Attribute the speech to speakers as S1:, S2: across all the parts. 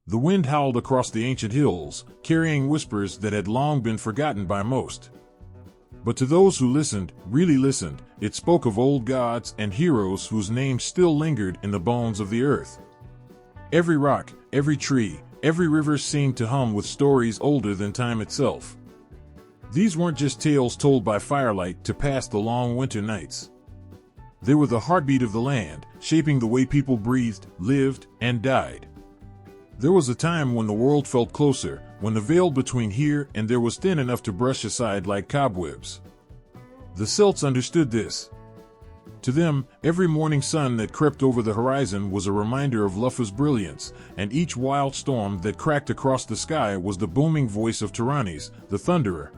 S1: The wind howled across the ancient hills, carrying whispers that had long been forgotten by most. But to those who listened, really listened, it spoke of old gods and heroes whose names still lingered in the bones of the earth. Every rock, every tree, every river seemed to hum with stories older than time itself. These weren't just tales told by firelight to pass the long winter nights. They were the heartbeat of the land, shaping the way people breathed, lived, and died. There was a time when the world felt closer, when the veil between here and there was thin enough to brush aside like cobwebs. The Celts understood this. To them, every morning sun that crept over the horizon was a reminder of Lufa's brilliance, and each wild storm that cracked across the sky was the booming voice of Tyrannis, the Thunderer.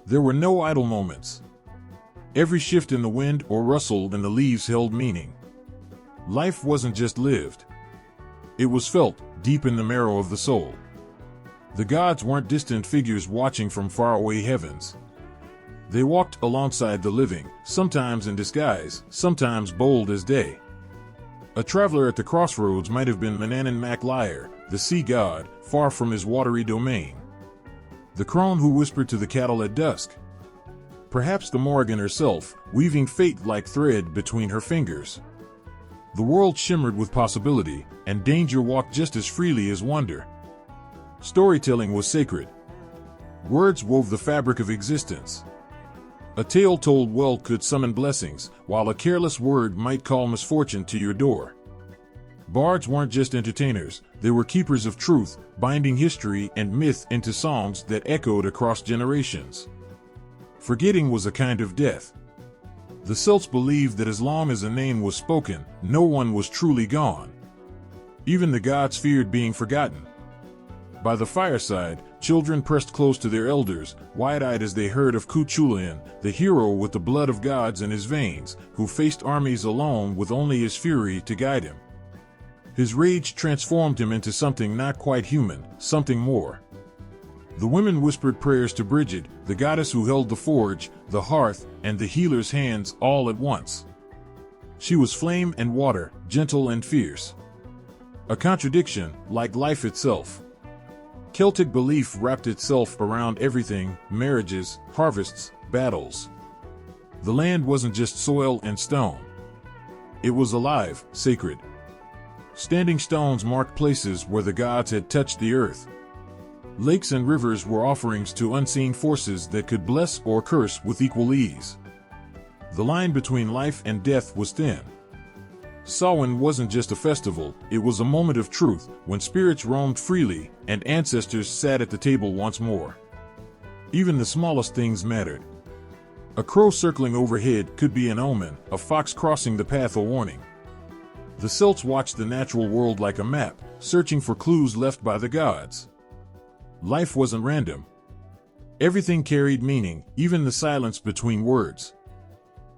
S1: There were no idle moments. Every shift in the wind or rustle in the leaves held meaning. Life wasn't just lived. It was felt, deep in the marrow of the soul. The gods weren't distant figures watching from faraway heavens. They walked alongside the living, sometimes in disguise, sometimes bold as day. A traveler at the crossroads might have been Manannan Mac Lyre, the sea god, far from his watery domain. The crone who whispered to the cattle at dusk. Perhaps the Morrigan herself, weaving fate like thread between her fingers. The world shimmered with possibility, and danger walked just as freely as wonder. Storytelling was sacred. Words wove the fabric of existence. A tale told well could summon blessings, while a careless word might call misfortune to your door. Bards weren't just entertainers, they were keepers of truth, binding history and myth into songs that echoed across generations. Forgetting was a kind of death. The Celts believed that as long as a name was spoken, no one was truly gone. Even the gods feared being forgotten. By the fireside, children pressed close to their elders, wide-eyed as they heard of Cuchulainn, the hero with the blood of gods in his veins, who faced armies alone with only his fury to guide him. His rage transformed him into something not quite human, something more. The women whispered prayers to Brigid, the goddess who held the forge, the hearth, and the healer's hands all at once. She was flame and water, gentle and fierce. A contradiction, like life itself. Celtic belief wrapped itself around everything: marriages, harvests, battles. The land wasn't just soil and stone. It was alive, sacred. Standing stones marked places where the gods had touched the earth. Lakes and rivers were offerings to unseen forces that could bless or curse with equal ease. The line between life and death was thin. Samhain wasn't just a festival, it was a moment of truth, when spirits roamed freely and ancestors sat at the table once more. Even the smallest things mattered. A crow circling overhead could be an omen, a fox crossing the path a warning. The Celts watched the natural world like a map, searching for clues left by the gods. Life wasn't random. Everything carried meaning, even the silence between words.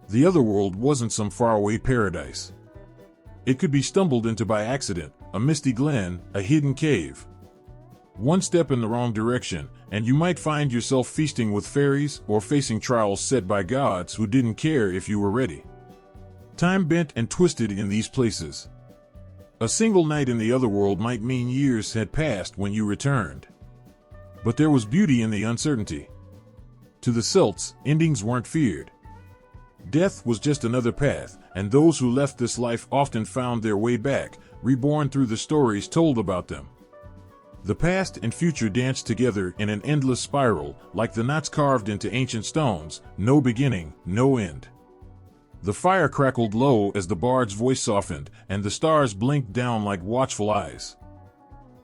S1: The other world wasn't some faraway paradise. It could be stumbled into by accident, a misty glen, a hidden cave. One step in the wrong direction, and you might find yourself feasting with fairies or facing trials set by gods who didn't care if you were ready. Time bent and twisted in these places. A single night in the other world might mean years had passed when you returned. But there was beauty in the uncertainty. To the Celts, endings weren't feared. Death was just another path, and those who left this life often found their way back, reborn through the stories told about them. The past and future danced together in an endless spiral, like the knots carved into ancient stones, no beginning, no end. The fire crackled low as the bard's voice softened, and the stars blinked down like watchful eyes.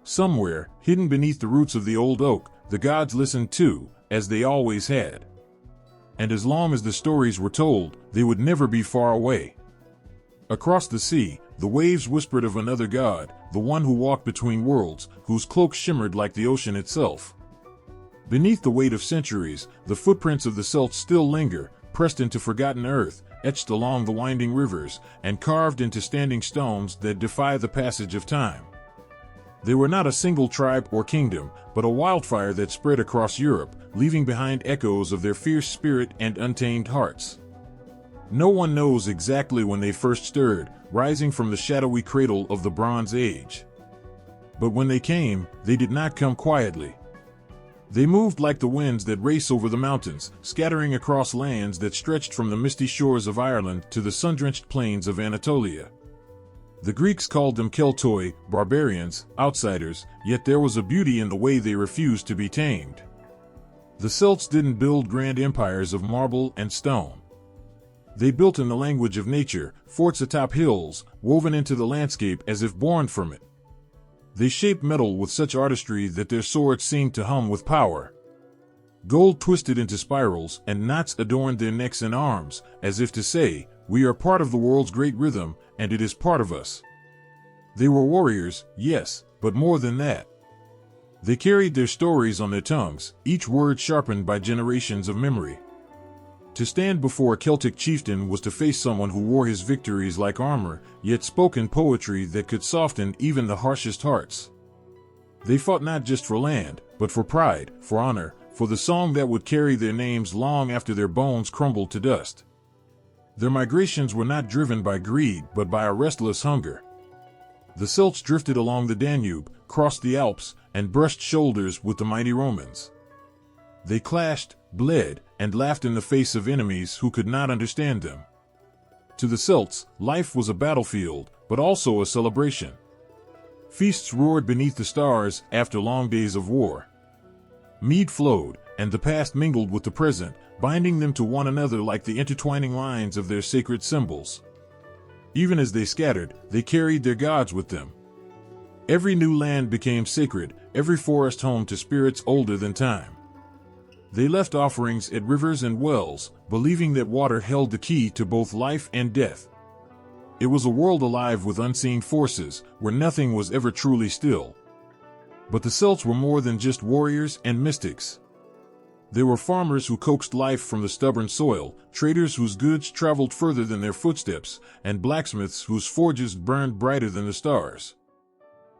S1: Somewhere, hidden beneath the roots of the old oak, the gods listened too, as they always had. And as long as the stories were told, they would never be far away. Across the sea, the waves whispered of another god, the one who walked between worlds, whose cloak shimmered like the ocean itself. Beneath the weight of centuries, the footprints of the Celts still linger, pressed into forgotten earth, etched along the winding rivers, and carved into standing stones that defy the passage of time. They were not a single tribe or kingdom, but a wildfire that spread across Europe, leaving behind echoes of their fierce spirit and untamed hearts. No one knows exactly when they first stirred, rising from the shadowy cradle of the Bronze Age. But when they came, they did not come quietly. They moved like the winds that race over the mountains, scattering across lands that stretched from the misty shores of Ireland to the sun-drenched plains of Anatolia. The Greeks called them Keltoi, barbarians, outsiders, yet there was a beauty in the way they refused to be tamed. The Celts didn't build grand empires of marble and stone. They built in the language of nature, forts atop hills, woven into the landscape as if born from it. They shaped metal with such artistry that their swords seemed to hum with power. Gold twisted into spirals, and knots adorned their necks and arms, as if to say, "We are part of the world's great rhythm, and it is part of us." They were warriors, yes, but more than that. They carried their stories on their tongues, each word sharpened by generations of memory. To stand before a Celtic chieftain was to face someone who wore his victories like armor, yet spoke in poetry that could soften even the harshest hearts. They fought not just for land, but for pride, for honor, for the song that would carry their names long after their bones crumbled to dust. Their migrations were not driven by greed, but by a restless hunger. The Celts drifted along the Danube, crossed the Alps, and brushed shoulders with the mighty Romans. They clashed, bled, and laughed in the face of enemies who could not understand them. To the Celts, life was a battlefield, but also a celebration. Feasts roared beneath the stars after long days of war. Mead flowed, and the past mingled with the present, binding them to one another like the intertwining lines of their sacred symbols. Even as they scattered, they carried their gods with them. Every new land became sacred, every forest home to spirits older than time. They left offerings at rivers and wells, believing that water held the key to both life and death. It was a world alive with unseen forces, where nothing was ever truly still. But the Celts were more than just warriors and mystics. They were farmers who coaxed life from the stubborn soil, traders whose goods traveled further than their footsteps, and blacksmiths whose forges burned brighter than the stars.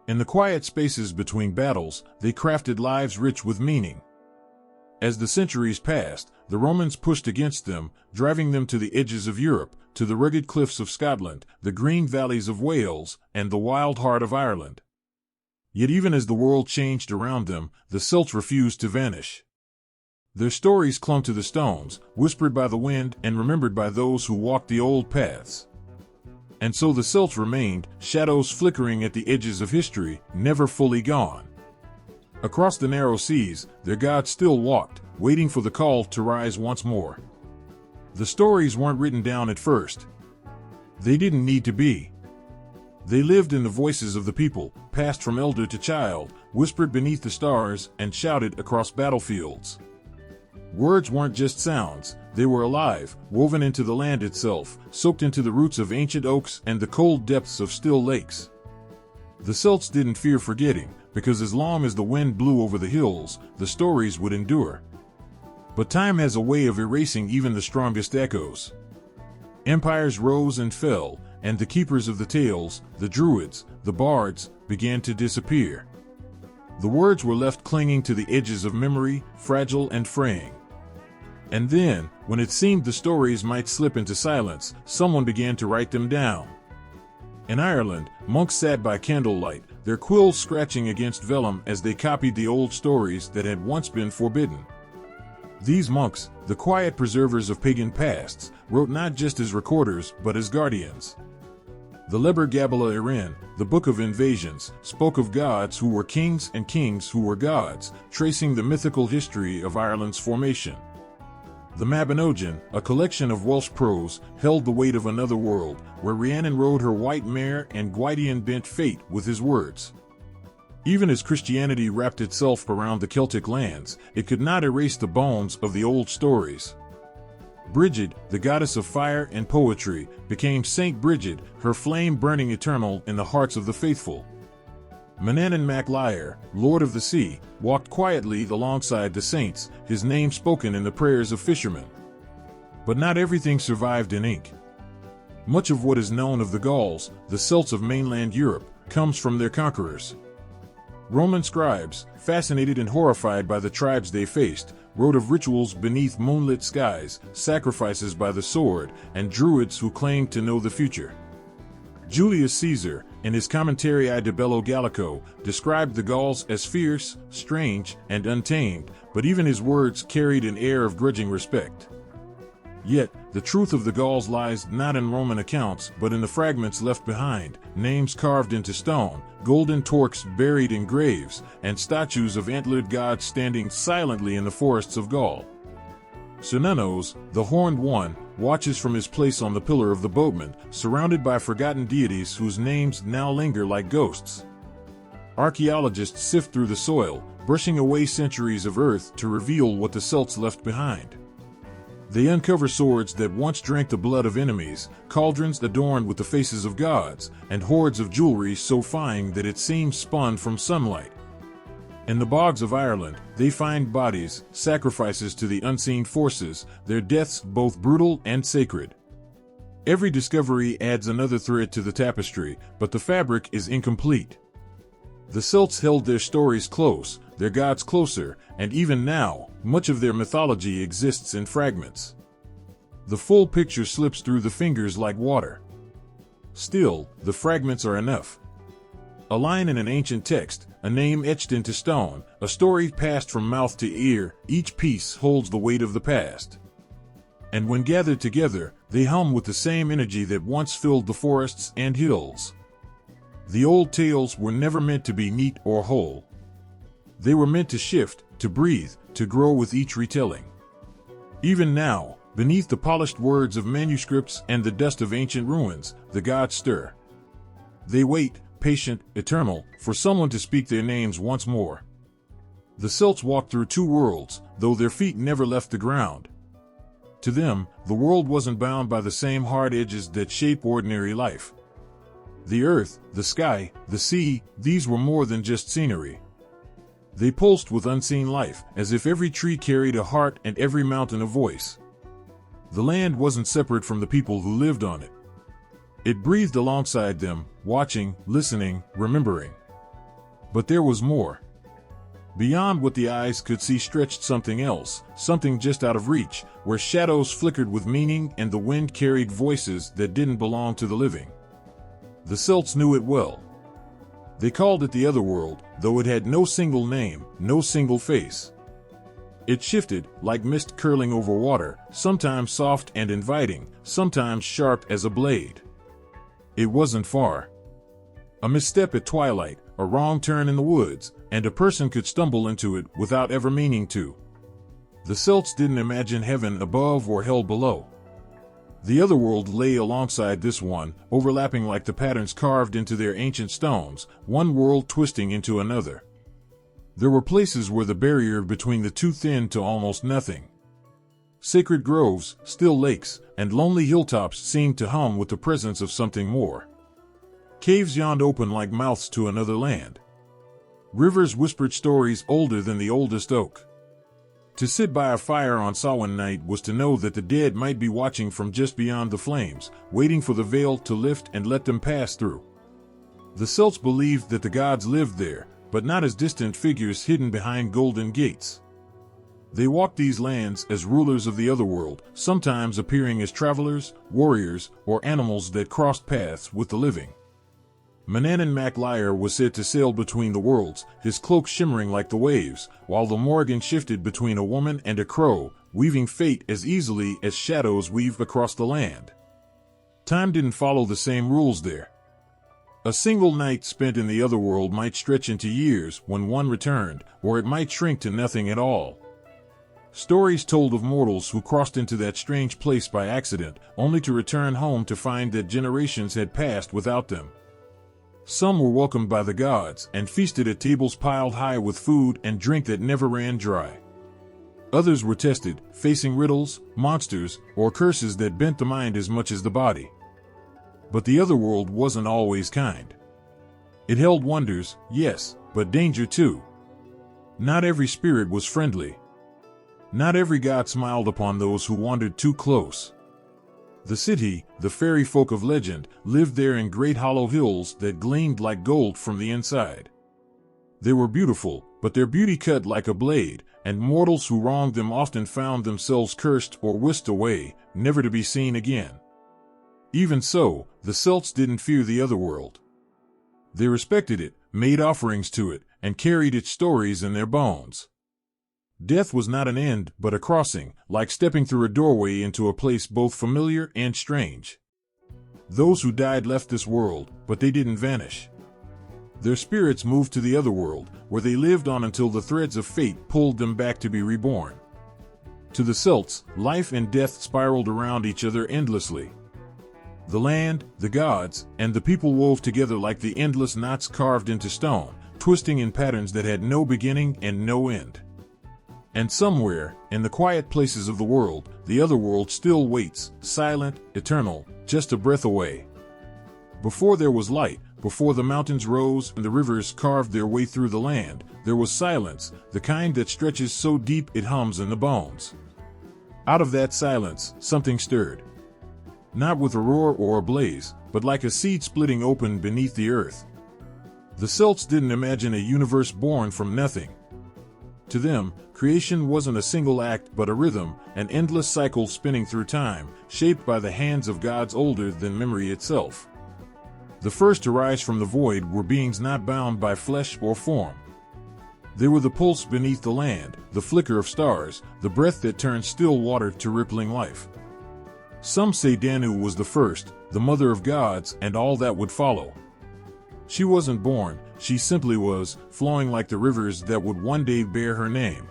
S1: In the quiet spaces between battles, they crafted lives rich with meaning. As the centuries passed, the Romans pushed against them, driving them to the edges of Europe, to the rugged cliffs of Scotland, the green valleys of Wales, and the wild heart of Ireland. Yet even as the world changed around them, the Celts refused to vanish. Their stories clung to the stones, whispered by the wind and remembered by those who walked the old paths. And so the Celts remained, shadows flickering at the edges of history, never fully gone. Across the narrow seas, their gods still walked, waiting for the call to rise once more. The stories weren't written down at first. They didn't need to be. They lived in the voices of the people, passed from elder to child, whispered beneath the stars, and shouted across battlefields. Words weren't just sounds, they were alive, woven into the land itself, soaked into the roots of ancient oaks and the cold depths of still lakes. The Celts didn't fear forgetting, because as long as the wind blew over the hills, the stories would endure. But time has a way of erasing even the strongest echoes. Empires rose and fell, and the keepers of the tales, the druids, the bards, began to disappear. The words were left clinging to the edges of memory, fragile and fraying. And then, when it seemed the stories might slip into silence, someone began to write them down. In Ireland, monks sat by candlelight, their quills scratching against vellum as they copied the old stories that had once been forbidden. These monks, the quiet preservers of pagan pasts, wrote not just as recorders but as guardians. The Liber Gabala Irin, the Book of Invasions, spoke of gods who were kings and kings who were gods, tracing the mythical history of Ireland's formation. The Mabinogion, a collection of Welsh prose, held the weight of another world, where Rhiannon rode her white mare and Gwydion bent fate with his words. Even as Christianity wrapped itself around the Celtic lands, it could not erase the bones of the old stories. Brigid, the goddess of fire and poetry, became Saint Brigid, her flame burning eternal in the hearts of the faithful. Manannán mac Lir, Lord of the Sea, walked quietly alongside the saints, his name spoken in the prayers of fishermen. But not everything survived in ink. Much of what is known of the Gauls, the Celts of mainland Europe, comes from their conquerors. Roman scribes, fascinated and horrified by the tribes they faced, wrote of rituals beneath moonlit skies, sacrifices by the sword, and druids who claimed to know the future. Julius Caesar, in his Commentarii de Bello Gallico, described the Gauls as fierce, strange, and untamed, but even his words carried an air of grudging respect. Yet, the truth of the Gauls lies not in Roman accounts but in the fragments left behind, names carved into stone, golden torques buried in graves, and statues of antlered gods standing silently in the forests of Gaul. Cernunnos, the Horned One, watches from his place on the Pillar of the Boatman, surrounded by forgotten deities whose names now linger like ghosts. Archaeologists sift through the soil, brushing away centuries of earth to reveal what the Celts left behind. They uncover swords that once drank the blood of enemies, cauldrons adorned with the faces of gods, and hoards of jewelry so fine that it seems spun from sunlight. In the bogs of Ireland, they find bodies, sacrifices to the unseen forces, their deaths both brutal and sacred. Every discovery adds another thread to the tapestry, but the fabric is incomplete. The Celts held their stories close, their gods closer, and even now, much of their mythology exists in fragments. The full picture slips through the fingers like water. Still, the fragments are enough. A line in an ancient text, a name etched into stone, a story passed from mouth to ear, each piece holds the weight of the past. And when gathered together, they hum with the same energy that once filled the forests and hills. The old tales were never meant to be neat or whole. They were meant to shift, to breathe, to grow with each retelling. Even now, beneath the polished words of manuscripts and the dust of ancient ruins, the gods stir. They wait, patient, eternal, for someone to speak their names once more. The Celts walked through two worlds, though their feet never left the ground. To them, the world wasn't bound by the same hard edges that shape ordinary life. The earth, the sky, the sea, these were more than just scenery. They pulsed with unseen life, as if every tree carried a heart and every mountain a voice. The land wasn't separate from the people who lived on it. It breathed alongside them, watching, listening, remembering. But there was more. Beyond what the eyes could see stretched something else, something just out of reach, where shadows flickered with meaning and the wind carried voices that didn't belong to the living. The Celts knew it well. They called it the Otherworld, though it had no single name, no single face. It shifted, like mist curling over water, sometimes soft and inviting, sometimes sharp as a blade. It wasn't far. A misstep at twilight, a wrong turn in the woods, and a person could stumble into it without ever meaning to. The Celts didn't imagine heaven above or hell below. The Otherworld lay alongside this one, overlapping like the patterns carved into their ancient stones, one world twisting into another. There were places where the barrier between the two thinned to almost nothing. Sacred groves, still lakes, and lonely hilltops seemed to hum with the presence of something more. Caves yawned open like mouths to another land. Rivers whispered stories older than the oldest oak. To sit by a fire on Samhain night was to know that the dead might be watching from just beyond the flames, waiting for the veil to lift and let them pass through. The Celts believed that the gods lived there, but not as distant figures hidden behind golden gates. They walked these lands as rulers of the Otherworld, sometimes appearing as travelers, warriors, or animals that crossed paths with the living. Manannán mac Lir was said to sail between the worlds, his cloak shimmering like the waves, while the Morrigan shifted between a woman and a crow, weaving fate as easily as shadows weave across the land. Time didn't follow the same rules there. A single night spent in the Otherworld might stretch into years when one returned, or it might shrink to nothing at all. Stories told of mortals who crossed into that strange place by accident, only to return home to find that generations had passed without them. Some were welcomed by the gods and feasted at tables piled high with food and drink that never ran dry. Others were tested, facing riddles, monsters, or curses that bent the mind as much as the body. But the Otherworld wasn't always kind. It held wonders, yes, but danger too. Not every spirit was friendly. Not every god smiled upon those who wandered too close. The city, the fairy folk of legend, lived there in great hollow hills that gleamed like gold from the inside. They were beautiful, but their beauty cut like a blade, and mortals who wronged them often found themselves cursed or whisked away, never to be seen again. Even so, the Celts didn't fear the otherworld. They respected it, made offerings to it, and carried its stories in their bones. Death was not an end, but a crossing, like stepping through a doorway into a place both familiar and strange. Those who died left this world, but they didn't vanish. Their spirits moved to the otherworld, where they lived on until the threads of fate pulled them back to be reborn. To the Celts, life and death spiraled around each other endlessly. The land, the gods, and the people wove together like the endless knots carved into stone, twisting in patterns that had no beginning and no end. And somewhere, in the quiet places of the world, the otherworld still waits, silent, eternal, just a breath away. Before there was light, before the mountains rose and the rivers carved their way through the land, there was silence, the kind that stretches so deep it hums in the bones. Out of that silence, something stirred. Not with a roar or a blaze, but like a seed splitting open beneath the earth. The Celts didn't imagine a universe born from nothing. To them, creation wasn't a single act but a rhythm, an endless cycle spinning through time, shaped by the hands of gods older than memory itself. The first to rise from the void were beings not bound by flesh or form. They were the pulse beneath the land, the flicker of stars, the breath that turned still water to rippling life. Some say Danu was the first, the mother of gods, and all that would follow. She wasn't born, she simply was, flowing like the rivers that would one day bear her name.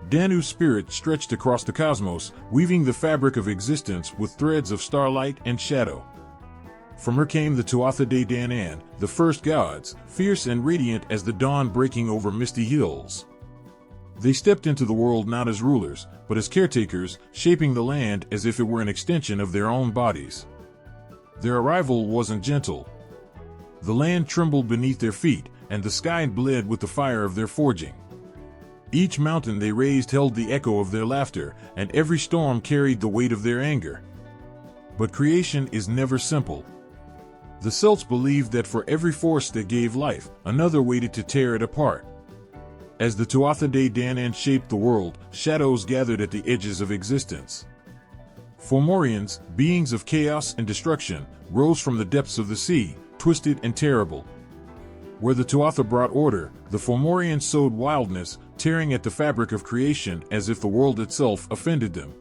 S1: Danu's spirit stretched across the cosmos, weaving the fabric of existence with threads of starlight and shadow. From her came the Tuatha De Danann, the first gods, fierce and radiant as the dawn breaking over misty hills. They stepped into the world not as rulers, but as caretakers, shaping the land as if it were an extension of their own bodies. Their arrival wasn't gentle. The land trembled beneath their feet, and the sky bled with the fire of their forging. Each mountain they raised held the echo of their laughter, and every storm carried the weight of their anger. But creation is never simple. The Celts believed that for every force that gave life, another waited to tear it apart. As the Tuatha De Danann shaped the world, shadows gathered at the edges of existence. Fomorians, beings of chaos and destruction, rose from the depths of the sea, twisted and terrible. Where the Tuatha brought order, the Fomorians sowed wildness, tearing at the fabric of creation as if the world itself offended them.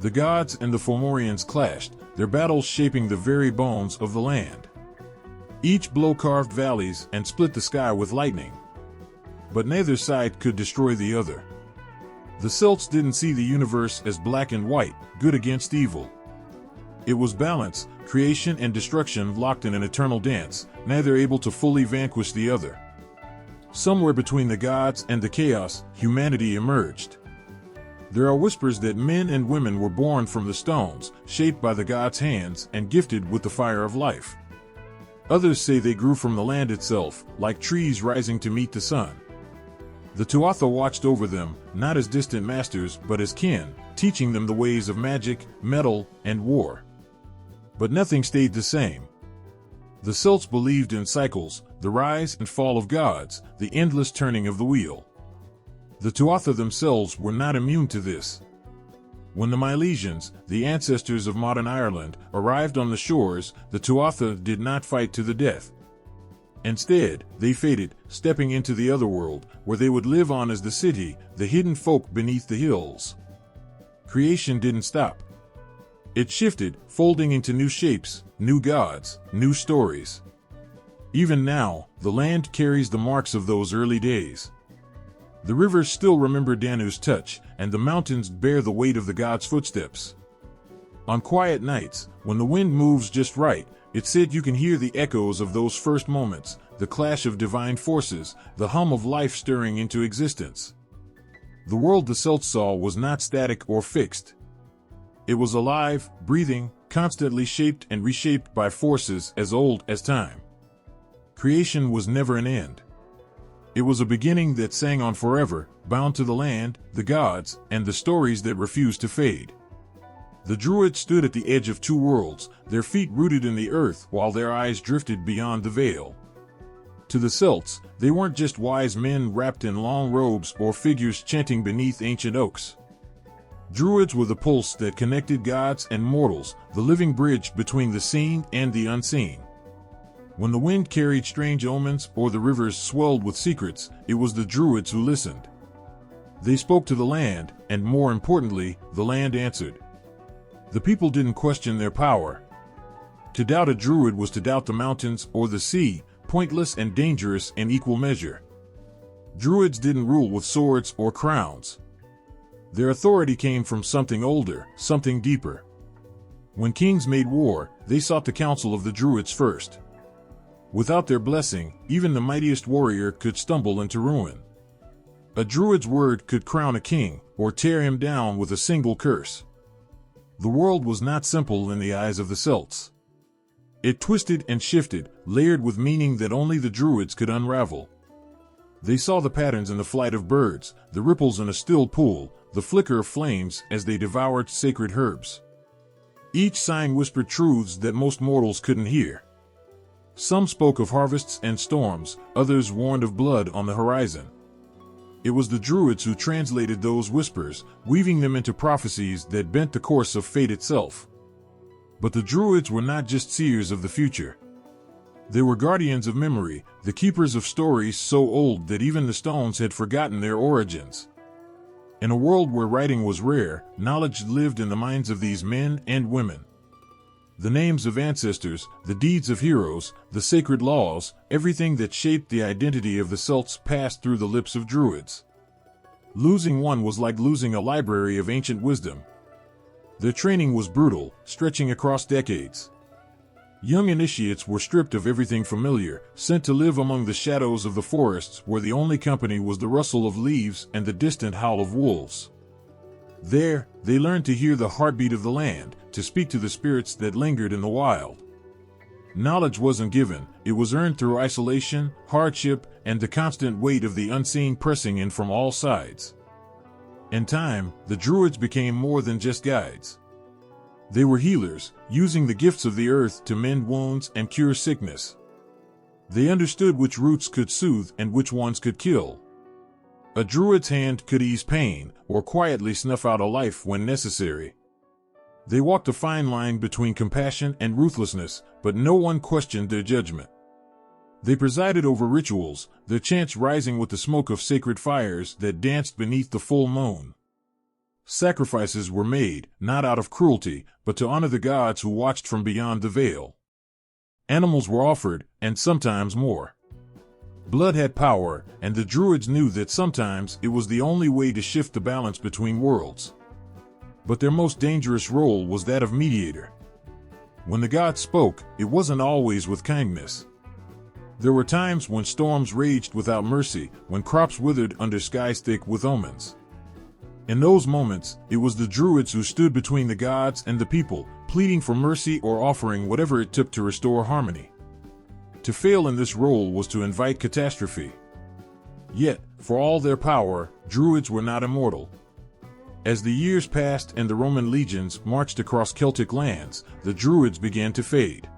S1: The gods and the Fomorians clashed, their battles shaping the very bones of the land. Each blow carved valleys and split the sky with lightning. But neither side could destroy the other. The Celts didn't see the universe as black and white, good against evil. It was balance, creation and destruction locked in an eternal dance, neither able to fully vanquish the other. Somewhere between the gods and the chaos, humanity emerged. There are whispers that men and women were born from the stones, shaped by the gods' hands and gifted with the fire of life. Others say they grew from the land itself, like trees rising to meet the sun. The Tuatha watched over them, not as distant masters but as kin, teaching them the ways of magic, metal, and war. But nothing stayed the same. The Celts believed in cycles, the rise and fall of gods, the endless turning of the wheel. The Tuatha themselves were not immune to this. When the Milesians, the ancestors of modern Ireland, arrived on the shores, the Tuatha did not fight to the death. Instead, they faded, stepping into the otherworld, where they would live on as the city, the hidden folk beneath the hills. Creation didn't stop. It shifted, folding into new shapes, new gods, new stories. Even now, the land carries the marks of those early days. The rivers still remember Danu's touch, and the mountains bear the weight of the gods' footsteps. On quiet nights, when the wind moves just right, it's said you can hear the echoes of those first moments, the clash of divine forces, the hum of life stirring into existence. The world the Celts saw was not static or fixed. It was alive, breathing, constantly shaped and reshaped by forces as old as time. Creation was never an end. It was a beginning that sang on forever, bound to the land, the gods, and the stories that refused to fade. The Druids stood at the edge of two worlds, their feet rooted in the earth while their eyes drifted beyond the veil. To the Celts, they weren't just wise men wrapped in long robes or figures chanting beneath ancient oaks. Druids were the pulse that connected gods and mortals, the living bridge between the seen and the unseen. When the wind carried strange omens or the rivers swelled with secrets, it was the Druids who listened. They spoke to the land, and more importantly, the land answered. The people didn't question their power. To doubt a Druid was to doubt the mountains or the sea, pointless and dangerous in equal measure. Druids didn't rule with swords or crowns. Their authority came from something older, something deeper. When kings made war, they sought the counsel of the Druids first. Without their blessing, even the mightiest warrior could stumble into ruin. A Druid's word could crown a king, or tear him down with a single curse. The world was not simple in the eyes of the Celts. It twisted and shifted, layered with meaning that only the Druids could unravel. They saw the patterns in the flight of birds, the ripples in a still pool, the flicker of flames as they devoured sacred herbs. Each sign whispered truths that most mortals couldn't hear. Some spoke of harvests and storms, others warned of blood on the horizon. It was the Druids who translated those whispers, weaving them into prophecies that bent the course of fate itself. But the Druids were not just seers of the future. They were guardians of memory, the keepers of stories so old that even the stones had forgotten their origins. In a world where writing was rare, knowledge lived in the minds of these men and women. The names of ancestors, the deeds of heroes, the sacred laws, everything that shaped the identity of the Celts passed through the lips of Druids. Losing one was like losing a library of ancient wisdom. Their training was brutal, stretching across decades. Young initiates were stripped of everything familiar, sent to live among the shadows of the forests where the only company was the rustle of leaves and the distant howl of wolves. There, they learned to hear the heartbeat of the land, to speak to the spirits that lingered in the wild. Knowledge wasn't given, it was earned through isolation, hardship, and the constant weight of the unseen pressing in from all sides. In time, the Druids became more than just guides. They were healers, using the gifts of the earth to mend wounds and cure sickness. They understood which roots could soothe and which ones could kill. A Druid's hand could ease pain, or quietly snuff out a life when necessary. They walked a fine line between compassion and ruthlessness, but no one questioned their judgment. They presided over rituals, their chants rising with the smoke of sacred fires that danced beneath the full moon. Sacrifices were made, not out of cruelty, but to honor the gods who watched from beyond the veil. Animals were offered, and sometimes more. Blood had power, and the Druids knew that sometimes it was the only way to shift the balance between worlds. But their most dangerous role was that of mediator. When the gods spoke, it wasn't always with kindness. There were times when storms raged without mercy, when crops withered under skies thick with omens. In those moments, it was the Druids who stood between the gods and the people, pleading for mercy or offering whatever it took to restore harmony. To fail in this role was to invite catastrophe. Yet, for all their power, Druids were not immortal. As the years passed and the Roman legions marched across Celtic lands, the Druids began to fade.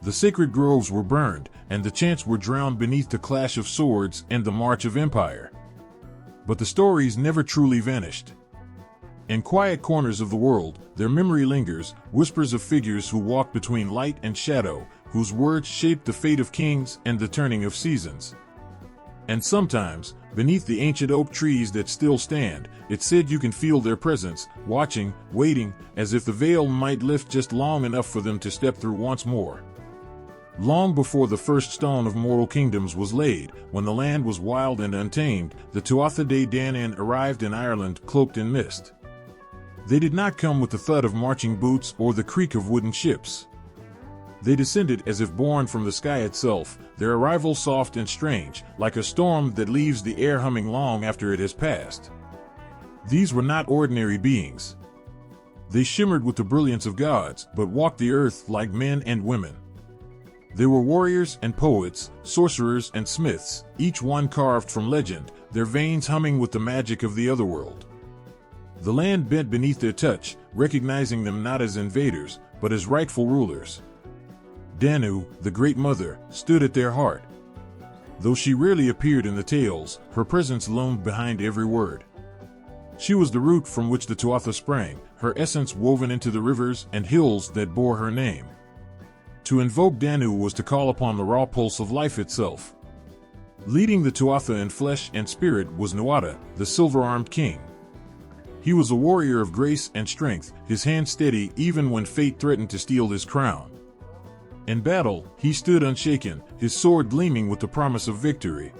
S1: The sacred groves were burned, and the chants were drowned beneath the clash of swords and the march of empire. But the stories never truly vanished. In quiet corners of the world, their memory lingers, whispers of figures who walked between light and shadow, whose words shaped the fate of kings and the turning of seasons. And sometimes, beneath the ancient oak trees that still stand, it's said you can feel their presence, watching, waiting, as if the veil might lift just long enough for them to step through once more. Long before the first stone of mortal kingdoms was laid, when the land was wild and untamed, the Tuatha De Danann arrived in Ireland cloaked in mist. They did not come with the thud of marching boots or the creak of wooden ships. They descended as if born from the sky itself, their arrival soft and strange, like a storm that leaves the air humming long after it has passed. These were not ordinary beings. They shimmered with the brilliance of gods, but walked the earth like men and women. They were warriors and poets, sorcerers and smiths, each one carved from legend, their veins humming with the magic of the otherworld. The land bent beneath their touch, recognizing them not as invaders, but as rightful rulers. Danu, the Great Mother, stood at their heart. Though she rarely appeared in the tales, her presence loomed behind every word. She was the root from which the Tuatha sprang, her essence woven into the rivers and hills that bore her name. To invoke Danu was to call upon the raw pulse of life itself. Leading the Tuatha in flesh and spirit was Nuada, the silver-armed king. He was a warrior of grace and strength, his hand steady even when fate threatened to steal his crown. In battle, he stood unshaken, his sword gleaming with the promise of victory.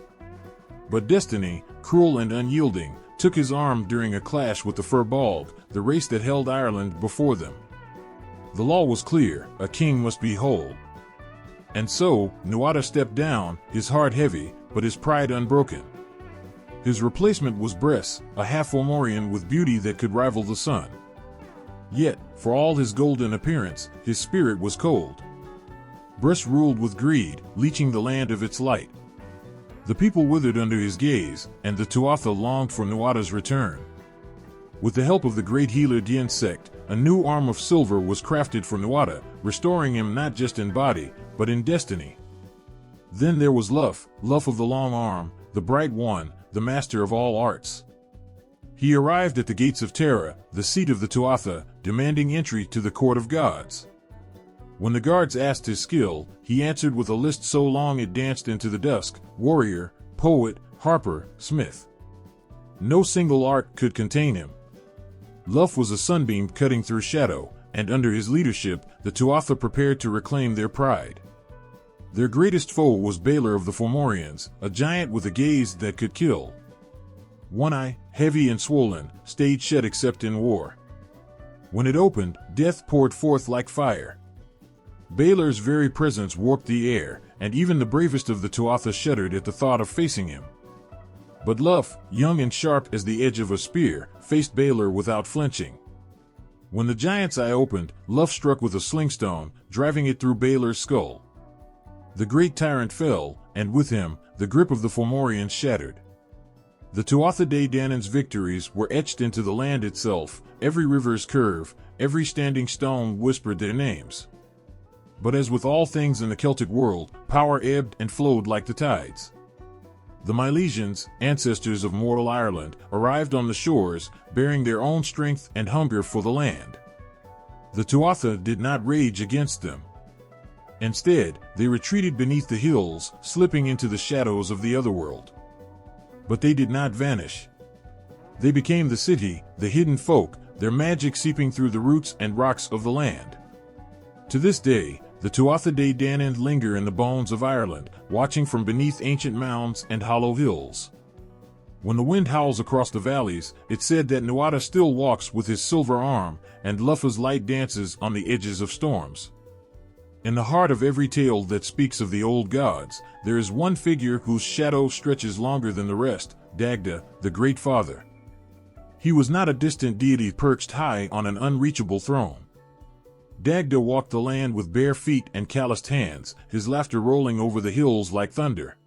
S1: But destiny, cruel and unyielding, took his arm during a clash with the Firbolg, the race that held Ireland before them. The law was clear, a king must be whole. And so, Nuada stepped down, his heart heavy, but his pride unbroken. His replacement was Bress, a half-Fomorian with beauty that could rival the sun. Yet, for all his golden appearance, his spirit was cold. Bress ruled with greed, leeching the land of its light. The people withered under his gaze, and the Tuatha longed for Nuada's return. With the help of the great healer Dien Sect, a new arm of silver was crafted for Nuada, restoring him not just in body, but in destiny. Then there was Luf of the long arm, the bright one, the master of all arts. He arrived at the gates of Terra, the seat of the Tuatha, demanding entry to the court of gods. When the guards asked his skill, he answered with a list so long it danced into the dusk: warrior, poet, harper, smith. No single art could contain him. Luf was a sunbeam cutting through shadow, and under his leadership, the Tuatha prepared to reclaim their pride. Their greatest foe was Balor of the Fomorians, a giant with a gaze that could kill. One eye, heavy and swollen, stayed shut except in war. When it opened, death poured forth like fire. Balor's very presence warped the air, and even the bravest of the Tuatha shuddered at the thought of facing him. But Luf, young and sharp as the edge of a spear, faced Balor without flinching. When the giant's eye opened, Luf struck with a slingstone, driving it through Balor's skull. The great tyrant fell, and with him, the grip of the Fomorians shattered. The Tuatha De Danann's victories were etched into the land itself, every river's curve, every standing stone whispered their names. But as with all things in the Celtic world, power ebbed and flowed like the tides. The Milesians, ancestors of mortal Ireland, arrived on the shores, bearing their own strength and hunger for the land. The Tuatha did not rage against them. Instead, they retreated beneath the hills, slipping into the shadows of the otherworld. But they did not vanish. They became the city, the hidden folk, their magic seeping through the roots and rocks of the land. To this day, the Tuatha De Danann linger in the bones of Ireland, watching from beneath ancient mounds and hollow hills. When the wind howls across the valleys, it's said that Nuada still walks with his silver arm, and Lufa's light dances on the edges of storms. In the heart of every tale that speaks of the old gods, there is one figure whose shadow stretches longer than the rest: Dagda, the Great Father. He was not a distant deity perched high on an unreachable throne. Dagda walked the land with bare feet and calloused hands, his laughter rolling over the hills like thunder.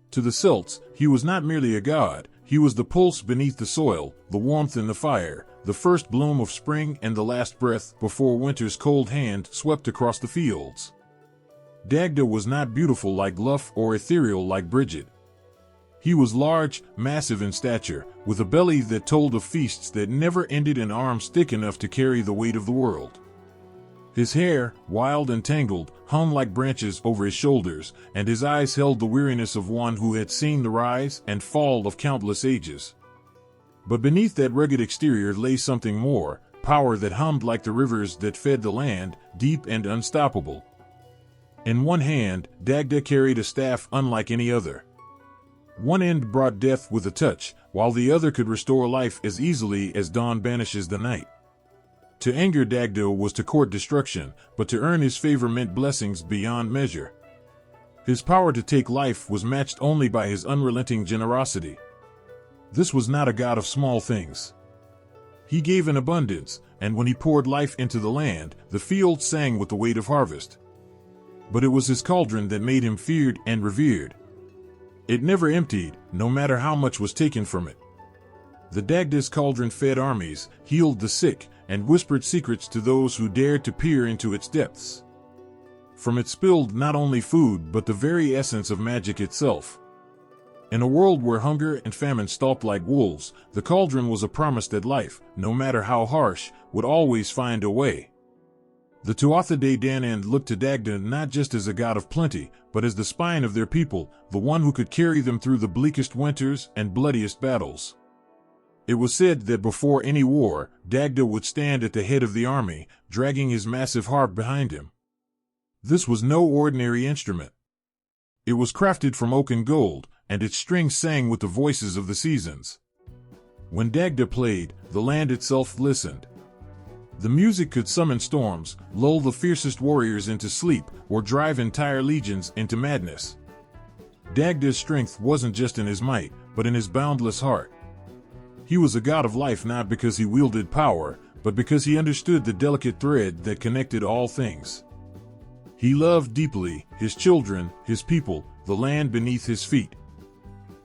S1: To the Celts, he was not merely a god, he was the pulse beneath the soil, the warmth in the fire, the first bloom of spring and the last breath before winter's cold hand swept across the fields. Dagda was not beautiful like Luf or ethereal like Brigid. He was large, massive in stature, with a belly that told of feasts that never ended and arms thick enough to carry the weight of the world. His hair, wild and tangled, hung like branches over his shoulders, and his eyes held the weariness of one who had seen the rise and fall of countless ages. But beneath that rugged exterior lay something more, power that hummed like the rivers that fed the land, deep and unstoppable. In one hand, Dagda carried a staff unlike any other. One end brought death with a touch, while the other could restore life as easily as dawn banishes the night. To anger Dagda was to court destruction, but to earn his favor meant blessings beyond measure. His power to take life was matched only by his unrelenting generosity. This was not a god of small things. He gave in abundance, and when he poured life into the land, the fields sang with the weight of harvest. But it was his cauldron that made him feared and revered. It never emptied, no matter how much was taken from it. The Dagda's cauldron fed armies, healed the sick, and whispered secrets to those who dared to peer into its depths. From it spilled not only food but the very essence of magic itself. In a world where hunger and famine stalked like wolves, the cauldron was a promise that life, no matter how harsh, would always find a way. The Tuatha De Danann looked to Dagda not just as a god of plenty, but as the spine of their people, the one who could carry them through the bleakest winters and bloodiest battles. It was said that before any war, Dagda would stand at the head of the army, dragging his massive harp behind him. This was no ordinary instrument. It was crafted from oak and gold, and its strings sang with the voices of the seasons. When Dagda played, the land itself listened. The music could summon storms, lull the fiercest warriors into sleep, or drive entire legions into madness. Dagda's strength wasn't just in his might, but in his boundless heart. He was a god of life not because he wielded power, but because he understood the delicate thread that connected all things. He loved deeply his children, his people, the land beneath his feet.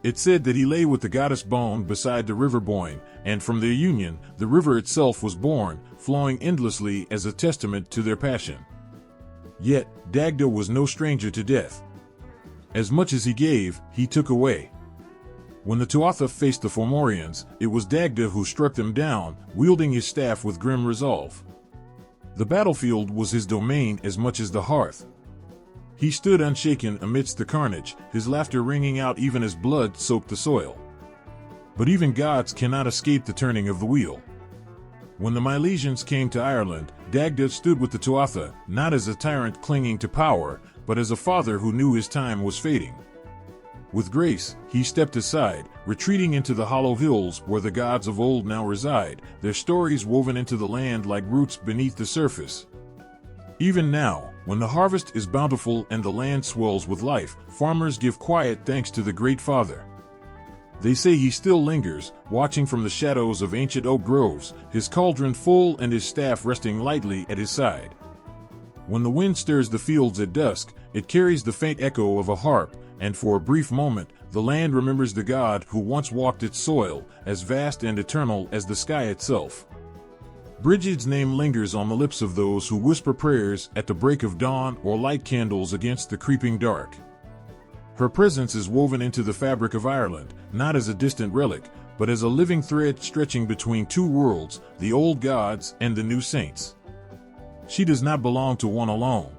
S1: It said that he lay with the goddess Bone beside the river Boyne, and from their union, the river itself was born, flowing endlessly as a testament to their passion. Yet, Dagda was no stranger to death. As much as he gave, he took away. When the Tuatha faced the Fomorians, it was Dagda who struck them down, wielding his staff with grim resolve. The battlefield was his domain as much as the hearth. He stood unshaken amidst the carnage, his laughter ringing out even as blood soaked the soil. But even gods cannot escape the turning of the wheel. When the Milesians came to Ireland, Dagda stood with the Tuatha, not as a tyrant clinging to power, but as a father who knew his time was fading. With grace, he stepped aside, retreating into the hollow hills where the gods of old now reside, their stories woven into the land like roots beneath the surface. Even now, when the harvest is bountiful and the land swells with life, farmers give quiet thanks to the Great Father. They say he still lingers, watching from the shadows of ancient oak groves, his cauldron full and his staff resting lightly at his side. When the wind stirs the fields at dusk, it carries the faint echo of a harp, and for a brief moment, the land remembers the God who once walked its soil, as vast and eternal as the sky itself. Brigid's name lingers on the lips of those who whisper prayers at the break of dawn or light candles against the creeping dark. Her presence is woven into the fabric of Ireland, not as a distant relic, but as a living thread stretching between two worlds, the old gods and the new saints. She does not belong to one alone.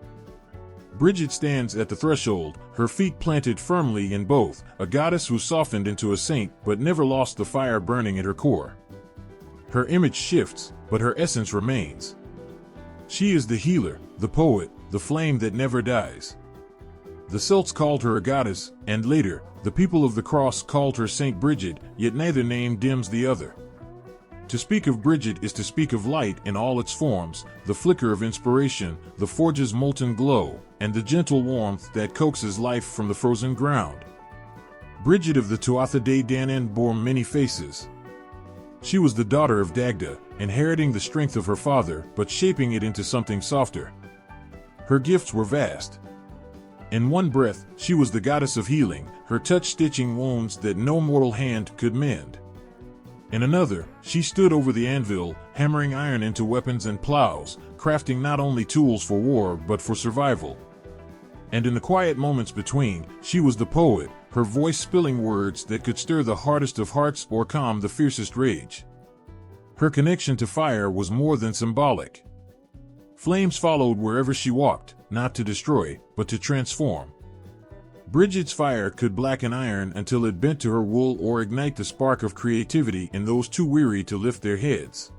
S1: Brigid stands at the threshold, her feet planted firmly in both, a goddess who softened into a saint but never lost the fire burning at her core. Her image shifts, but her essence remains. She is the healer, the poet, the flame that never dies. The Celts called her a goddess, and later, the people of the cross called her Saint Brigid, yet neither name dims the other. To speak of Brigid is to speak of light in all its forms, the flicker of inspiration, the forge's molten glow, and the gentle warmth that coaxes life from the frozen ground. Brigid of the Tuatha De Danann bore many faces. She was the daughter of Dagda, inheriting the strength of her father, but shaping it into something softer. Her gifts were vast. In one breath, she was the goddess of healing, her touch stitching wounds that no mortal hand could mend. In another, she stood over the anvil, hammering iron into weapons and plows, crafting not only tools for war but for survival. And in the quiet moments between, she was the poet, her voice spilling words that could stir the hardest of hearts or calm the fiercest rage. Her connection to fire was more than symbolic. Flames followed wherever she walked, not to destroy, but to transform. Brigid's fire could blacken iron until it bent to her wool or ignite the spark of creativity in those too weary to lift their heads.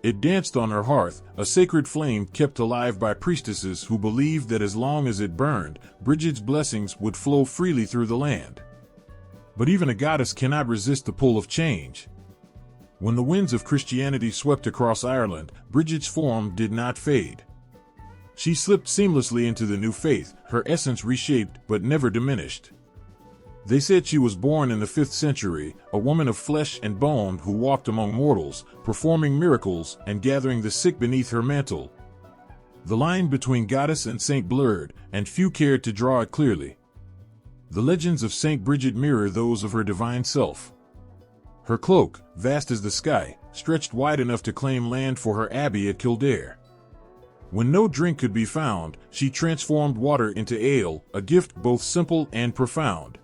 S1: It danced on her hearth, a sacred flame kept alive by priestesses who believed that as long as it burned, Brigid's blessings would flow freely through the land. But even a goddess cannot resist the pull of change. When the winds of Christianity swept across Ireland, Brigid's form did not fade. She slipped seamlessly into the new faith, her essence reshaped but never diminished. They said she was born in the 5th century, a woman of flesh and bone who walked among mortals, performing miracles and gathering the sick beneath her mantle. The line between goddess and saint blurred, and few cared to draw it clearly. The legends of Saint Brigid mirror those of her divine self. Her cloak, vast as the sky, stretched wide enough to claim land for her abbey at Kildare. When no drink could be found, she transformed water into ale, a gift both simple and profound.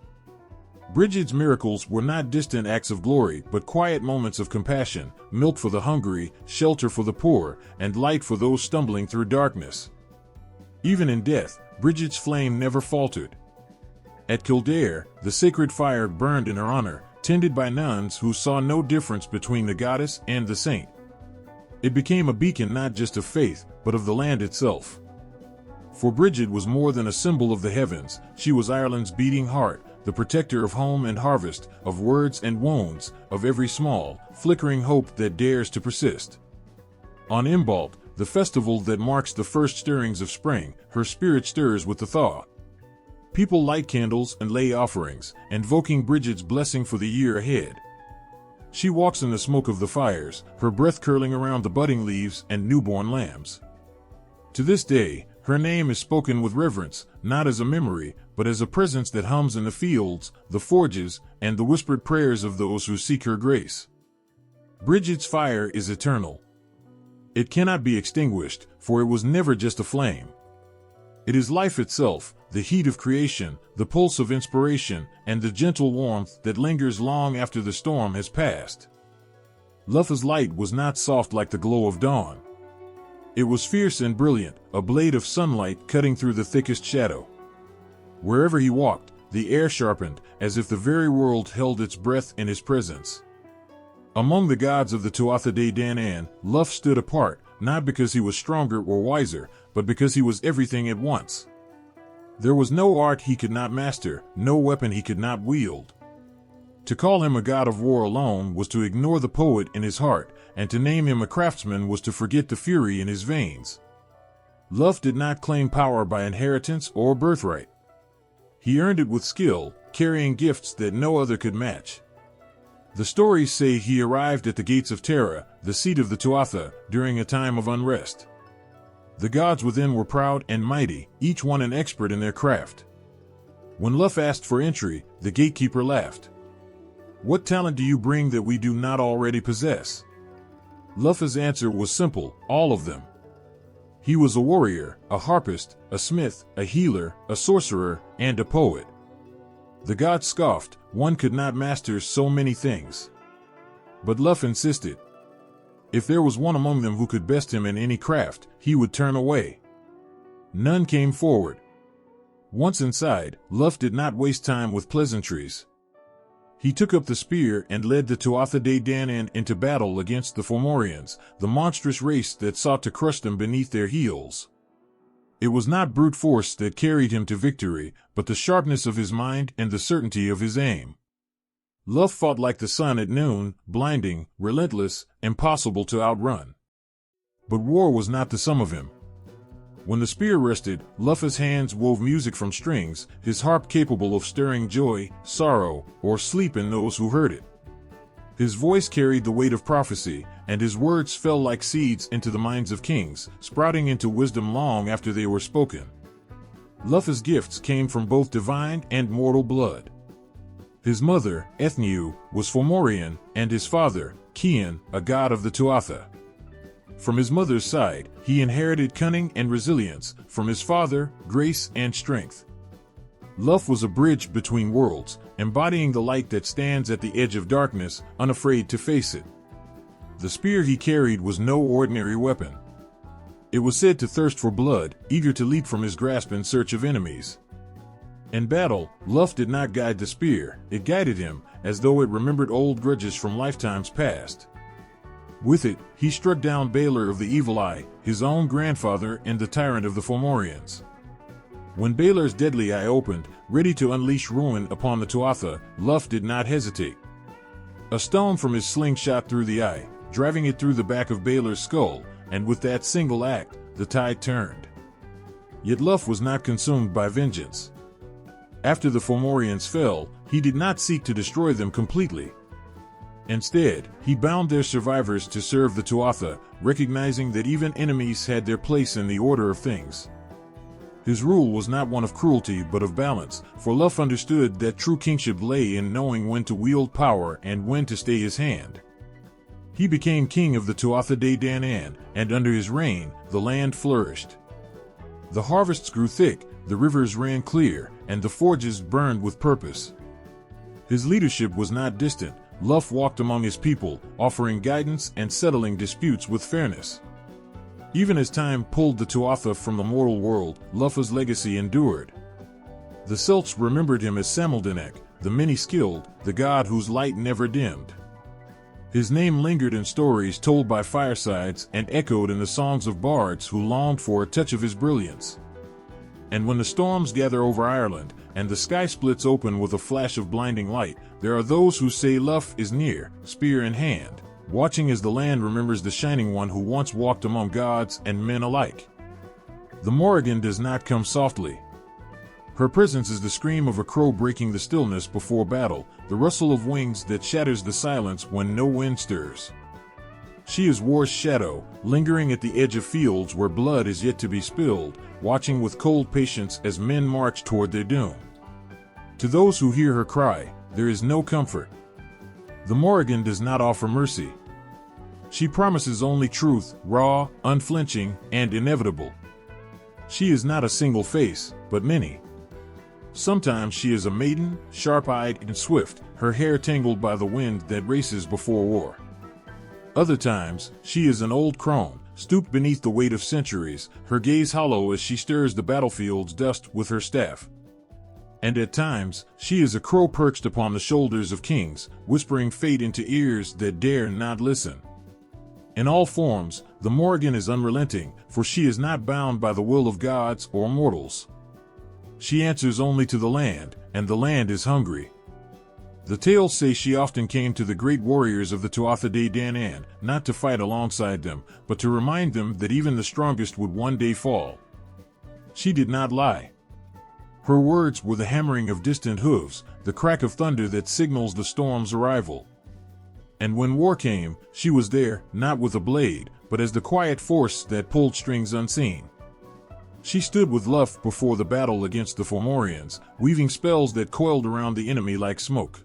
S1: Brigid's miracles were not distant acts of glory, but quiet moments of compassion, milk for the hungry, shelter for the poor, and light for those stumbling through darkness. Even in death, Brigid's flame never faltered. At Kildare, the sacred fire burned in her honor, tended by nuns who saw no difference between the goddess and the saint. It became a beacon not just of faith, but of the land itself. For Brigid was more than a symbol of the heavens. She was Ireland's beating heart, the protector of home and harvest, of words and wounds, of every small, flickering hope that dares to persist. On Embark, the festival that marks the first stirrings of spring, her spirit stirs with the thaw. People light candles and lay offerings, invoking Brigid's blessing for the year ahead. She walks in the smoke of the fires, her breath curling around the budding leaves and newborn lambs. To this day, her name is spoken with reverence, not as a memory, but as a presence that hums in the fields, the forges, and the whispered prayers of those who seek her grace. Brigid's fire is eternal. It cannot be extinguished, for it was never just a flame. It is life itself, the heat of creation, the pulse of inspiration, and the gentle warmth that lingers long after the storm has passed. Lufa's light was not soft like the glow of dawn. It was fierce and brilliant, a blade of sunlight cutting through the thickest shadow. Wherever he walked, the air sharpened, as if the very world held its breath in his presence. Among the gods of the Tuatha De Danann, Luf stood apart, not because he was stronger or wiser, but because he was everything at once. There was no art he could not master, no weapon he could not wield. To call him a god of war alone was to ignore the poet in his heart, and to name him a craftsman was to forget the fury in his veins. Luf did not claim power by inheritance or birthright. He earned it with skill, carrying gifts that no other could match. The stories say he arrived at the gates of Tara, the seat of the Tuatha, during a time of unrest. The gods within were proud and mighty, each one an expert in their craft. When Luf asked for entry, the gatekeeper laughed. "What talent do you bring that we do not already possess?" Lufa's answer was simple, all of them. He was a warrior, a harpist, a smith, a healer, a sorcerer, and a poet. The gods scoffed, one could not master so many things. But Luf insisted. If there was one among them who could best him in any craft, he would turn away. None came forward. Once inside, Luf did not waste time with pleasantries. He took up the spear and led the Tuatha De Danann into battle against the Fomorians, the monstrous race that sought to crush them beneath their heels. It was not brute force that carried him to victory, but the sharpness of his mind and the certainty of his aim. Luf fought like the sun at noon, blinding, relentless, impossible to outrun. But war was not the sum of him. When the spear rested, Lufa's hands wove music from strings, his harp capable of stirring joy, sorrow, or sleep in those who heard it. His voice carried the weight of prophecy, and his words fell like seeds into the minds of kings, sprouting into wisdom long after they were spoken. Lufa's gifts came from both divine and mortal blood. His mother, Ethniu, was Fomorian, and his father, Cian, a god of the Tuatha. From his mother's side, he inherited cunning and resilience, from his father, grace and strength. Luf was a bridge between worlds, embodying the light that stands at the edge of darkness, unafraid to face it. The spear he carried was no ordinary weapon. It was said to thirst for blood, eager to leap from his grasp in search of enemies. In battle, Luf did not guide the spear, it guided him, as though it remembered old grudges from lifetimes past. With it, he struck down Balor of the Evil Eye, his own grandfather and the tyrant of the Fomorians. When Balor's deadly eye opened, ready to unleash ruin upon the Tuatha, Luf did not hesitate. A stone from his sling shot through the eye, driving it through the back of Balor's skull, and with that single act, the tide turned. Yet Luf was not consumed by vengeance. After the Fomorians fell, he did not seek to destroy them completely. Instead, he bound their survivors to serve the Tuatha, recognizing that even enemies had their place in the order of things. His rule was not one of cruelty but of balance, for Luf understood that true kingship lay in knowing when to wield power and when to stay his hand. He became king of the Tuatha De Danann, and under his reign, the land flourished. The harvests grew thick, the rivers ran clear, and the forges burned with purpose. His leadership was not distant. Luff walked among his people, offering guidance and settling disputes with fairness. Even as time pulled the Tuatha from the mortal world, Luffa's legacy endured. The Celts remembered him as Samaldinek, the many-skilled, the god whose light never dimmed. His name lingered in stories told by firesides and echoed in the songs of bards who longed for a touch of his brilliance. And when the storms gather over Ireland, and the sky splits open with a flash of blinding light, there are those who say Luff is near, spear in hand, watching as the land remembers the Shining One who once walked among gods and men alike. The Morrigan does not come softly. Her presence is the scream of a crow breaking the stillness before battle, the rustle of wings that shatters the silence when no wind stirs. She is war's shadow, lingering at the edge of fields where blood is yet to be spilled, watching with cold patience as men march toward their doom. To those who hear her cry, there is no comfort. The Morrigan does not offer mercy. She promises only truth, raw, unflinching, and inevitable. She is not a single face, but many. Sometimes she is a maiden, sharp-eyed and swift, her hair tangled by the wind that races before war. Other times, she is an old crone, stooped beneath the weight of centuries, her gaze hollow as she stirs the battlefield's dust with her staff. And at times, she is a crow perched upon the shoulders of kings, whispering fate into ears that dare not listen. In all forms, the Morrigan is unrelenting, for she is not bound by the will of gods or mortals. She answers only to the land, and the land is hungry. The tales say she often came to the great warriors of the Tuatha De Danann, not to fight alongside them, but to remind them that even the strongest would one day fall. She did not lie. Her words were the hammering of distant hooves, the crack of thunder that signals the storm's arrival. And when war came, she was there, not with a blade, but as the quiet force that pulled strings unseen. She stood with Luff before the battle against the Fomorians, weaving spells that coiled around the enemy like smoke.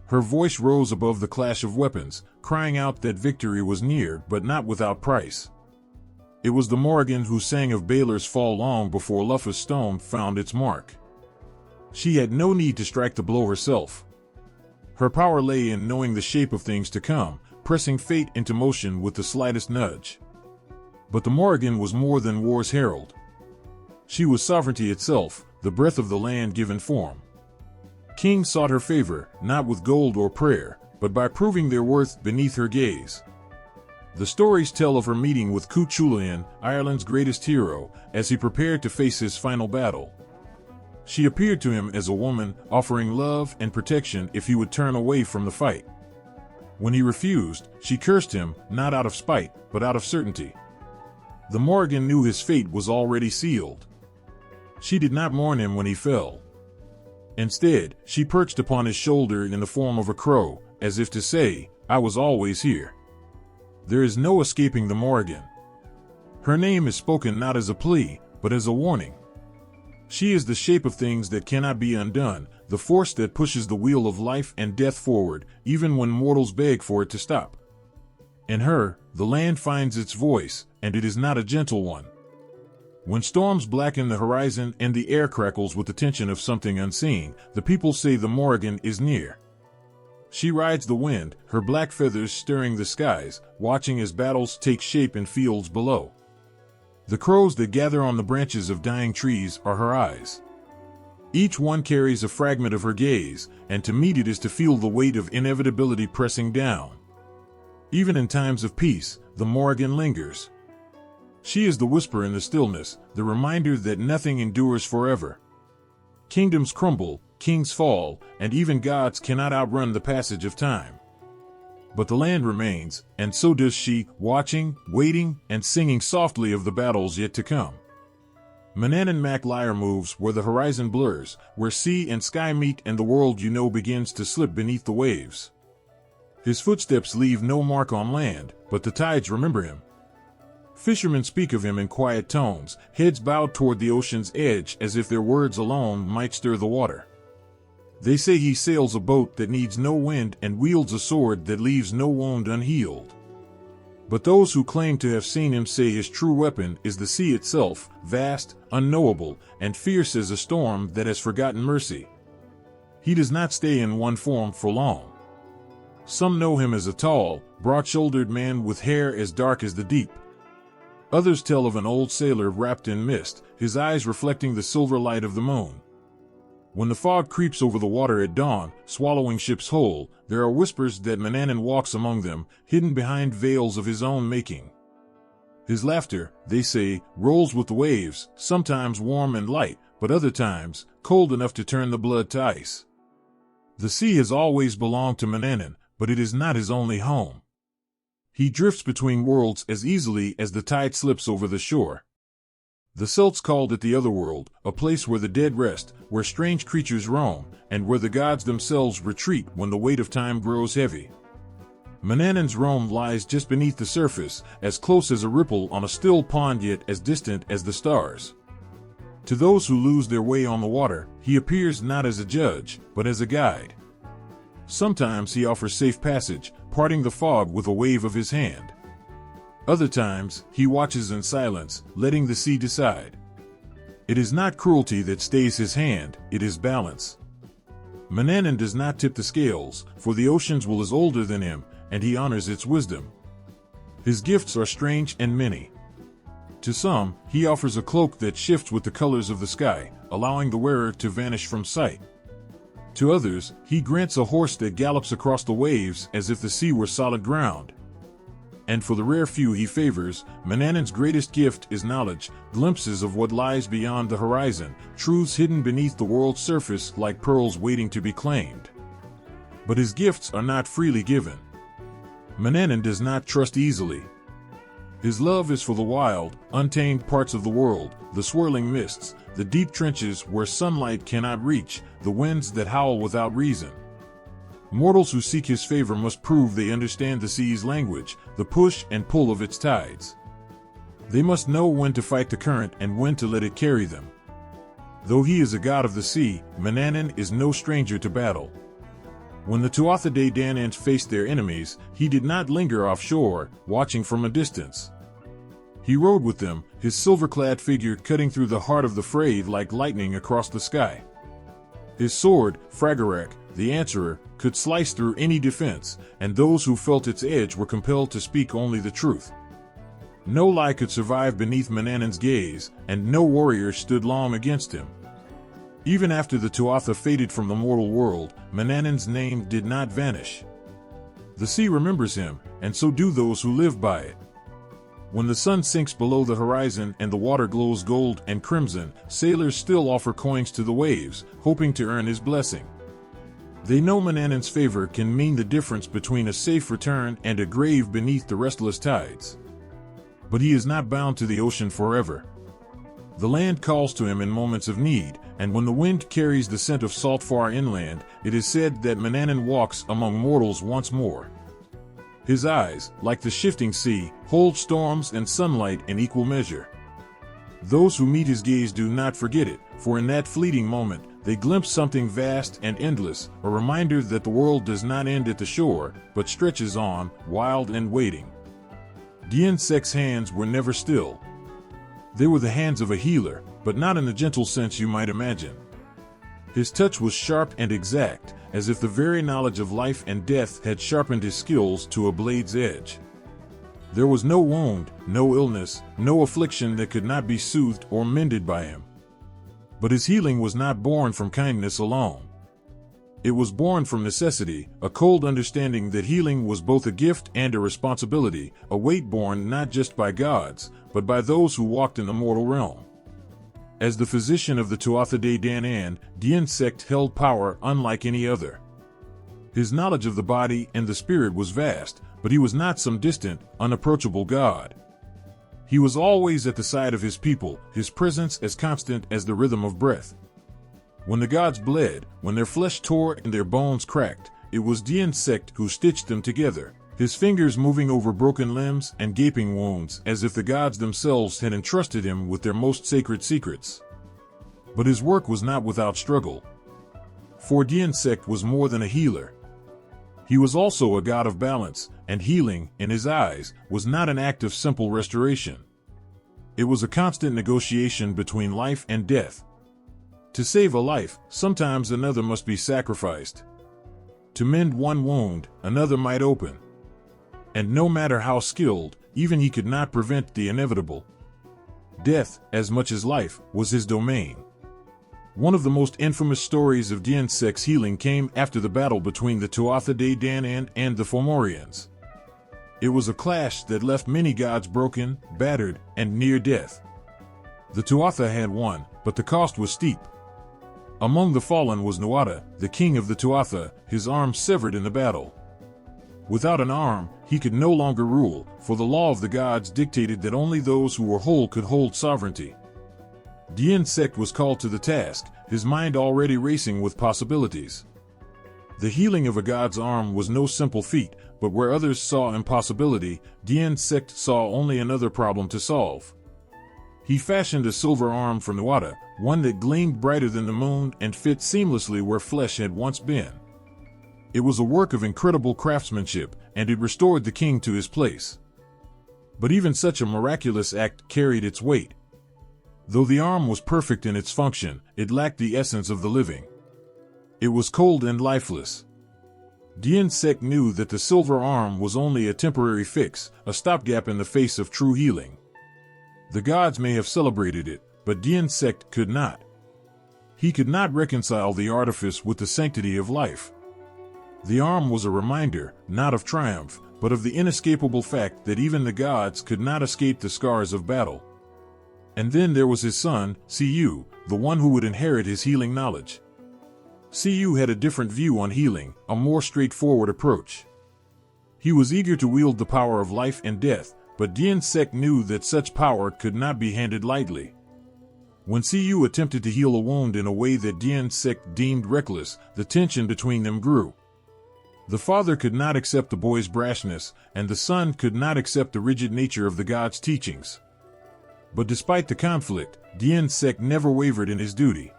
S1: Her voice rose above the clash of weapons, crying out that victory was near but not without price. It was the Morrigan who sang of Baelor's fall long before Luffa's stone found its mark. She had no need to strike the blow herself. Her power lay in knowing the shape of things to come, pressing fate into motion with the slightest nudge. But the Morrigan was more than war's herald. She was sovereignty itself, the breath of the land given form. Kings sought her favor, not with gold or prayer, but by proving their worth beneath her gaze. The stories tell of her meeting with Cuchulainn, Ireland's greatest hero, as he prepared to face his final battle. She appeared to him as a woman, offering love and protection if he would turn away from the fight. When he refused, she cursed him, not out of spite, but out of certainty. The Morrigan knew his fate was already sealed. She did not mourn him when he fell. Instead, she perched upon his shoulder in the form of a crow, as if to say, "I was always here." There is no escaping the Morrigan. Her name is spoken not as a plea, but as a warning. She is the shape of things that cannot be undone, the force that pushes the wheel of life and death forward, even when mortals beg for it to stop. In her, the land finds its voice, and it is not a gentle one. When storms blacken the horizon and the air crackles with the tension of something unseen, the people say the Morrigan is near. She rides the wind, her black feathers stirring the skies, watching as battles take shape in fields below. The crows that gather on the branches of dying trees are her eyes. Each one carries a fragment of her gaze, and to meet it is to feel the weight of inevitability pressing down. Even in times of peace, the Morrigan lingers. She is the whisper in the stillness, the reminder that nothing endures forever. Kingdoms crumble, kings fall, and even gods cannot outrun the passage of time. But the land remains, and so does she, watching, waiting, and singing softly of the battles yet to come. Manannan Mac Lyre moves where the horizon blurs, where sea and sky meet and the world you know begins to slip beneath the waves. His footsteps leave no mark on land, but the tides remember him. Fishermen speak of him in quiet tones, heads bowed toward the ocean's edge as if their words alone might stir the water. They say he sails a boat that needs no wind and wields a sword that leaves no wound unhealed. But those who claim to have seen him say his true weapon is the sea itself, vast, unknowable, and fierce as a storm that has forgotten mercy. he does not stay in one form for long. Some know him as a tall, broad-shouldered man with hair as dark as the deep. Others tell of an old sailor wrapped in mist, his eyes reflecting the silver light of the moon. When the fog creeps over the water at dawn, swallowing ships whole, there are whispers that Manannan walks among them, hidden behind veils of his own making. His laughter, they say, rolls with the waves, sometimes warm and light, but other times, cold enough to turn the blood to ice. The sea has always belonged to Manannan, but it is not his only home. He drifts between worlds as easily as the tide slips over the shore. The Celts called it the Otherworld, a place where the dead rest, where strange creatures roam, and where the gods themselves retreat when the weight of time grows heavy. Manannan's realm lies just beneath the surface, as close as a ripple on a still pond yet as distant as the stars. To those who lose their way on the water, he appears not as a judge, but as a guide. Sometimes he offers safe passage, parting the fog with a wave of his hand. Other times, he watches in silence, letting the sea decide. It is not cruelty that stays his hand, it is balance. Manannan does not tip the scales, for the ocean's will is older than him, and he honors its wisdom. His gifts are strange and many. To some, he offers a cloak that shifts with the colors of the sky, allowing the wearer to vanish from sight. To others, he grants a horse that gallops across the waves as if the sea were solid ground. And for the rare few he favors, Manannan's greatest gift is knowledge, glimpses of what lies beyond the horizon, truths hidden beneath the world's surface like pearls waiting to be claimed. But his gifts are not freely given. Manannan does not trust easily. His love is for the wild, untamed parts of the world, the swirling mists, the deep trenches where sunlight cannot reach, the winds that howl without reason. Mortals who seek his favor must prove they understand the sea's language, the push and pull of its tides. They must know when to fight the current and when to let it carry them. Though he is a god of the sea, Manannan is no stranger to battle. When the Tuatha De Danann faced their enemies, he did not linger offshore, watching from a distance. He rode with them, his silver-clad figure cutting through the heart of the fray like lightning across the sky. His sword, Fragarak, the Answerer, could slice through any defense, and those who felt its edge were compelled to speak only the truth. No lie could survive beneath Manannan's gaze, and no warrior stood long against him. Even after the Tuatha faded from the mortal world, Manannan's name did not vanish. The sea remembers him, and so do those who live by it. When the sun sinks below the horizon and the water glows gold and crimson, sailors still offer coins to the waves, hoping to earn his blessing. They know Manannan's favor can mean the difference between a safe return and a grave beneath the restless tides. But he is not bound to the ocean forever. The land calls to him in moments of need, and when the wind carries the scent of salt far inland, it is said that Manannan walks among mortals once more. His eyes, like the shifting sea, hold storms and sunlight in equal measure. Those who meet his gaze do not forget it, for in that fleeting moment, they glimpse something vast and endless, a reminder that the world does not end at the shore, but stretches on, wild and waiting. Dien Sek's hands were never still. They were the hands of a healer, but not in the gentle sense you might imagine. His touch was sharp and exact, as if the very knowledge of life and death had sharpened his skills to a blade's edge. There was no wound, no illness, no affliction that could not be soothed or mended by him. But his healing was not born from kindness alone. It was born from necessity, a cold understanding that healing was both a gift and a responsibility, a weight borne not just by gods, but by those who walked in the mortal realm. As the physician of the Tuatha De Danann, Dien Sek held power unlike any other. His knowledge of the body and the spirit was vast, but he was not some distant, unapproachable god. He was always at the side of his people, his presence as constant as the rhythm of breath. When the gods bled, when their flesh tore and their bones cracked, it was Dien Sek who stitched them together, his fingers moving over broken limbs and gaping wounds as if the gods themselves had entrusted him with their most sacred secrets. But his work was not without struggle. For Dien Sek was more than a healer. He was also a god of balance, and healing, in his eyes, was not an act of simple restoration. It was a constant negotiation between life and death. To save a life, sometimes another must be sacrificed. To mend one wound, another might open. And no matter how skilled, even he could not prevent the inevitable. Death, as much as life, was his domain. One of the most infamous stories of Dien Sec's healing came after the battle between the Tuatha De Danann and the Fomorians. It was a clash that left many gods broken, battered, and near death. The Tuatha had won, but the cost was steep. Among the fallen was Nuada, the king of the Tuatha, his arm severed in the battle. Without an arm, he could no longer rule, for the law of the gods dictated that only those who were whole could hold sovereignty. Dien Sec was called to the task, his mind already racing with possibilities. The healing of a god's arm was no simple feat, but where others saw impossibility, Dien Sec saw only another problem to solve. He fashioned a silver arm for Nuada, one that gleamed brighter than the moon and fit seamlessly where flesh had once been. It was a work of incredible craftsmanship, and it restored the king to his place. But even such a miraculous act carried its weight. Though the arm was perfect in its function, it lacked the essence of the living. It was cold and lifeless. Dien Sec knew that the silver arm was only a temporary fix, a stopgap in the face of true healing. The gods may have celebrated it, but Dien Sec could not. He could not reconcile the artifice with the sanctity of life. The arm was a reminder, not of triumph, but of the inescapable fact that even the gods could not escape the scars of battle. And then there was his son, Siu, the one who would inherit his healing knowledge. Siu had a different view on healing, a more straightforward approach. He was eager to wield the power of life and death, but Dien Sec knew that such power could not be handed lightly. When Siu attempted to heal a wound in a way that Dien Sec deemed reckless, the tension between them grew. The father could not accept the boy's brashness, and the son could not accept the rigid nature of the gods' teachings. But despite the conflict, Dien Sec never wavered in his duty.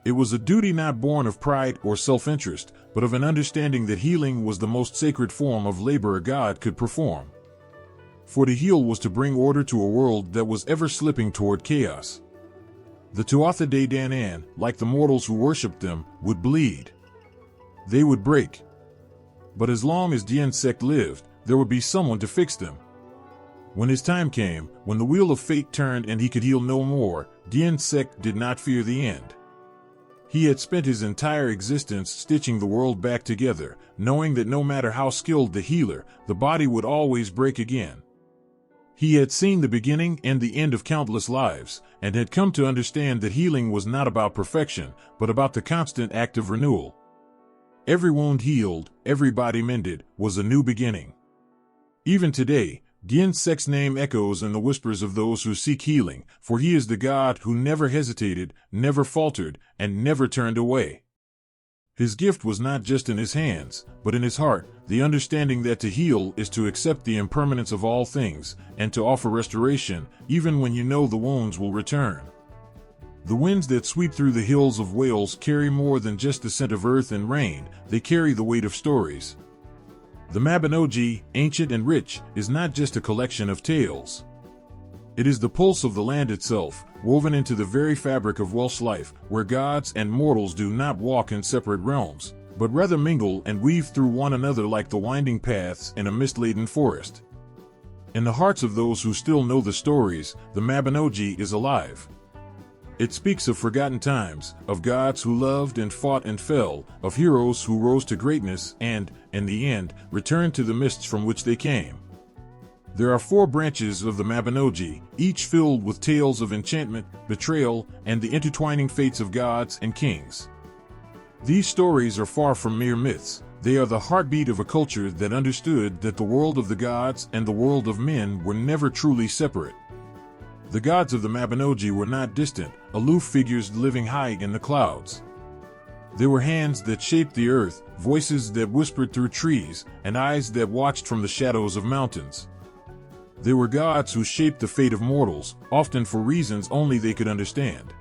S1: It was a duty not born of pride or self-interest, but of an understanding that healing was the most sacred form of labor a god could perform. For to heal was to bring order to a world that was ever slipping toward chaos. The Tuatha De Danann, like the mortals who worshipped them, would bleed. They would break. But as long as Dien Sec lived, there would be someone to fix them. When his time came, when the wheel of fate turned and he could heal no more, Dien Sec did not fear the end. He had spent his entire existence stitching the world back together, knowing that no matter how skilled the healer, the body would always break again. He had seen the beginning and the end of countless lives, and had come to understand that healing was not about perfection, but about the constant act of renewal. Every wound healed, every body mended, was a new beginning. Even today, Dien Sec's name echoes in the whispers of those who seek healing, for he is the god who never hesitated, never faltered, and never turned away. His gift was not just in his hands, but in his heart, the understanding that to heal is to accept the impermanence of all things, and to offer restoration, even when you know the wounds will return. The winds that sweep through the hills of Wales carry more than just the scent of earth and rain, they carry the weight of stories. The Mabinogi, ancient and rich, is not just a collection of tales. It is the pulse of the land itself, woven into the very fabric of Welsh life, where gods and mortals do not walk in separate realms, but rather mingle and weave through one another like the winding paths in a mist-laden forest. In the hearts of those who still know the stories, the Mabinogi is alive. It speaks of forgotten times, of gods who loved and fought and fell, of heroes who rose to greatness and, in the end, returned to the mists from which they came. There are 4 branches of the Mabinogi, each filled with tales of enchantment, betrayal, and the intertwining fates of gods and kings. These stories are far from mere myths. They are the heartbeat of a culture that understood that the world of the gods and the world of men were never truly separate. The gods of the Mabinogi were not distant, aloof figures living high in the clouds. They were hands that shaped the earth, voices that whispered through trees, and eyes that watched from the shadows of mountains. They were gods who shaped the fate of mortals, often for reasons only they could understand.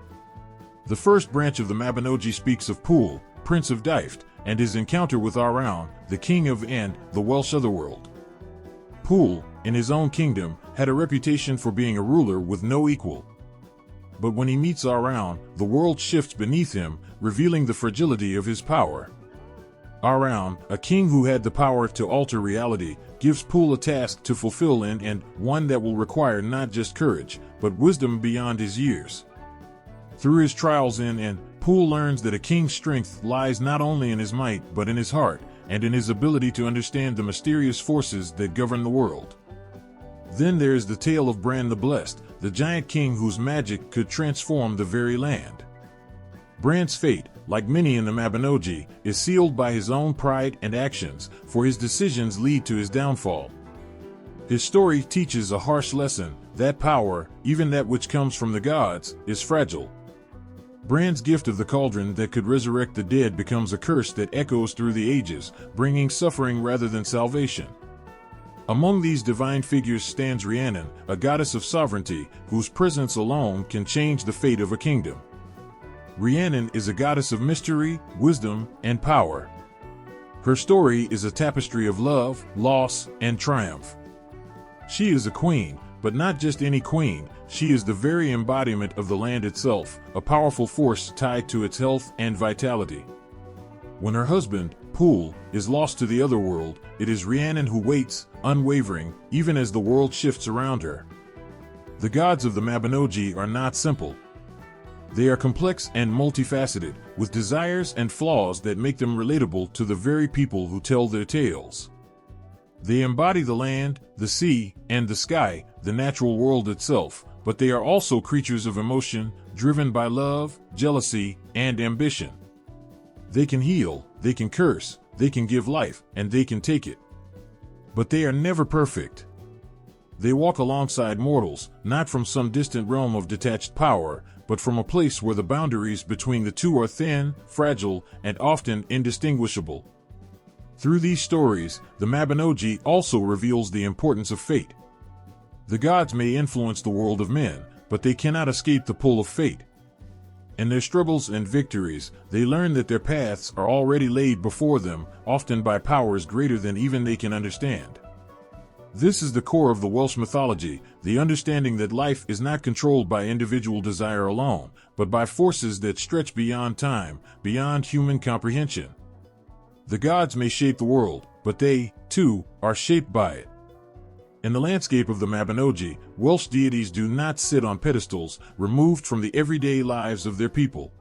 S1: The first branch of the Mabinogi speaks of Pwyll, Prince of Dyfed, and his encounter with Arawn, the king of End, the Welsh otherworld. Pwyll, in his own kingdom, had a reputation for being a ruler with no equal. but when he meets Araun, the world shifts beneath him, revealing the fragility of his power. Araun, a king who had the power to alter reality, gives Pool a task to fulfill and one that will require not just courage, but wisdom beyond his years. Through his trials Pool learns that a king's strength lies not only in his might but in his heart, and in his ability to understand the mysterious forces that govern the world. Then there is the tale of Bran the Blessed, the giant king whose magic could transform the very land. Bran's fate, like many in the Mabinogi, is sealed by his own pride and actions, for his decisions lead to his downfall. His story teaches a harsh lesson, that power, even that which comes from the gods, is fragile. Bran's gift of the cauldron that could resurrect the dead becomes a curse that echoes through the ages, bringing suffering rather than salvation. Among these divine figures stands Rhiannon, a goddess of sovereignty, whose presence alone can change the fate of a kingdom. Rhiannon is a goddess of mystery, wisdom, and power. Her story is a tapestry of love, loss, and triumph. She is a queen, but not just any queen, she is the very embodiment of the land itself, a powerful force tied to its health and vitality. When her husband, Pool, is lost to the other world, it is Rhiannon who waits, unwavering, even as the world shifts around her. The gods of the Mabinogi are not simple. They are complex and multifaceted, with desires and flaws that make them relatable to the very people who tell their tales. They embody the land, the sea, and the sky, the natural world itself, but they are also creatures of emotion, driven by love, jealousy, and ambition. They can heal, they can curse, they can give life, and they can take it. But they are never perfect. They walk alongside mortals, not from some distant realm of detached power, but from a place where the boundaries between the two are thin, fragile, and often indistinguishable. Through these stories, the Mabinogi also reveals the importance of fate. The gods may influence the world of men, but they cannot escape the pull of fate. In their struggles and victories, they learn that their paths are already laid before them, often by powers greater than even they can understand. This is the core of the Welsh mythology, the understanding that life is not controlled by individual desire alone, but by forces that stretch beyond time, beyond human comprehension. The gods may shape the world, but they, too, are shaped by it. In the landscape of the Mabinogi, Welsh deities do not sit on pedestals, removed from the everyday lives of their people.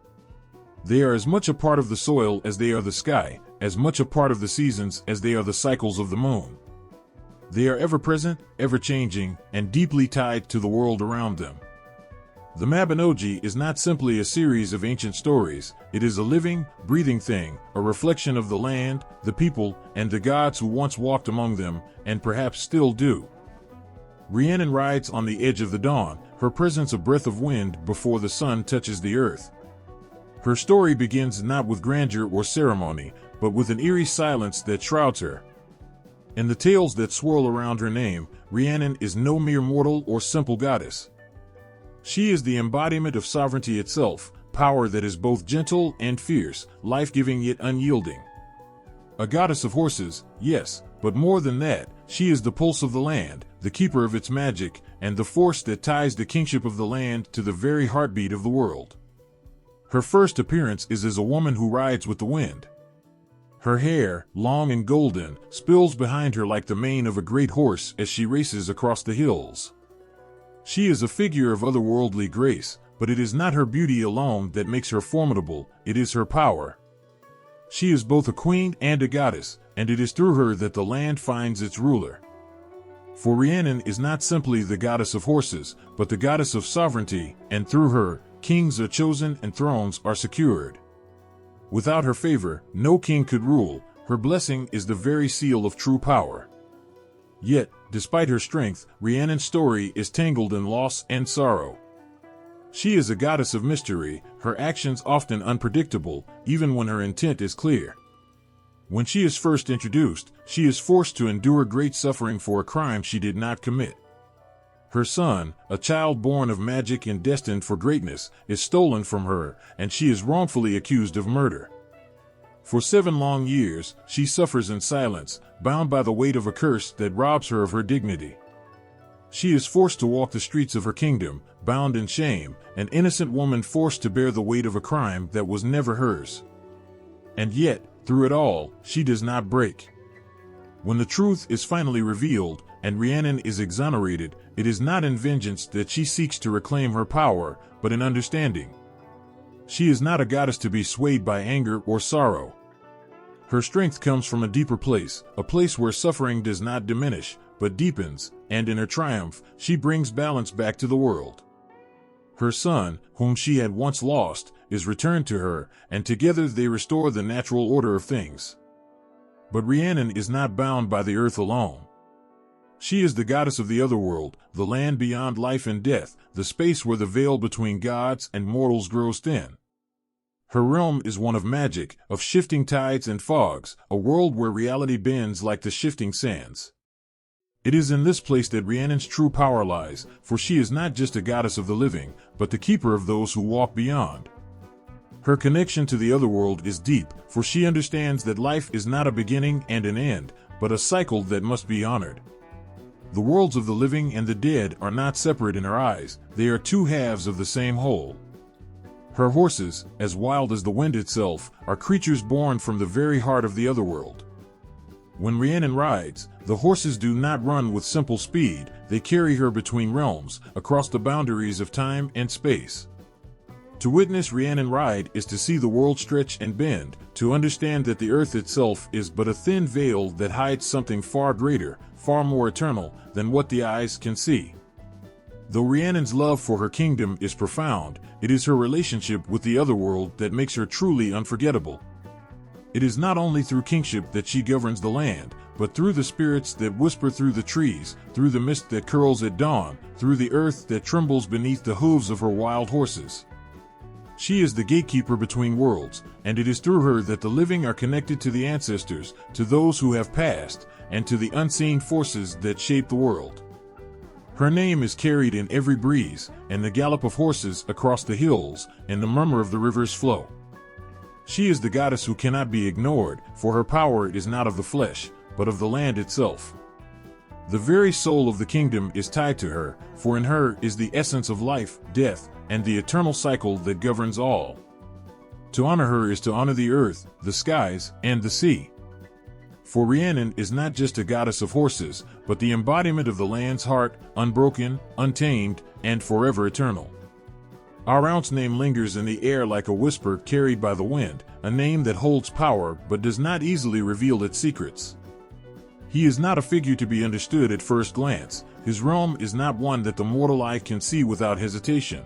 S1: They are as much a part of the soil as they are the sky, as much a part of the seasons as they are the cycles of the moon. They are ever-present, ever-changing, and deeply tied to the world around them. The Mabinogi is not simply a series of ancient stories, it is a living, breathing thing, a reflection of the land, the people, and the gods who once walked among them, and perhaps still do. Rhiannon rides on the edge of the dawn, her presence a breath of wind before the sun touches the earth. Her story begins not with grandeur or ceremony, but with an eerie silence that shrouds her. In the tales that swirl around her name, Rhiannon is no mere mortal or simple goddess. She is the embodiment of sovereignty itself, power that is both gentle and fierce, life-giving yet unyielding. A goddess of horses, yes, but more than that, she is the pulse of the land, the keeper of its magic, and the force that ties the kingship of the land to the very heartbeat of the world. Her first appearance is as a woman who rides with the wind. Her hair, long and golden, spills behind her like the mane of a great horse as she races across the hills. She is a figure of otherworldly grace, but it is not her beauty alone that makes her formidable, it is her power. She is both a queen and a goddess, and it is through her that the land finds its ruler. For Rhiannon is not simply the goddess of horses, but the goddess of sovereignty, and through her, kings are chosen and thrones are secured. Without her favor, no king could rule, her blessing is the very seal of true power. Yet, despite her strength, Rhiannon's story is tangled in loss and sorrow. She is a goddess of mystery, her actions often unpredictable, even when her intent is clear. When she is first introduced, she is forced to endure great suffering for a crime she did not commit. Her son, a child born of magic and destined for greatness, is stolen from her, and she is wrongfully accused of murder. For 7 long years, she suffers in silence, bound by the weight of a curse that robs her of her dignity. She is forced to walk the streets of her kingdom, bound in shame, an innocent woman forced to bear the weight of a crime that was never hers. And yet, through it all, she does not break. When the truth is finally revealed, and Rhiannon is exonerated, it is not in vengeance that she seeks to reclaim her power, but in understanding. She is not a goddess to be swayed by anger or sorrow. Her strength comes from a deeper place, a place where suffering does not diminish, but deepens, and in her triumph, she brings balance back to the world. Her son, whom she had once lost, is returned to her, and together they restore the natural order of things. But Rhiannon is not bound by the earth alone. She is the goddess of the otherworld, the land beyond life and death, the space where the veil between gods and mortals grows thin. Her realm is one of magic, of shifting tides and fogs, a world where reality bends like the shifting sands. It is in this place that Rhiannon's true power lies, for she is not just a goddess of the living, but the keeper of those who walk beyond. Her connection to the otherworld is deep, for she understands that life is not a beginning and an end, but a cycle that must be honored. The worlds of the living and the dead are not separate in her eyes, they are two halves of the same whole. Her horses, as wild as the wind itself, are creatures born from the very heart of the otherworld. When Rhiannon rides, the horses do not run with simple speed, they carry her between realms, across the boundaries of time and space. To witness Rhiannon ride is to see the world stretch and bend, to understand that the earth itself is but a thin veil that hides something far greater, far more eternal, than what the eyes can see. Though Rhiannon's love for her kingdom is profound, it is her relationship with the otherworld that makes her truly unforgettable. It is not only through kingship that she governs the land, but through the spirits that whisper through the trees, through the mist that curls at dawn, through the earth that trembles beneath the hooves of her wild horses. She is the gatekeeper between worlds, and it is through her that the living are connected to the ancestors, to those who have passed, and to the unseen forces that shape the world. Her name is carried in every breeze, and the gallop of horses across the hills, and the murmur of the river's flow. She is the goddess who cannot be ignored, for her power is not of the flesh, but of the land itself. The very soul of the kingdom is tied to her, for in her is the essence of life, death, and the eternal cycle that governs all. To honor her is to honor the earth, the skies, and the sea. For Rhiannon is not just a goddess of horses, but the embodiment of the land's heart, unbroken, untamed, and forever eternal. Araun's name lingers in the air like a whisper carried by the wind, a name that holds power but does not easily reveal its secrets. He is not a figure to be understood at first glance. His realm is not one that the mortal eye can see without hesitation.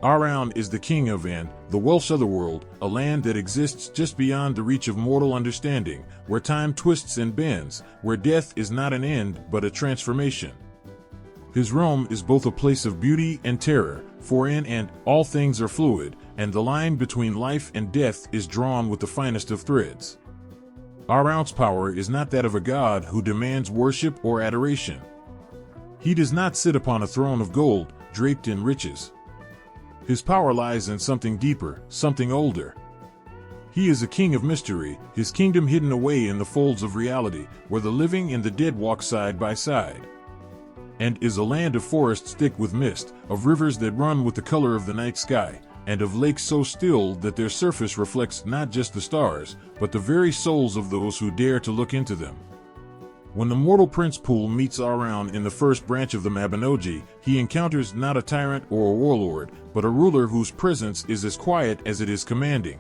S1: Araun is the king of An, the Welsh otherworld, a land that exists just beyond the reach of mortal understanding, where time twists and bends, where death is not an end but a transformation. His realm is both a place of beauty and terror, for in and all things are fluid, and the line between life and death is drawn with the finest of threads. Araun's power is not that of a god who demands worship or adoration. He does not sit upon a throne of gold, draped in riches. His power lies in something deeper, something older. He is a king of mystery, his kingdom hidden away in the folds of reality, where the living and the dead walk side by side. And is a land of forests thick with mist, of rivers that run with the color of the night sky, and of lakes so still that their surface reflects not just the stars, but the very souls of those who dare to look into them. When the mortal Prince Pool meets Araun in the first branch of the Mabinogi, he encounters not a tyrant or a warlord, but a ruler whose presence is as quiet as it is commanding.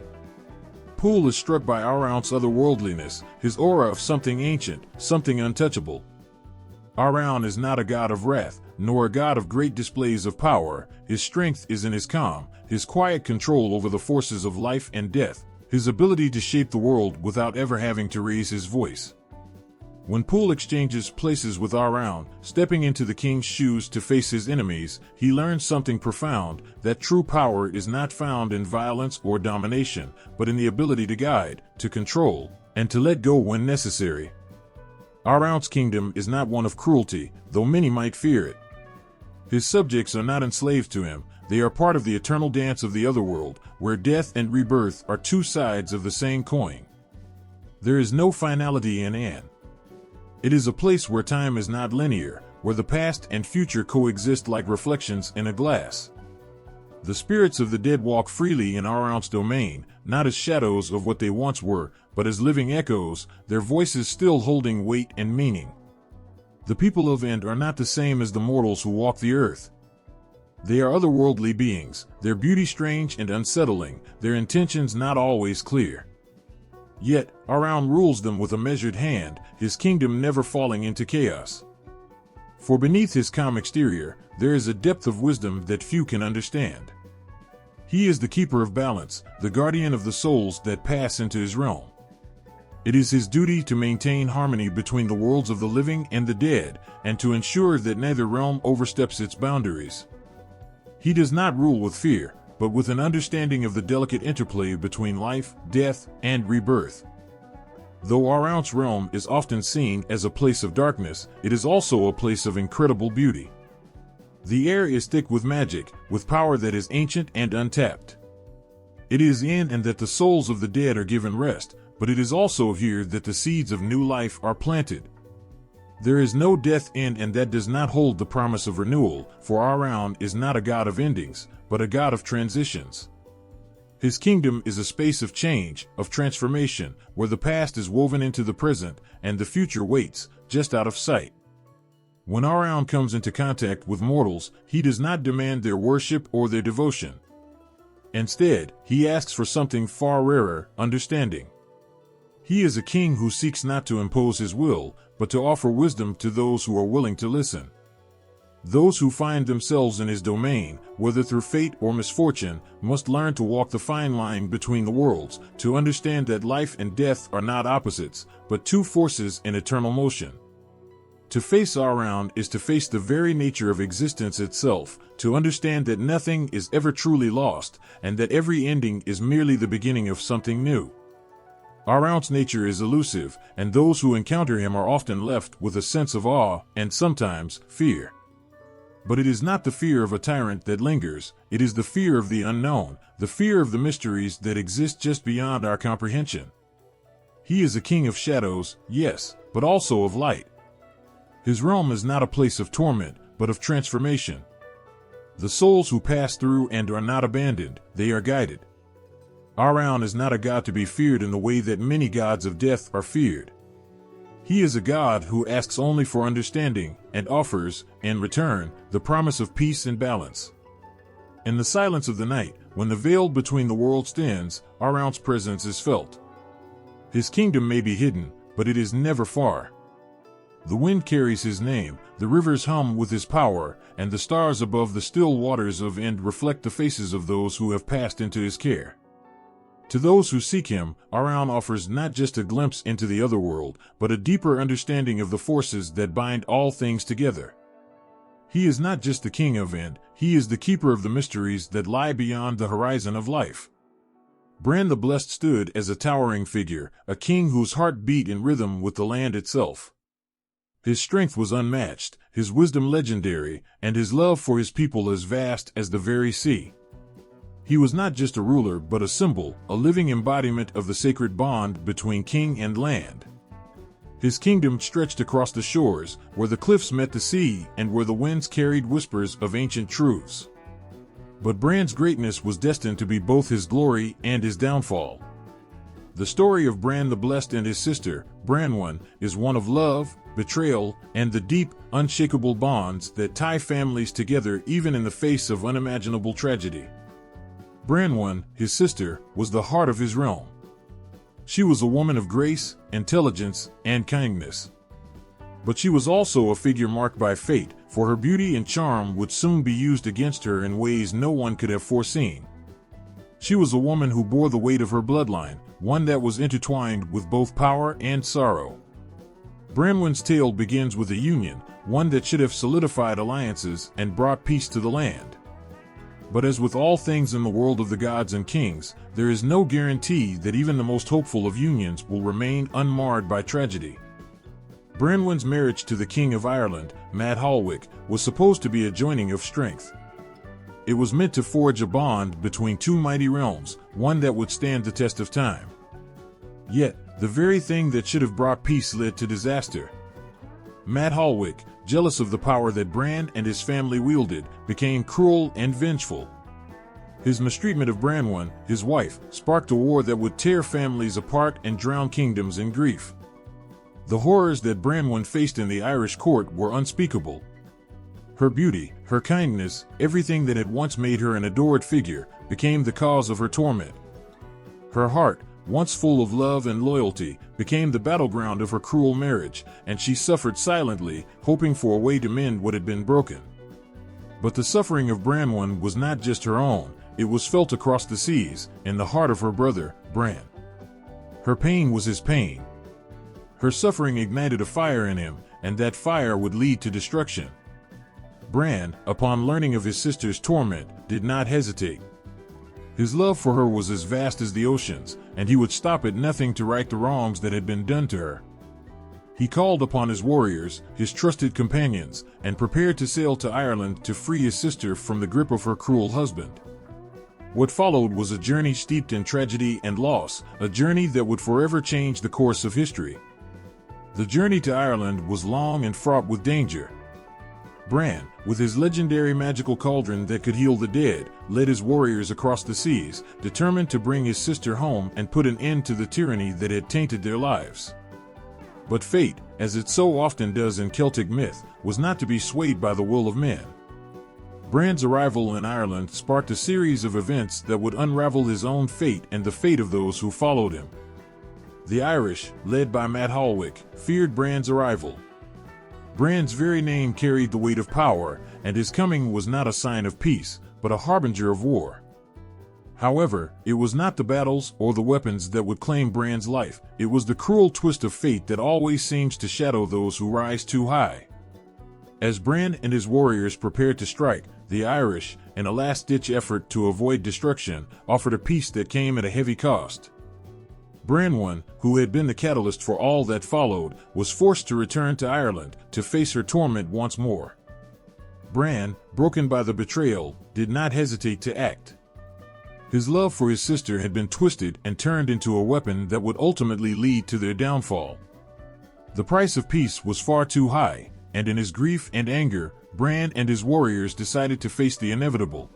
S1: Pool is struck by Araun's otherworldliness, his aura of something ancient, something untouchable. Araun is not a god of wrath, nor a god of great displays of power. His strength is in his calm, his quiet control over the forces of life and death, his ability to shape the world without ever having to raise his voice. When Pool exchanges places with Araun, stepping into the king's shoes to face his enemies, he learns something profound, that true power is not found in violence or domination, but in the ability to guide, to control, and to let go when necessary. Araun's kingdom is not one of cruelty, though many might fear it. His subjects are not enslaved to him, they are part of the eternal dance of the otherworld, where death and rebirth are two sides of the same coin. There is no finality in An. It is a place where time is not linear, where the past and future coexist like reflections in a glass. The spirits of the dead walk freely in Araun's domain, not as shadows of what they once were, but as living echoes, their voices still holding weight and meaning. The people of End are not the same as the mortals who walk the earth. They are otherworldly beings, their beauty strange and unsettling, their intentions not always clear. Yet, Araun rules them with a measured hand, his kingdom never falling into chaos. For beneath his calm exterior, there is a depth of wisdom that few can understand. He is the keeper of balance, the guardian of the souls that pass into his realm. It is his duty to maintain harmony between the worlds of the living and the dead, and to ensure that neither realm oversteps its boundaries. He does not rule with fear, but with an understanding of the delicate interplay between life, death, and rebirth. Though Araun's realm is often seen as a place of darkness, it is also a place of incredible beauty. The air is thick with magic, with power that is ancient and untapped. It is in and that the souls of the dead are given rest, but it is also here that the seeds of new life are planted. There is no death in and that does not hold the promise of renewal, for Araun is not a god of endings, but a god of transitions. His kingdom is a space of change, of transformation, where the past is woven into the present, and the future waits, just out of sight. When Araun comes into contact with mortals, he does not demand their worship or their devotion. Instead, he asks for something far rarer, understanding. He is a king who seeks not to impose his will, but to offer wisdom to those who are willing to listen. Those who find themselves in his domain, whether through fate or misfortune, must learn to walk the fine line between the worlds, to understand that life and death are not opposites, but two forces in eternal motion. To face Araun is to face the very nature of existence itself, to understand that nothing is ever truly lost, and that every ending is merely the beginning of something new. Araun's nature is elusive, and those who encounter him are often left with a sense of awe, and sometimes fear. But it is not the fear of a tyrant that lingers, it is the fear of the unknown, the fear of the mysteries that exist just beyond our comprehension. He is a king of shadows, yes, but also of light. His realm is not a place of torment, but of transformation. The souls who pass through and are not abandoned, they are guided. Araun is not a god to be feared in the way that many gods of death are feared. He is a god who asks only for understanding, and offers, in return, the promise of peace and balance. In the silence of the night, when the veil between the worlds thins, Araun's presence is felt. His kingdom may be hidden, but it is never far. The wind carries his name, the rivers hum with his power, and the stars above the still waters of End reflect the faces of those who have passed into his care. To those who seek him, Araun offers not just a glimpse into the otherworld, but a deeper understanding of the forces that bind all things together. He is not just the king of End, he is the keeper of the mysteries that lie beyond the horizon of life. Bran the Blessed stood as a towering figure, a king whose heart beat in rhythm with the land itself. His strength was unmatched, his wisdom legendary, and his love for his people as vast as the very sea. He was not just a ruler but a symbol, a living embodiment of the sacred bond between king and land. His kingdom stretched across the shores, where the cliffs met the sea and where the winds carried whispers of ancient truths. But Bran's greatness was destined to be both his glory and his downfall. The story of Bran the Blessed and his sister, Branwen, is one of love, betrayal, and the deep, unshakable bonds that tie families together even in the face of unimaginable tragedy. Branwen, his sister, was the heart of his realm. She was a woman of grace, intelligence, and kindness. But she was also a figure marked by fate, for her beauty and charm would soon be used against her in ways no one could have foreseen. She was a woman who bore the weight of her bloodline, one that was intertwined with both power and sorrow. Branwen's tale begins with a union, one that should have solidified alliances and brought peace to the land. But as with all things in the world of the gods and kings, there is no guarantee that even the most hopeful of unions will remain unmarred by tragedy. Branwen's marriage to the King of Ireland, Matt Hallwyck, was supposed to be a joining of strength. It was meant to forge a bond between two mighty realms, one that would stand the test of time. Yet, the very thing that should have brought peace led to disaster. Matt Hallwyck, jealous of the power that Bran and his family wielded, became cruel and vengeful. His mistreatment of Branwen, his wife, sparked a war that would tear families apart and drown kingdoms in grief. The horrors that Branwen faced in the Irish court were unspeakable. Her beauty, her kindness, everything that had once made her an adored figure, became the cause of her torment. Her heart, once full of love and loyalty, became the battleground of her cruel marriage, and she suffered silently, hoping for a way to mend what had been broken. But the suffering of Branwen was not just her own, it was felt across the seas, in the heart of her brother, Bran. Her pain was his pain. Her suffering ignited a fire in him, and that fire would lead to destruction. Bran, upon learning of his sister's torment, did not hesitate. His love for her was as vast as the oceans, and he would stop at nothing to right the wrongs that had been done to her. He called upon his warriors, his trusted companions, and prepared to sail to Ireland to free his sister from the grip of her cruel husband. What followed was a journey steeped in tragedy and loss, a journey that would forever change the course of history. The journey to Ireland was long and fraught with danger. Bran, with his legendary magical cauldron that could heal the dead, led his warriors across the seas, determined to bring his sister home and put an end to the tyranny that had tainted their lives. But fate, as it so often does in Celtic myth, was not to be swayed by the will of men. Bran's arrival in Ireland sparked a series of events that would unravel his own fate and the fate of those who followed him. The Irish, led by Matt Halwick, feared Bran's arrival. Bran's very name carried the weight of power, and his coming was not a sign of peace, but a harbinger of war. However, it was not the battles or the weapons that would claim Bran's life, it was the cruel twist of fate that always seems to shadow those who rise too high. As Bran and his warriors prepared to strike, the Irish, in a last-ditch effort to avoid destruction, offered a peace that came at a heavy cost. Branwen, who had been the catalyst for all that followed, was forced to return to Ireland to face her torment once more. Bran, broken by the betrayal, did not hesitate to act. His love for his sister had been twisted and turned into a weapon that would ultimately lead to their downfall. The price of peace was far too high, and in his grief and anger, Bran and his warriors decided to face the inevitable.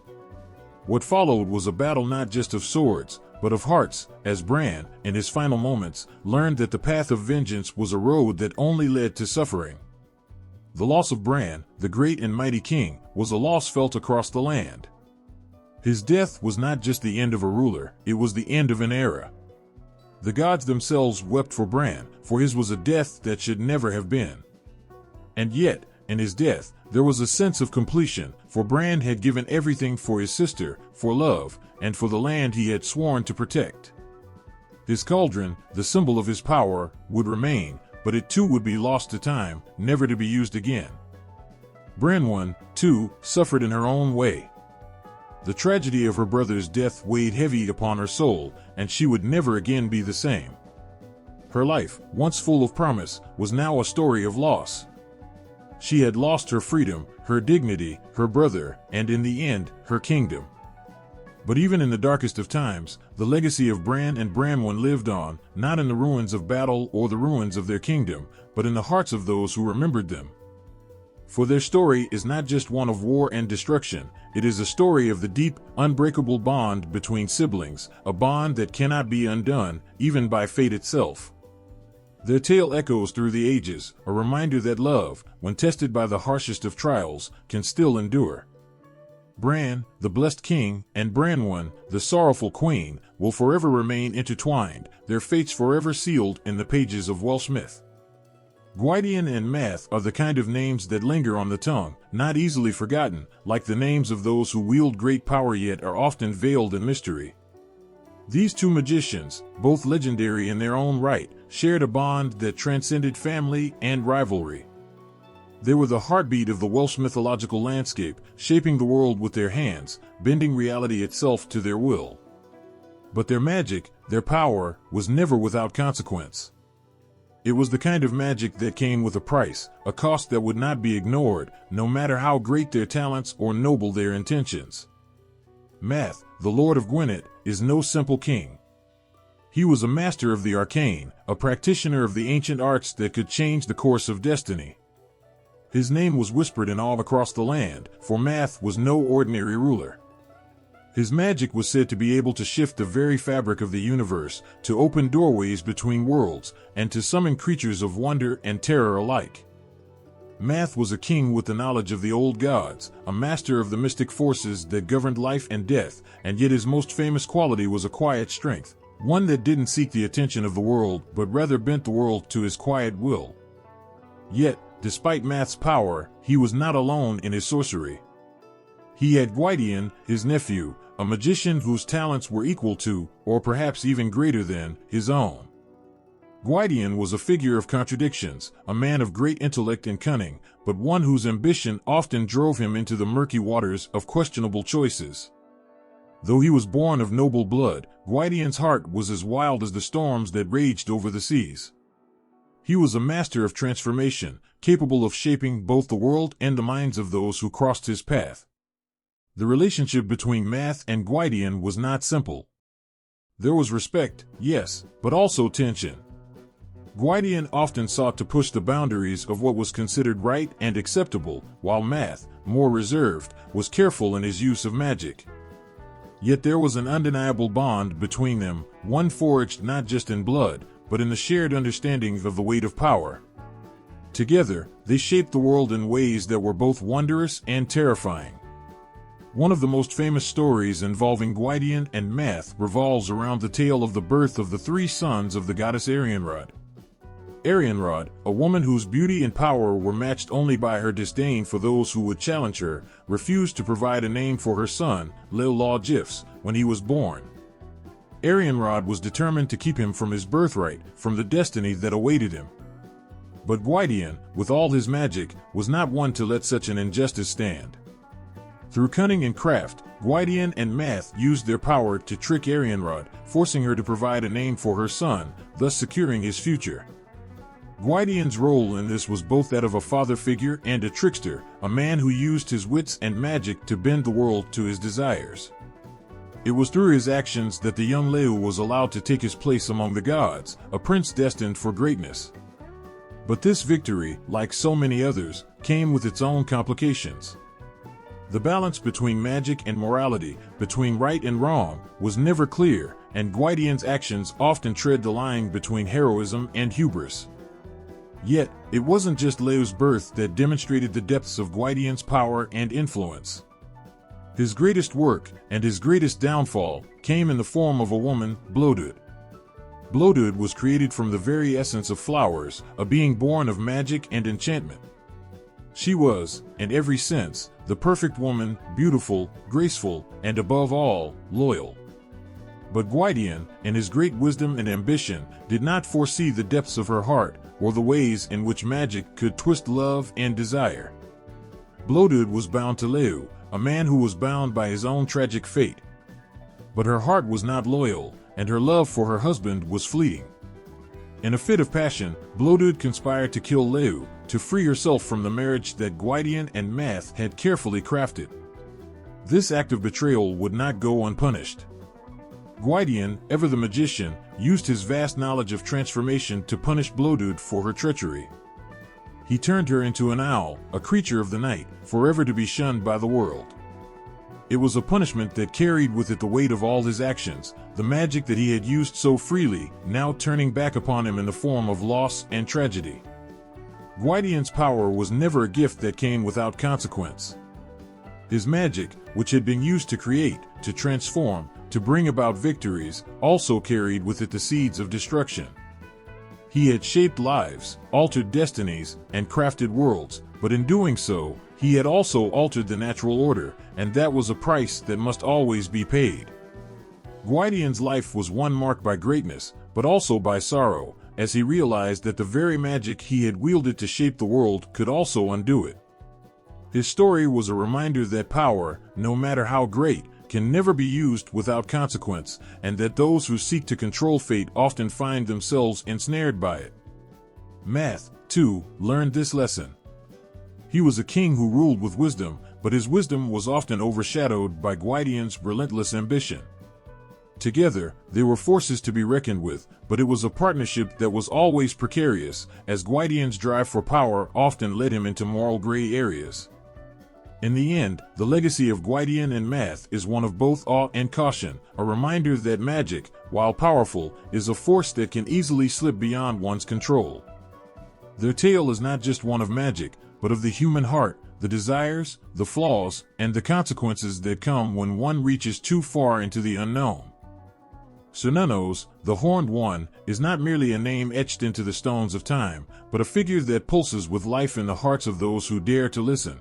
S1: What followed was a battle not just of swords, but of hearts, as Bran, in his final moments, learned that the path of vengeance was a road that only led to suffering. The loss of Bran, the great and mighty king, was a loss felt across the land. His death was not just the end of a ruler, it was the end of an era. The gods themselves wept for Bran, for his was a death that should never have been. And yet, in his death, there was a sense of completion, for Bran had given everything for his sister, for love, and for the land he had sworn to protect. His cauldron, the symbol of his power, would remain, but it too would be lost to time, never to be used again. Branwen, too, suffered in her own way. The tragedy of her brother's death weighed heavy upon her soul, and she would never again be the same. Her life, once full of promise, was now a story of loss. She had lost her freedom, her dignity, her brother, and in the end, her kingdom. But even in the darkest of times, the legacy of Bran and Branwen lived on, not in the ruins of battle or the ruins of their kingdom, but in the hearts of those who remembered them. For their story is not just one of war and destruction, it is a story of the deep, unbreakable bond between siblings, a bond that cannot be undone, even by fate itself. Their tale echoes through the ages, a reminder that love, when tested by the harshest of trials, can still endure. Bran, the blessed king, and Branwen, the sorrowful queen, will forever remain intertwined, their fates forever sealed in the pages of Welsh myth. Gwydion and Math are the kind of names that linger on the tongue, not easily forgotten, like the names of those who wield great power yet are often veiled in mystery. These two magicians, both legendary in their own right, shared a bond that transcended family and rivalry. They were the heartbeat of the Welsh mythological landscape, shaping the world with their hands, bending reality itself to their will. But their magic, their power, was never without consequence. It was the kind of magic that came with a price, a cost that would not be ignored, no matter how great their talents or noble their intentions. Math, the Lord of Gwynedd, is no simple king. He was a master of the arcane, a practitioner of the ancient arts that could change the course of destiny. His name was whispered in all across the land, for Math was no ordinary ruler. His magic was said to be able to shift the very fabric of the universe, to open doorways between worlds, and to summon creatures of wonder and terror alike. Math was a king with the knowledge of the old gods, a master of the mystic forces that governed life and death, and yet his most famous quality was a quiet strength, one that didn't seek the attention of the world but rather bent the world to his quiet will. Yet, despite Math's power, he was not alone in his sorcery. He had Gwydion, his nephew, a magician whose talents were equal to, or perhaps even greater than, his own. Gwydion was a figure of contradictions, a man of great intellect and cunning, but one whose ambition often drove him into the murky waters of questionable choices. Though he was born of noble blood, Gwydion's heart was as wild as the storms that raged over the seas. He was a master of transformation, capable of shaping both the world and the minds of those who crossed his path. The relationship between Math and Gwydion was not simple. There was respect, yes, but also tension. Gwydion often sought to push the boundaries of what was considered right and acceptable, while Math, more reserved, was careful in his use of magic. Yet there was an undeniable bond between them, one forged not just in blood, but in the shared understanding of the weight of power. Together, they shaped the world in ways that were both wondrous and terrifying. One of the most famous stories involving Gwydion and Math revolves around the tale of the birth of the three sons of the goddess Arianrhod. Arianrhod, a woman whose beauty and power were matched only by her disdain for those who would challenge her, refused to provide a name for her son, Leologifs, when he was born. Arianrhod was determined to keep him from his birthright, from the destiny that awaited him. But Gwydion, with all his magic, was not one to let such an injustice stand. Through cunning and craft, Gwydion and Math used their power to trick Arianrhod, forcing her to provide a name for her son, thus securing his future. Gwydion's role in this was both that of a father figure and a trickster, a man who used his wits and magic to bend the world to his desires. It was through his actions that the young Leo was allowed to take his place among the gods, a prince destined for greatness. But this victory, like so many others, came with its own complications. The balance between magic and morality, between right and wrong, was never clear, and Gwydion's actions often tread the line between heroism and hubris. Yet, it wasn't just Leo's birth that demonstrated the depths of Gwydion's power and influence. His greatest work, and his greatest downfall, came in the form of a woman, Blodud. Blodud was created from the very essence of flowers, a being born of magic and enchantment. She was, in every sense, the perfect woman, beautiful, graceful, and above all, loyal. But Gwydion, in his great wisdom and ambition, did not foresee the depths of her heart, or the ways in which magic could twist love and desire. Blodud was bound to Leo, a man who was bound by his own tragic fate. But her heart was not loyal, and her love for her husband was fleeting. In a fit of passion, Blodud conspired to kill Leo, to free herself from the marriage that Gwydion and Math had carefully crafted. This act of betrayal would not go unpunished. Gwydion, ever the magician, used his vast knowledge of transformation to punish Blodud for her treachery. He turned her into an owl, a creature of the night, forever to be shunned by the world. It was a punishment that carried with it the weight of all his actions, the magic that he had used so freely, now turning back upon him in the form of loss and tragedy. Gwydion's power was never a gift that came without consequence. His magic, which had been used to create, to transform, to bring about victories, also carried with it the seeds of destruction. He had shaped lives, altered destinies, and crafted worlds, but in doing so, he had also altered the natural order, and that was a price that must always be paid. Gwydion's life was one marked by greatness, but also by sorrow, as he realized that the very magic he had wielded to shape the world could also undo it. His story was a reminder that power, no matter how great, can never be used without consequence, and that those who seek to control fate often find themselves ensnared by it. Math, too, learned this lesson. He was a king who ruled with wisdom, but his wisdom was often overshadowed by Gwydion's relentless ambition. Together, they were forces to be reckoned with, but it was a partnership that was always precarious, as Gwydian's drive for power often led him into moral gray areas. In the end, the legacy of Gwydian and Math is one of both awe and caution, a reminder that magic, while powerful, is a force that can easily slip beyond one's control. Their tale is not just one of magic, but of the human heart, the desires, the flaws, and the consequences that come when one reaches too far into the unknown. Cernunnos, the Horned One, is not merely a name etched into the stones of time, but a figure that pulses with life in the hearts of those who dare to listen.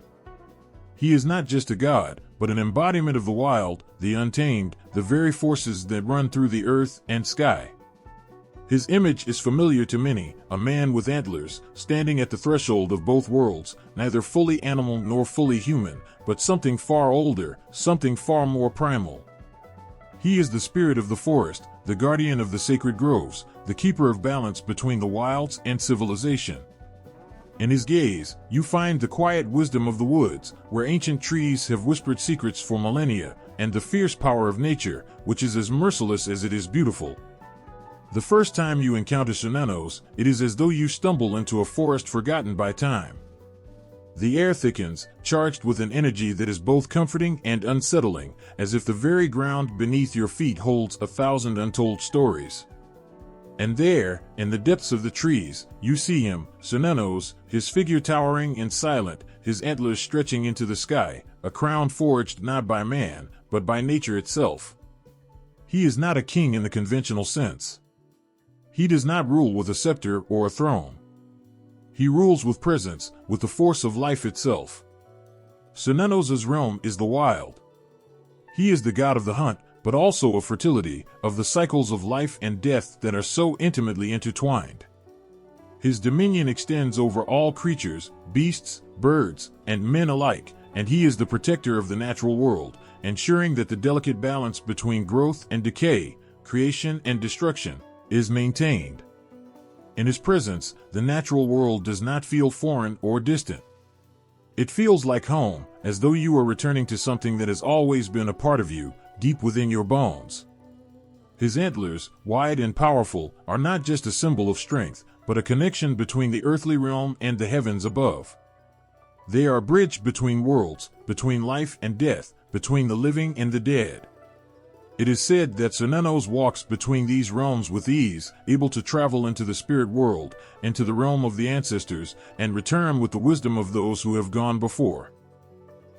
S1: He is not just a god, but an embodiment of the wild, the untamed, the very forces that run through the earth and sky. His image is familiar to many, a man with antlers, standing at the threshold of both worlds, neither fully animal nor fully human, but something far older, something far more primal. He is the spirit of the forest, the guardian of the sacred groves, the keeper of balance between the wilds and civilization. In his gaze, you find the quiet wisdom of the woods, where ancient trees have whispered secrets for millennia, and the fierce power of nature, which is as merciless as it is beautiful. The first time you encounter Cernunnos, it is as though you stumble into a forest forgotten by time. The air thickens, charged with an energy that is both comforting and unsettling, as if the very ground beneath your feet holds 1,000 untold stories. And there, in the depths of the trees, you see him, Cernunnos, his figure towering and silent, his antlers stretching into the sky, a crown forged not by man, but by nature itself. He is not a king in the conventional sense. He does not rule with a scepter or a throne. He rules with presence, with the force of life itself. Cernunnos' realm is the wild. He is the god of the hunt, but also of fertility, of the cycles of life and death that are so intimately intertwined. His dominion extends over all creatures, beasts, birds, and men alike, and he is the protector of the natural world, ensuring that the delicate balance between growth and decay, creation and destruction, is maintained. In his presence, the natural world does not feel foreign or distant. It feels like home, as though you are returning to something that has always been a part of you, deep within your bones. His antlers, wide and powerful, are not just a symbol of strength, but a connection between the earthly realm and the heavens above. They are a bridge between worlds, between life and death, between the living and the dead. It is said that Cernunnos walks between these realms with ease, able to travel into the spirit world, into the realm of the ancestors, and return with the wisdom of those who have gone before.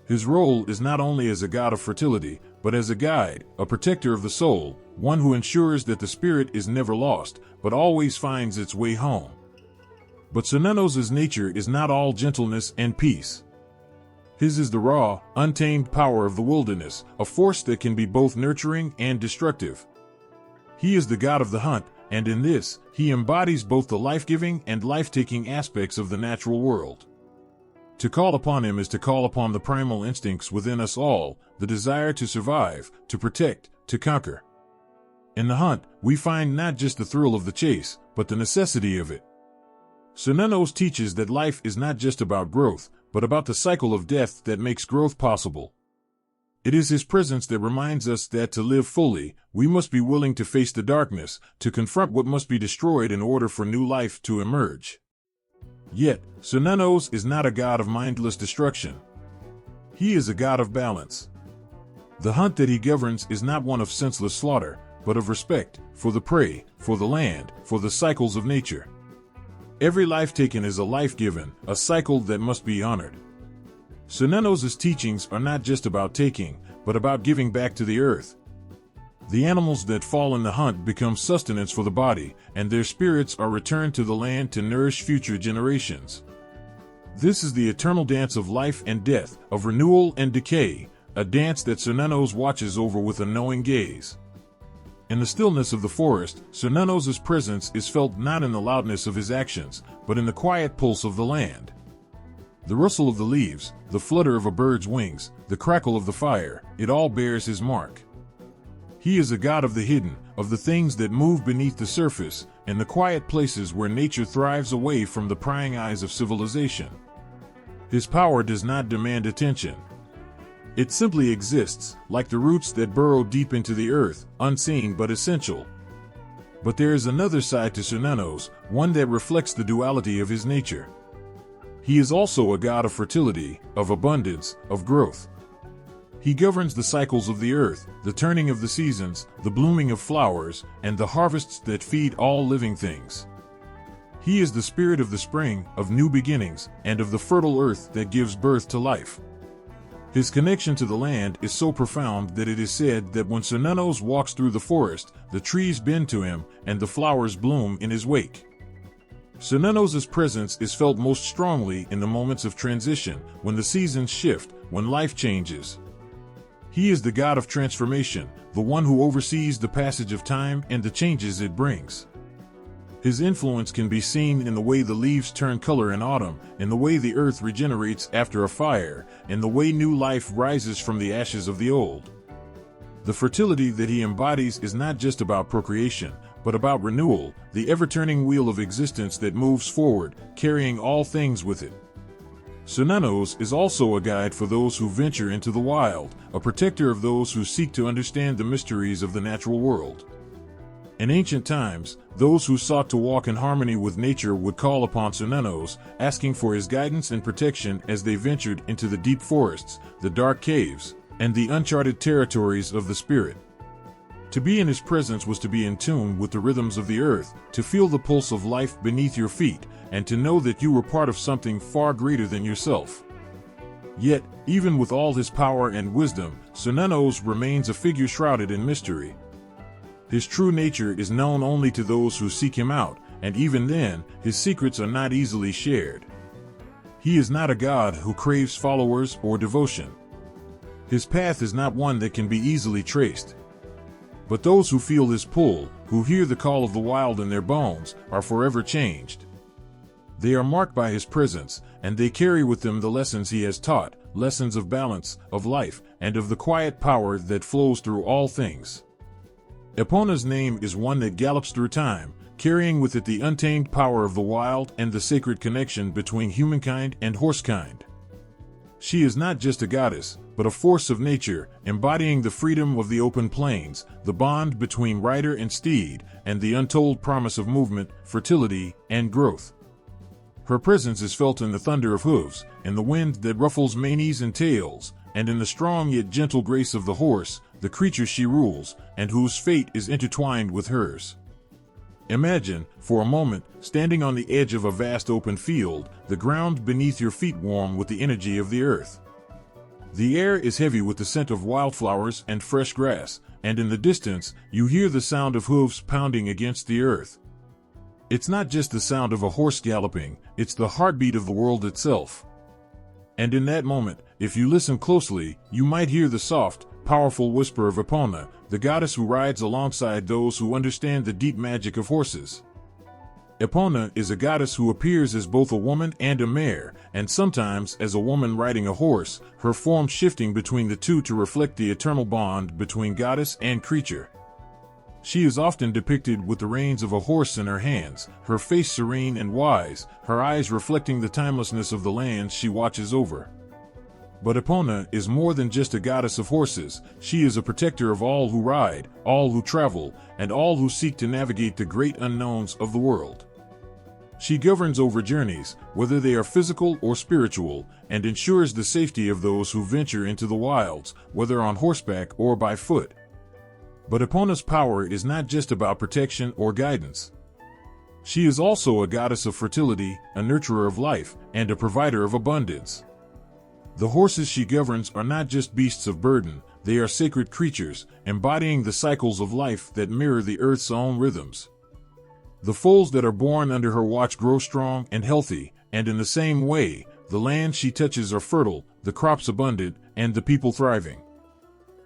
S1: His role is not only as a god of fertility, but as a guide, a protector of the soul, one who ensures that the spirit is never lost, but always finds its way home. But Cernunnos' nature is not all gentleness and peace. His is the raw, untamed power of the wilderness, a force that can be both nurturing and destructive. He is the god of the hunt, and in this, he embodies both the life-giving and life-taking aspects of the natural world. To call upon him is to call upon the primal instincts within us all, the desire to survive, to protect, to conquer. In the hunt, we find not just the thrill of the chase, but the necessity of it. Cernunnos teaches that life is not just about growth, but about the cycle of death that makes growth possible. It is his presence that reminds us that to live fully, we must be willing to face the darkness, to confront what must be destroyed in order for new life to emerge. Yet, Cernunnos is not a god of mindless destruction. He is a god of balance. The hunt that he governs is not one of senseless slaughter, but of respect, for the prey, for the land, for the cycles of nature. Every life taken is a life given, a cycle that must be honored. Cernunnos' teachings are not just about taking, but about giving back to the earth. The animals that fall in the hunt become sustenance for the body, and their spirits are returned to the land to nourish future generations. This is the eternal dance of life and death, of renewal and decay, a dance that Cernunnos watches over with a knowing gaze. In the stillness of the forest, Cernunnos' presence is felt not in the loudness of his actions, but in the quiet pulse of the land. The rustle of the leaves, the flutter of a bird's wings, the crackle of the fire, it all bears his mark. He is a god of the hidden, of the things that move beneath the surface, in the quiet places where nature thrives away from the prying eyes of civilization. His power does not demand attention. It simply exists, like the roots that burrow deep into the earth, unseen but essential. But there is another side to Cernunnos, one that reflects the duality of his nature. He is also a god of fertility, of abundance, of growth. He governs the cycles of the earth, the turning of the seasons, the blooming of flowers, and the harvests that feed all living things. He is the spirit of the spring, of new beginnings, and of the fertile earth that gives birth to life. His connection to the land is so profound that it is said that when Cernunnos walks through the forest, the trees bend to him, and the flowers bloom in his wake. Cernunnos' presence is felt most strongly in the moments of transition, when the seasons shift, when life changes. He is the god of transformation, the one who oversees the passage of time and the changes it brings. His influence can be seen in the way the leaves turn color in autumn, in the way the earth regenerates after a fire, in the way new life rises from the ashes of the old. The fertility that he embodies is not just about procreation, but about renewal, the ever-turning wheel of existence that moves forward, carrying all things with it. Cernunnos is also a guide for those who venture into the wild, a protector of those who seek to understand the mysteries of the natural world. In ancient times, those who sought to walk in harmony with nature would call upon Cernunnos, asking for his guidance and protection as they ventured into the deep forests, the dark caves, and the uncharted territories of the spirit. To be in his presence was to be in tune with the rhythms of the earth, to feel the pulse of life beneath your feet, and to know that you were part of something far greater than yourself. Yet, even with all his power and wisdom, Cernunnos remains a figure shrouded in mystery. His true nature is known only to those who seek him out, and even then, his secrets are not easily shared. He is not a god who craves followers or devotion. His path is not one that can be easily traced. But those who feel his pull, who hear the call of the wild in their bones, are forever changed. They are marked by his presence, and they carry with them the lessons he has taught, lessons of balance, of life, and of the quiet power that flows through all things. Epona's name is one that gallops through time, carrying with it the untamed power of the wild and the sacred connection between humankind and horsekind. She is not just a goddess, but a force of nature, embodying the freedom of the open plains, the bond between rider and steed, and the untold promise of movement, fertility, and growth. Her presence is felt in the thunder of hooves, in the wind that ruffles manes and tails, and in the strong yet gentle grace of the horse, the creature she rules, and whose fate is intertwined with hers. Imagine, for a moment, standing on the edge of a vast open field, the ground beneath your feet warm with the energy of the earth. The air is heavy with the scent of wildflowers and fresh grass, and in the distance, you hear the sound of hooves pounding against the earth. It's not just the sound of a horse galloping, it's the heartbeat of the world itself. And in that moment, if you listen closely, you might hear the soft, powerful whisper of Epona, the goddess who rides alongside those who understand the deep magic of horses. Epona is a goddess who appears as both a woman and a mare, and sometimes as a woman riding a horse, her form shifting between the two to reflect the eternal bond between goddess and creature. She is often depicted with the reins of a horse in her hands, her face serene and wise, her eyes reflecting the timelessness of the lands she watches over. But Epona is more than just a goddess of horses. She is a protector of all who ride, all who travel, and all who seek to navigate the great unknowns of the world. She governs over journeys, whether they are physical or spiritual, and ensures the safety of those who venture into the wilds, whether on horseback or by foot. But Epona's power is not just about protection or guidance. She is also a goddess of fertility, a nurturer of life, and a provider of abundance. The horses she governs are not just beasts of burden, they are sacred creatures, embodying the cycles of life that mirror the earth's own rhythms. The foals that are born under her watch grow strong and healthy, and in the same way, the lands she touches are fertile, the crops abundant, and the people thriving.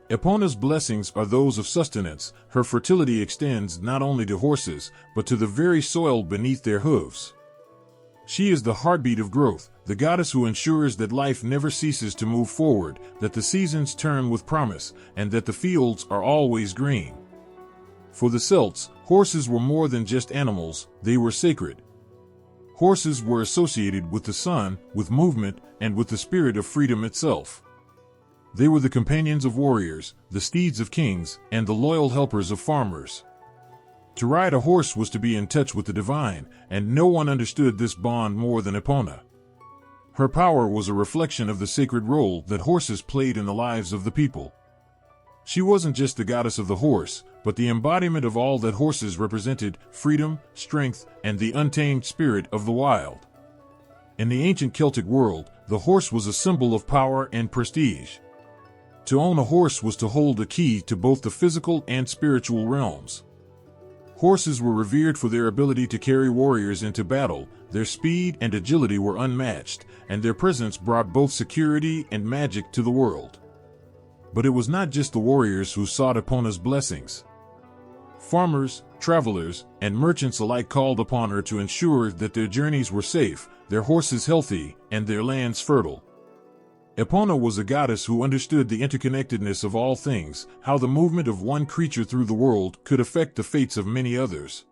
S1: Epona's blessings are those of sustenance. Her fertility extends not only to horses, but to the very soil beneath their hooves. She is the heartbeat of growth, the goddess who ensures that life never ceases to move forward, that the seasons turn with promise, and that the fields are always green. For the Celts, horses were more than just animals, they were sacred. Horses were associated with the sun, with movement, and with the spirit of freedom itself. They were the companions of warriors, the steeds of kings, and the loyal helpers of farmers. To ride a horse was to be in touch with the divine, and no one understood this bond more than Epona. Her power was a reflection of the sacred role that horses played in the lives of the people. She wasn't just the goddess of the horse, but the embodiment of all that horses represented: freedom, strength, and the untamed spirit of the wild. In the ancient Celtic world, the horse was a symbol of power and prestige. To own a horse was to hold a key to both the physical and spiritual realms. Horses were revered for their ability to carry warriors into battle. Their speed and agility were unmatched, and their presence brought both security and magic to the world. But it was not just the warriors who sought Epona's blessings. Farmers, travelers, and merchants alike called upon her to ensure that their journeys were safe, their horses healthy, and their lands fertile. Epona was a goddess who understood the interconnectedness of all things, how the movement of one creature through the world could affect the fates of many others.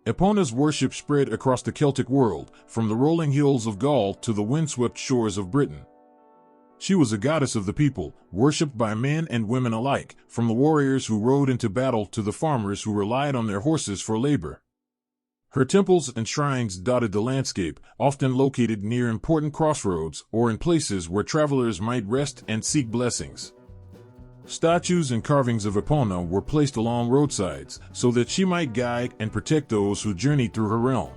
S1: Epona's worship spread across the Celtic world, from the rolling hills of Gaul to the windswept shores of Britain. She was a goddess of the people, worshipped by men and women alike, from the warriors who rode into battle to the farmers who relied on their horses for labor. Her temples and shrines dotted the landscape, often located near important crossroads or in places where travelers might rest and seek blessings. Statues and carvings of Epona were placed along roadsides so that she might guide and protect those who journeyed through her realm.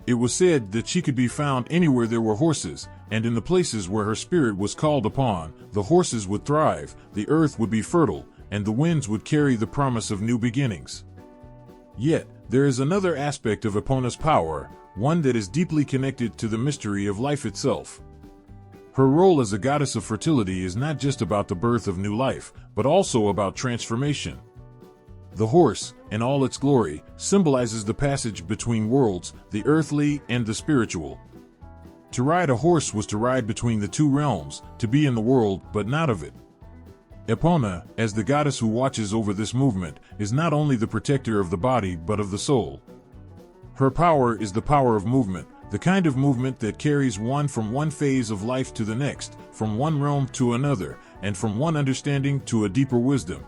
S1: It was said that she could be found anywhere there were horses, and in the places where her spirit was called upon, the horses would thrive, the earth would be fertile, and the winds would carry the promise of new beginnings. Yet, there is another aspect of Epona's power, one that is deeply connected to the mystery of life itself. Her role as a goddess of fertility is not just about the birth of new life, but also about transformation. The horse, in all its glory, symbolizes the passage between worlds, the earthly and the spiritual. To ride a horse was to ride between the two realms, to be in the world but not of it. Epona, as the goddess who watches over this movement, is not only the protector of the body but of the soul. Her power is the power of movement, the kind of movement that carries one from one phase of life to the next, from one realm to another, and from one understanding to a deeper wisdom.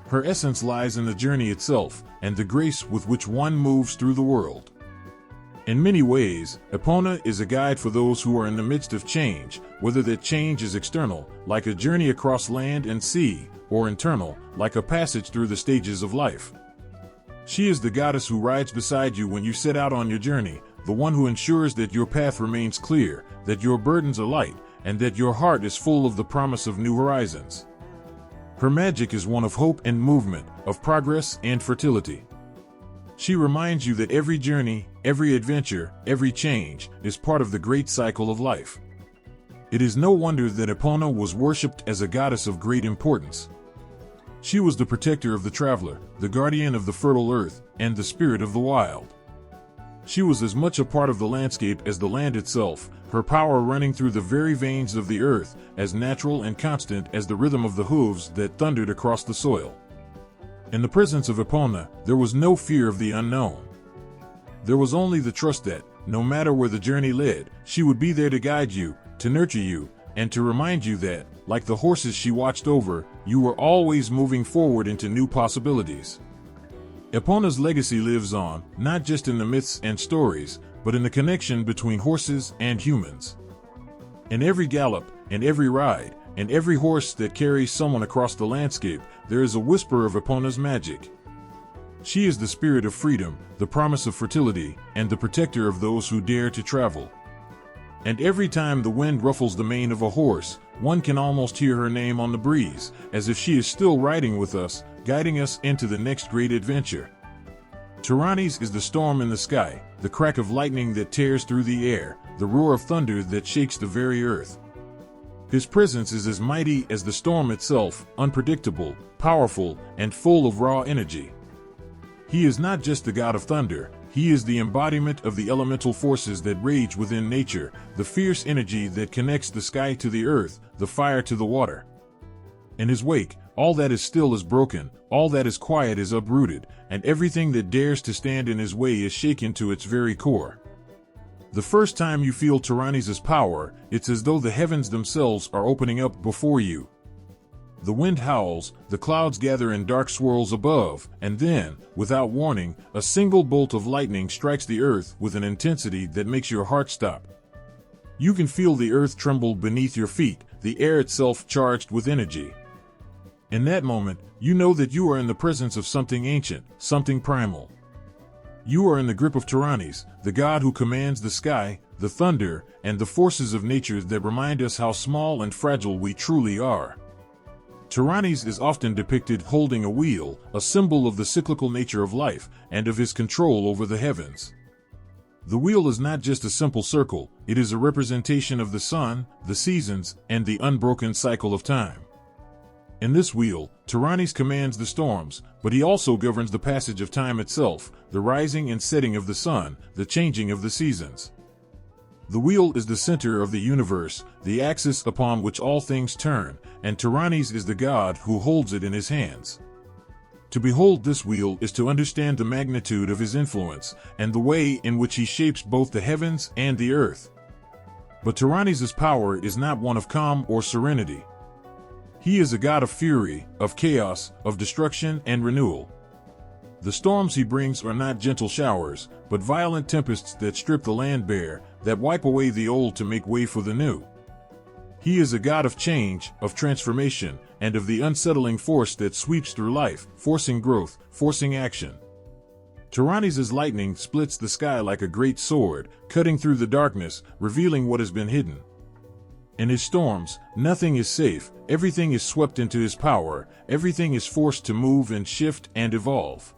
S1: Her essence lies in the journey itself, and the grace with which one moves through the world. In many ways, Epona is a guide for those who are in the midst of change, whether that change is external, like a journey across land and sea, or internal, like a passage through the stages of life. She is the goddess who rides beside you when you set out on your journey, the one who ensures that your path remains clear, that your burdens are light, and that your heart is full of the promise of new horizons. Her magic is one of hope and movement, of progress and fertility. She reminds you that every journey, every adventure, every change is part of the great cycle of life. It is no wonder that Epona was worshipped as a goddess of great importance. She was the protector of the traveler, the guardian of the fertile earth, and the spirit of the wild. She was as much a part of the landscape as the land itself, her power running through the very veins of the earth, as natural and constant as the rhythm of the hooves that thundered across the soil. In the presence of Epona, there was no fear of the unknown. There was only the trust that, no matter where the journey led, she would be there to guide you, to nurture you, and to remind you that, like the horses she watched over, you were always moving forward into new possibilities. Epona's legacy lives on, not just in the myths and stories, but in the connection between horses and humans. In every gallop, in every ride, in every horse that carries someone across the landscape, there is a whisper of Epona's magic. She is the spirit of freedom, the promise of fertility, and the protector of those who dare to travel. And every time the wind ruffles the mane of a horse, one can almost hear her name on the breeze, as if she is still riding with us, guiding us into the next great adventure. Tyrannis is the storm in the sky, the crack of lightning that tears through the air, the roar of thunder that shakes the very earth. His presence is as mighty as the storm itself, unpredictable, powerful, and full of raw energy. He is not just the god of thunder, he is the embodiment of the elemental forces that rage within nature, the fierce energy that connects the sky to the earth, the fire to the water. In his wake, all that is still is broken, all that is quiet is uprooted, and everything that dares to stand in his way is shaken to its very core. The first time you feel Tyrannies' power, it's as though the heavens themselves are opening up before you. The wind howls, the clouds gather in dark swirls above, and then, without warning, a single bolt of lightning strikes the earth with an intensity that makes your heart stop. You can feel the earth tremble beneath your feet, the air itself charged with energy. In that moment, you know that you are in the presence of something ancient, something primal. You are in the grip of Tyrannies, the god who commands the sky, the thunder, and the forces of nature that remind us how small and fragile we truly are. Tyrannies is often depicted holding a wheel, a symbol of the cyclical nature of life and of his control over the heavens. The wheel is not just a simple circle, it is a representation of the sun, the seasons, and the unbroken cycle of time. In this wheel, Tyrannies commands the storms, but he also governs the passage of time itself, the rising and setting of the sun, the changing of the seasons. The wheel is the center of the universe, the axis upon which all things turn, and Tyrannies is the god who holds it in his hands. To behold this wheel is to understand the magnitude of his influence, and the way in which he shapes both the heavens and the earth. But Tyrannies' power is not one of calm or serenity. He is a god of fury, of chaos, of destruction and renewal. The storms he brings are not gentle showers, but violent tempests that strip the land bare, that wipe away the old to make way for the new. He is a god of change, of transformation, and of the unsettling force that sweeps through life, forcing growth, forcing action. Tyrannies' lightning splits the sky like a great sword, cutting through the darkness, revealing what has been hidden. In his storms, nothing is safe, everything is swept into his power, everything is forced to move and shift and evolve.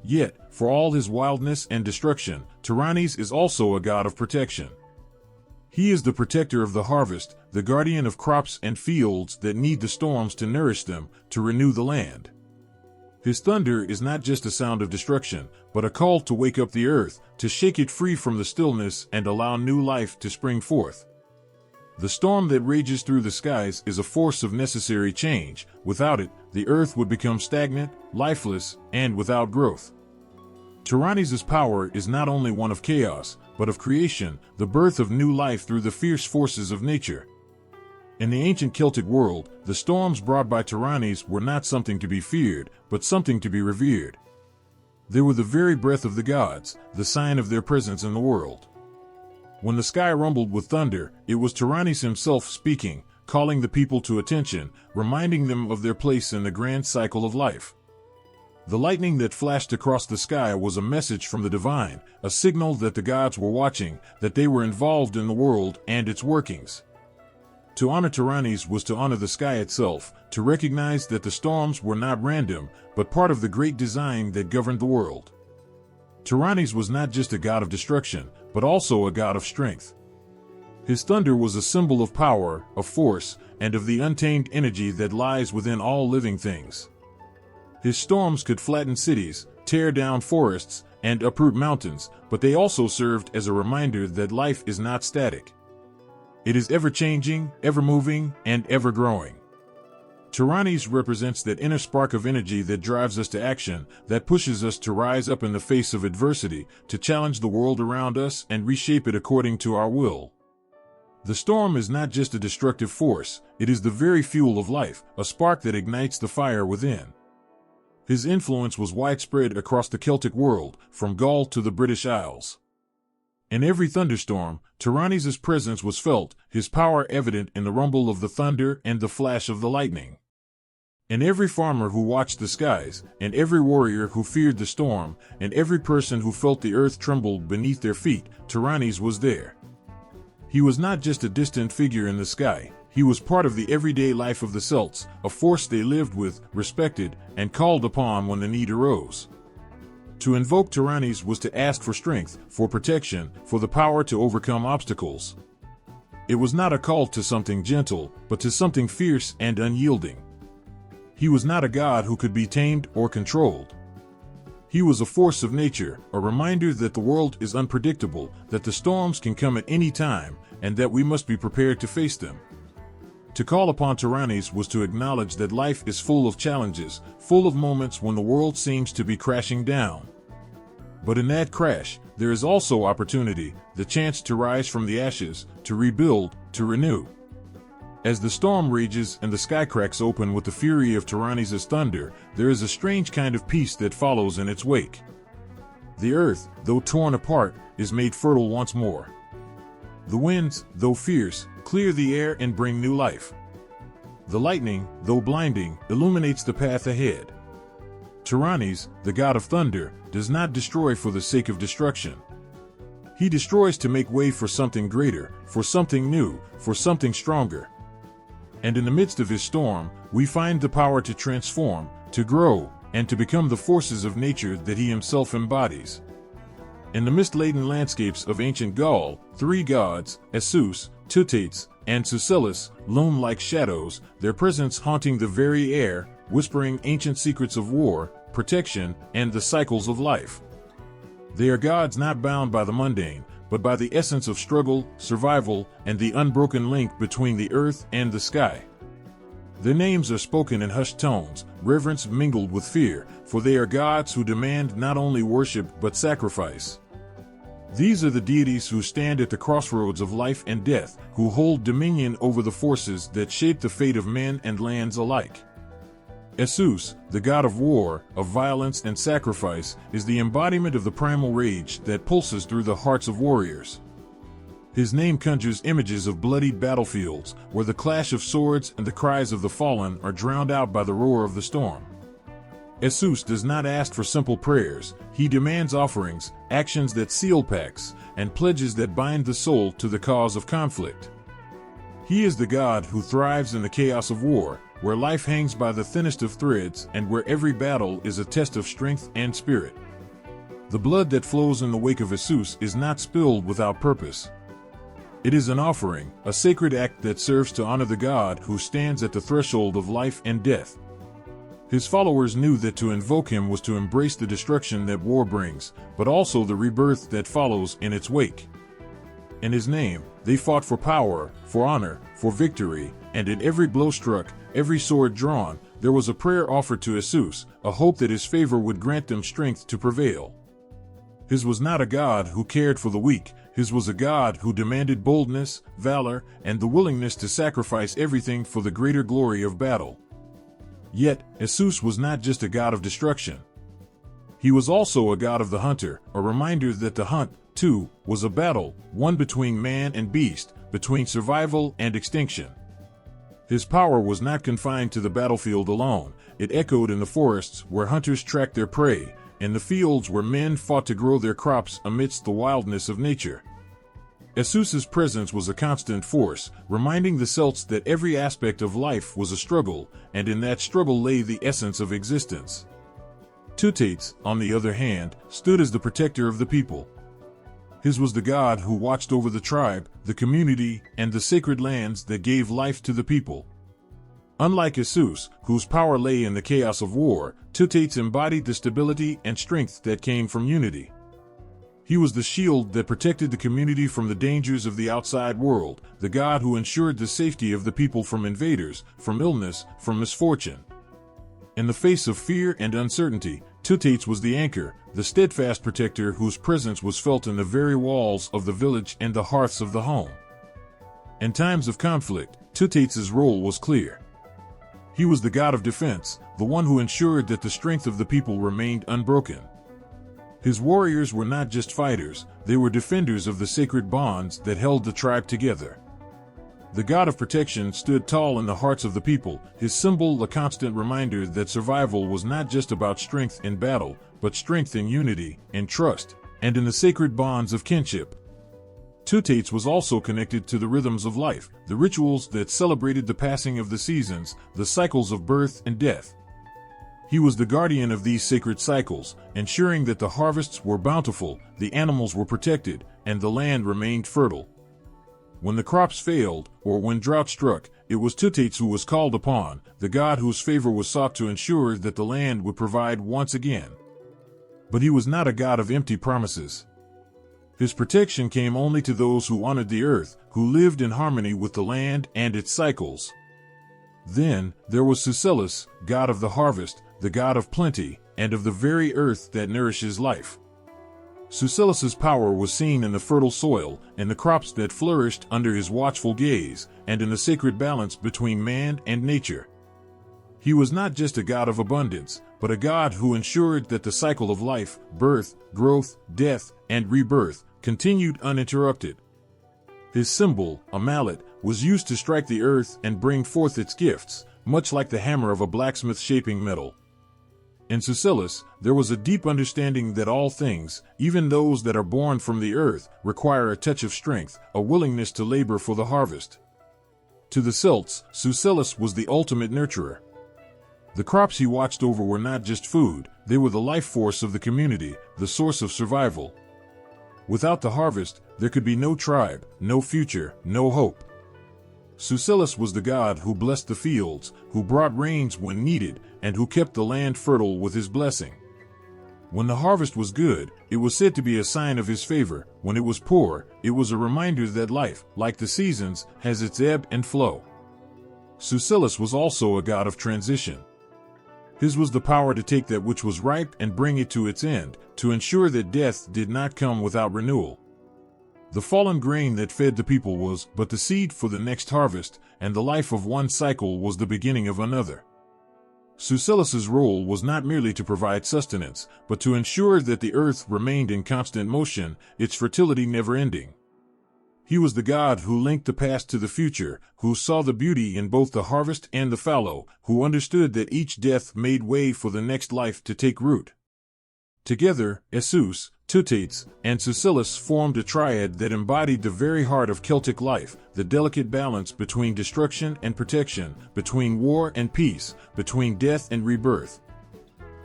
S1: Yet, for all his wildness and destruction, Tyrannies is also a god of protection. He is the protector of the harvest, the guardian of crops and fields that need the storms to nourish them, to renew the land. His thunder is not just a sound of destruction, but a call to wake up the earth, to shake it free from the stillness and allow new life to spring forth. The storm that rages through the skies is a force of necessary change. Without it, the earth would become stagnant, lifeless, and without growth. Tyrannies' power is not only one of chaos, but of creation, the birth of new life through the fierce forces of nature. In the ancient Celtic world, the storms brought by Tyrannies were not something to be feared, but something to be revered. They were the very breath of the gods, the sign of their presence in the world. When the sky rumbled with thunder, it was Tyrannies himself speaking, calling the people to attention, reminding them of their place in the grand cycle of life. The lightning that flashed across the sky was a message from the divine, a signal that the gods were watching, that they were involved in the world and its workings. To honor Tyrannies was to honor the sky itself, to recognize that the storms were not random, but part of the great design that governed the world. Tyrannies was not just a god of destruction, but also a god of strength. His thunder was a symbol of power, of force, and of the untamed energy that lies within all living things. His storms could flatten cities, tear down forests, and uproot mountains, but they also served as a reminder that life is not static. It is ever-changing, ever-moving, and ever-growing. Tyrannies represents that inner spark of energy that drives us to action, that pushes us to rise up in the face of adversity, to challenge the world around us and reshape it according to our will. The storm is not just a destructive force, it is the very fuel of life, a spark that ignites the fire within. His influence was widespread across the Celtic world, from Gaul to the British Isles. In every thunderstorm, Tyrannies' presence was felt, his power evident in the rumble of the thunder and the flash of the lightning. In every farmer who watched the skies, and every warrior who feared the storm, and every person who felt the earth tremble beneath their feet, Tyrannies was there. He was not just a distant figure in the sky, he was part of the everyday life of the Celts, a force they lived with, respected, and called upon when the need arose. To invoke Tyrannies was to ask for strength, for protection, for the power to overcome obstacles. It was not a call to something gentle, but to something fierce and unyielding. He was not a god who could be tamed or controlled. He was a force of nature, a reminder that the world is unpredictable, that the storms can come at any time, and that we must be prepared to face them. To call upon Tyrannies was to acknowledge that life is full of challenges, full of moments when the world seems to be crashing down. But in that crash, there is also opportunity, the chance to rise from the ashes, to rebuild, to renew. As the storm rages and the sky cracks open with the fury of Tyrannies' thunder, there is a strange kind of peace that follows in its wake. The earth, though torn apart, is made fertile once more. The winds, though fierce, clear the air and bring new life. The lightning, though blinding, illuminates the path ahead. Tyrannies, the god of thunder, does not destroy for the sake of destruction. He destroys to make way for something greater, for something new, for something stronger. And in the midst of his storm, we find the power to transform, to grow, and to become the forces of nature that he himself embodies. In the mist-laden landscapes of ancient Gaul, three gods, Esus, Teutates, and Sucellus, loom like shadows, their presence haunting the very air, whispering ancient secrets of war, protection, and the cycles of life. They are gods not bound by the mundane, but by the essence of struggle, survival, and the unbroken link between the earth and the sky. Their names are spoken in hushed tones, reverence mingled with fear, for they are gods who demand not only worship but sacrifice. These are the deities who stand at the crossroads of life and death, who hold dominion over the forces that shape the fate of men and lands alike. Esus, the god of war, of violence and sacrifice, is the embodiment of the primal rage that pulses through the hearts of warriors. His name conjures images of bloodied battlefields, where the clash of swords and the cries of the fallen are drowned out by the roar of the storm. Esus does not ask for simple prayers, he demands offerings, actions that seal pacts, and pledges that bind the soul to the cause of conflict. He is the god who thrives in the chaos of war, where life hangs by the thinnest of threads and where every battle is a test of strength and spirit. The blood that flows in the wake of Esus is not spilled without purpose. It is an offering, a sacred act that serves to honor the god who stands at the threshold of life and death. His followers knew that to invoke him was to embrace the destruction that war brings, but also the rebirth that follows in its wake. In his name, they fought for power, for honor, for victory, and in every blow struck, every sword drawn, there was a prayer offered to Esus, a hope that his favor would grant them strength to prevail. His was not a god who cared for the weak, his was a god who demanded boldness, valor, and the willingness to sacrifice everything for the greater glory of battle. Yet, Esus was not just a god of destruction. He was also a god of the hunter, a reminder that the hunt, too, was a battle, one between man and beast, between survival and extinction. His power was not confined to the battlefield alone, it echoed in the forests where hunters tracked their prey, in the fields where men fought to grow their crops amidst the wildness of nature. Esus's presence was a constant force, reminding the Celts that every aspect of life was a struggle, and in that struggle lay the essence of existence. Teutates, on the other hand, stood as the protector of the people. His was the god who watched over the tribe, the community, and the sacred lands that gave life to the people. Unlike Esus, whose power lay in the chaos of war, Teutates embodied the stability and strength that came from unity. He was the shield that protected the community from the dangers of the outside world, the god who ensured the safety of the people from invaders, from illness, from misfortune. In the face of fear and uncertainty, Teutates was the anchor, the steadfast protector whose presence was felt in the very walls of the village and the hearths of the home. In times of conflict, Teutates' role was clear. He was the god of defense, the one who ensured that the strength of the people remained unbroken. His warriors were not just fighters, they were defenders of the sacred bonds that held the tribe together. The god of protection stood tall in the hearts of the people, his symbol a constant reminder that survival was not just about strength in battle, but strength in unity, in trust, and in the sacred bonds of kinship. Teutates was also connected to the rhythms of life, the rituals that celebrated the passing of the seasons, the cycles of birth and death. He was the guardian of these sacred cycles, ensuring that the harvests were bountiful, the animals were protected, and the land remained fertile. When the crops failed, or when drought struck, it was Teutates who was called upon, the god whose favor was sought to ensure that the land would provide once again. But he was not a god of empty promises. His protection came only to those who honored the earth, who lived in harmony with the land and its cycles. Then, there was Sucellus, god of the harvest, the god of plenty, and of the very earth that nourishes life. Sucellus's power was seen in the fertile soil, in the crops that flourished under his watchful gaze, and in the sacred balance between man and nature. He was not just a god of abundance, but a god who ensured that the cycle of life, birth, growth, death, and rebirth continued uninterrupted. His symbol, a mallet, was used to strike the earth and bring forth its gifts, much like the hammer of a blacksmith shaping metal. In Sucellus, there was a deep understanding that all things, even those that are born from the earth, require a touch of strength, a willingness to labor for the harvest. To the Celts, Sucellus was the ultimate nurturer. The crops he watched over were not just food, they were the life force of the community, the source of survival. Without the harvest, there could be no tribe, no future, no hope. Sucellus was the god who blessed the fields, who brought rains when needed, and who kept the land fertile with his blessing. When the harvest was good, it was said to be a sign of his favor. When it was poor, it was a reminder that life, like the seasons, has its ebb and flow. Sucellus was also a god of transition. His was the power to take that which was ripe and bring it to its end, to ensure that death did not come without renewal. The fallen grain that fed the people was but the seed for the next harvest, and the life of one cycle was the beginning of another. Sucellus's role was not merely to provide sustenance, but to ensure that the earth remained in constant motion, its fertility never ending. He was the god who linked the past to the future, who saw the beauty in both the harvest and the fallow, who understood that each death made way for the next life to take root. Together, Esus, Teutates, and Sucellus formed a triad that embodied the very heart of Celtic life, the delicate balance between destruction and protection, between war and peace, between death and rebirth.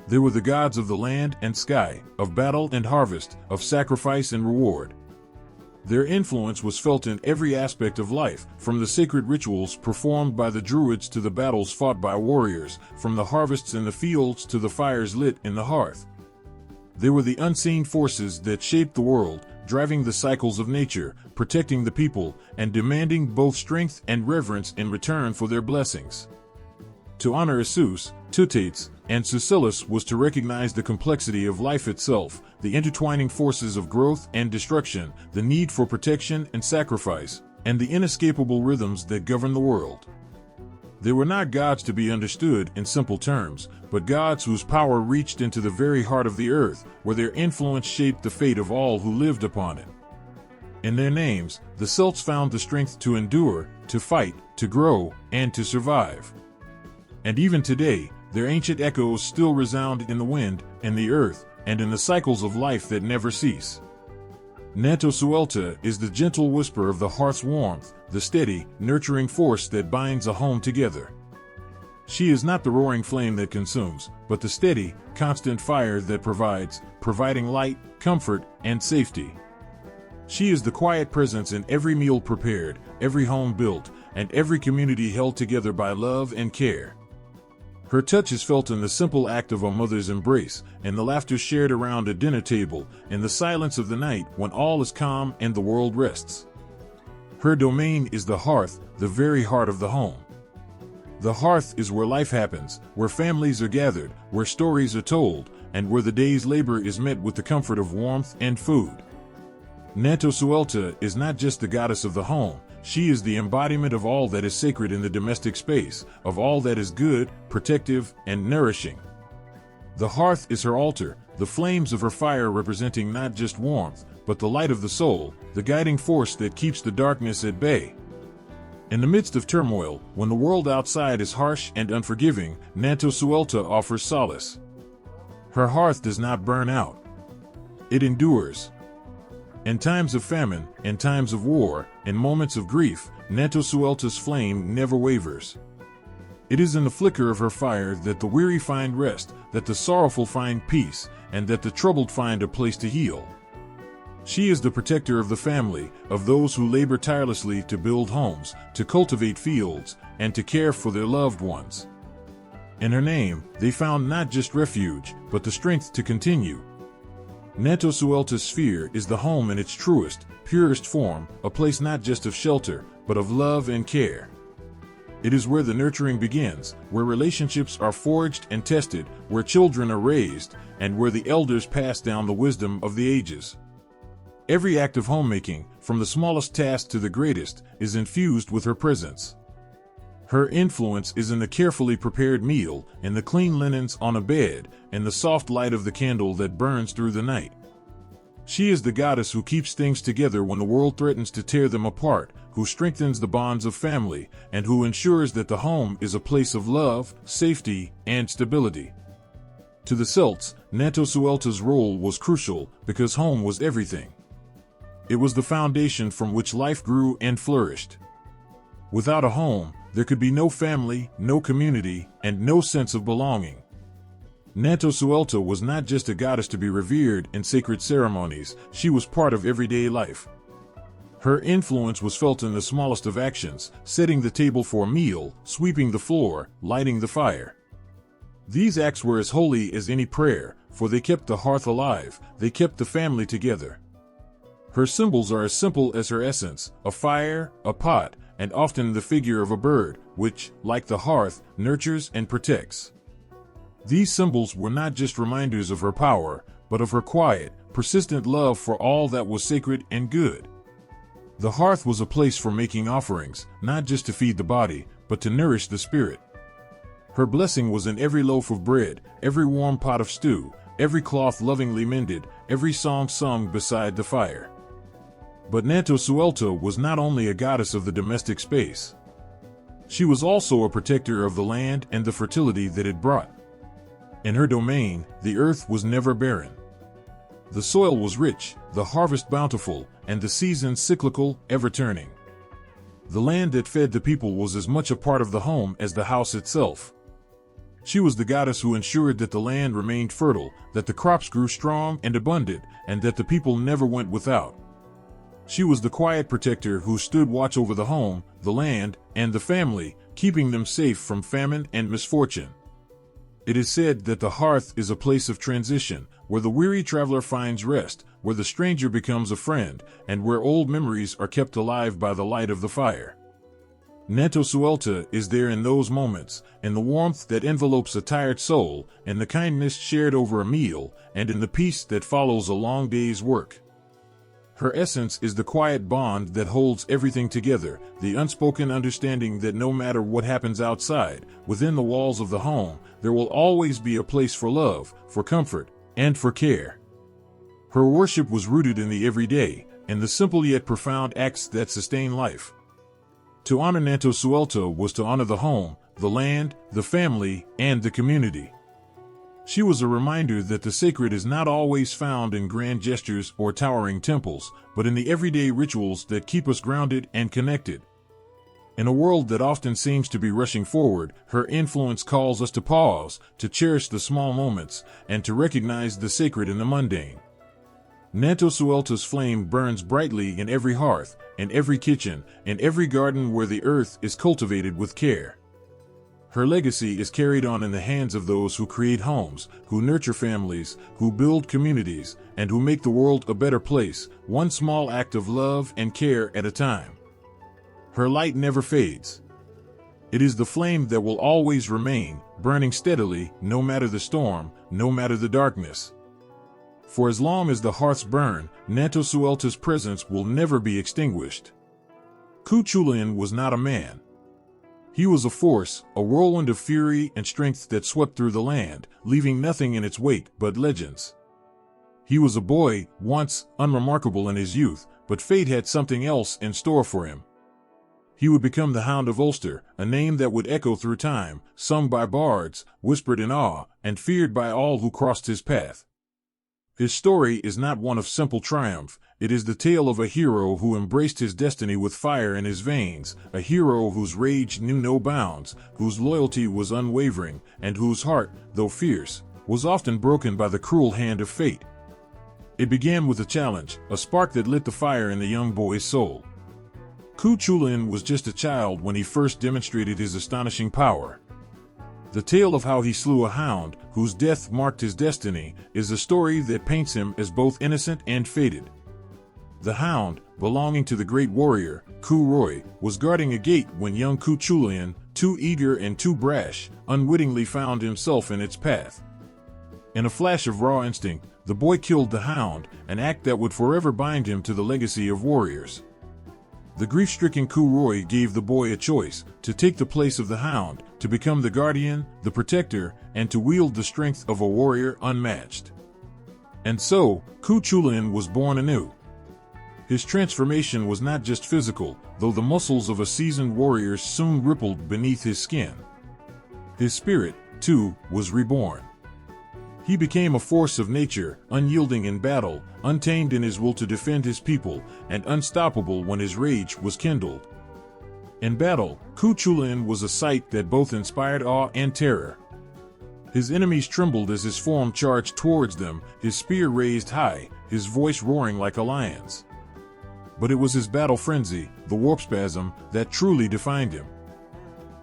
S1: They were the gods of the land and sky, of battle and harvest, of sacrifice and reward. Their influence was felt in every aspect of life, from the sacred rituals performed by the Druids to the battles fought by warriors, from the harvests in the fields to the fires lit in the hearth. They were the unseen forces that shaped the world, driving the cycles of nature, protecting the people, and demanding both strength and reverence in return for their blessings. To honor Esus, Teutates, and Sucellus was to recognize the complexity of life itself, the intertwining forces of growth and destruction, the need for protection and sacrifice, and the inescapable rhythms that govern the world. They were not gods to be understood in simple terms, but gods whose power reached into the very heart of the earth, where their influence shaped the fate of all who lived upon it. In their names, the Celts found the strength to endure, to fight, to grow, and to survive. And even today, their ancient echoes still resound in the wind, in the earth, and in the cycles of life that never cease. Suelta is the gentle whisper of the hearth's warmth, the steady, nurturing force that binds a home together. She is not the roaring flame that consumes, but the steady, constant fire that providing light, comfort, and safety. She is the quiet presence in every meal prepared, every home built, and every community held together by love and care. Her touch is felt in the simple act of a mother's embrace, in the laughter shared around a dinner table, in the silence of the night when all is calm and the world rests. Her domain is the hearth, the very heart of the home. The hearth is where life happens, where families are gathered, where stories are told, and where the day's labor is met with the comfort of warmth and food. Suelta is not just the goddess of the home, she is the embodiment of all that is sacred in the domestic space, of all that is good, protective, and nourishing. The hearth is her altar, the flames of her fire representing not just warmth, but the light of the soul, the guiding force that keeps the darkness at bay. In the midst of turmoil, when the world outside is harsh and unforgiving, Suelta offers solace. Her hearth does not burn out. It endures. In times of famine, in times of war, in moments of grief, Suelta's flame never wavers. It is in the flicker of her fire that the weary find rest, that the sorrowful find peace, and that the troubled find a place to heal. She is the protector of the family, of those who labor tirelessly to build homes, to cultivate fields, and to care for their loved ones. In her name, they found not just refuge, but the strength to continue. Suelta's sphere is the home in its truest, purest form, a place not just of shelter, but of love and care. It is where the nurturing begins, where relationships are forged and tested, where children are raised, and where the elders pass down the wisdom of the ages. Every act of homemaking, from the smallest task to the greatest, is infused with her presence. Her influence is in the carefully prepared meal, in the clean linens on a bed, and the soft light of the candle that burns through the night. She is the goddess who keeps things together when the world threatens to tear them apart, who strengthens the bonds of family, and who ensures that the home is a place of love, safety, and stability. To the Celts, Nantosuelta's role was crucial because home was everything. It was the foundation from which life grew and flourished. Without a home, there could be no family, no community, and no sense of belonging. Nantosuelta was not just a goddess to be revered in sacred ceremonies, she was part of everyday life. Her influence was felt in the smallest of actions, setting the table for a meal, sweeping the floor, lighting the fire. These acts were as holy as any prayer, for they kept the hearth alive, they kept the family together. Her symbols are as simple as her essence, a fire, a pot, and often the figure of a bird, which, like the hearth, nurtures and protects. These symbols were not just reminders of her power, but of her quiet, persistent love for all that was sacred and good. The hearth was a place for making offerings, not just to feed the body, but to nourish the spirit. Her blessing was in every loaf of bread, every warm pot of stew, every cloth lovingly mended, every song sung beside the fire. But Nantosuelta was not only a goddess of the domestic space. She was also a protector of the land and the fertility that it brought. In her domain, the earth was never barren. The soil was rich, the harvest bountiful, and the seasons cyclical, ever-turning. The land that fed the people was as much a part of the home as the house itself. She was the goddess who ensured that the land remained fertile, that the crops grew strong and abundant, and that the people never went without. She was the quiet protector who stood watch over the home, the land, and the family, keeping them safe from famine and misfortune. It is said that the hearth is a place of transition, where the weary traveler finds rest, where the stranger becomes a friend, and where old memories are kept alive by the light of the fire. Nantosuelta is there in those moments, in the warmth that envelopes a tired soul, in the kindness shared over a meal, and in the peace that follows a long day's work. Her essence is the quiet bond that holds everything together, the unspoken understanding that no matter what happens outside, within the walls of the home, there will always be a place for love, for comfort, and for care. Her worship was rooted in the everyday, in the simple yet profound acts that sustain life. To honor Nantosuelta was to honor the home, the land, the family, and the community. She was a reminder that the sacred is not always found in grand gestures or towering temples, but in the everyday rituals that keep us grounded and connected. In a world that often seems to be rushing forward, her influence calls us to pause, to cherish the small moments, and to recognize the sacred in the mundane. Nantosuelta's flame burns brightly in every hearth, in every kitchen, in every garden where the earth is cultivated with care. Her legacy is carried on in the hands of those who create homes, who nurture families, who build communities, and who make the world a better place, one small act of love and care at a time. Her light never fades. It is the flame that will always remain, burning steadily, no matter the storm, no matter the darkness. For as long as the hearths burn, Nantosuelta's presence will never be extinguished. Cuchulainn was not a man. He was a force, a whirlwind of fury and strength that swept through the land, leaving nothing in its wake but legends. He was a boy, once, unremarkable in his youth, but fate had something else in store for him. He would become the Hound of Ulster, a name that would echo through time, sung by bards, whispered in awe, and feared by all who crossed his path. His story is not one of simple triumph. It is the tale of a hero who embraced his destiny with fire in his veins, a hero whose rage knew no bounds, whose loyalty was unwavering, and whose heart, though fierce, was often broken by the cruel hand of fate. It began with a challenge, a spark that lit the fire in the young boy's soul. Cuchulainn was just a child when he first demonstrated his astonishing power. The tale of how he slew a hound, whose death marked his destiny, is a story that paints him as both innocent and fated. The hound, belonging to the great warrior, Cu Roy, was guarding a gate when young Cuchulainn, too eager and too brash, unwittingly found himself in its path. In a flash of raw instinct, the boy killed the hound, an act that would forever bind him to the legacy of warriors. The grief-stricken Kuroi gave the boy a choice: to take the place of the hound, to become the guardian, the protector, and to wield the strength of a warrior unmatched. And so, Ku Chulainn was born anew. His transformation was not just physical, though the muscles of a seasoned warrior soon rippled beneath his skin. His spirit, too, was reborn. He became a force of nature, unyielding in battle, untamed in his will to defend his people, and unstoppable when his rage was kindled. In battle, Ku Chulainn was a sight that both inspired awe and terror. His enemies trembled as his form charged towards them, his spear raised high, his voice roaring like a lion's. But it was his battle frenzy, the warp spasm, that truly defined him.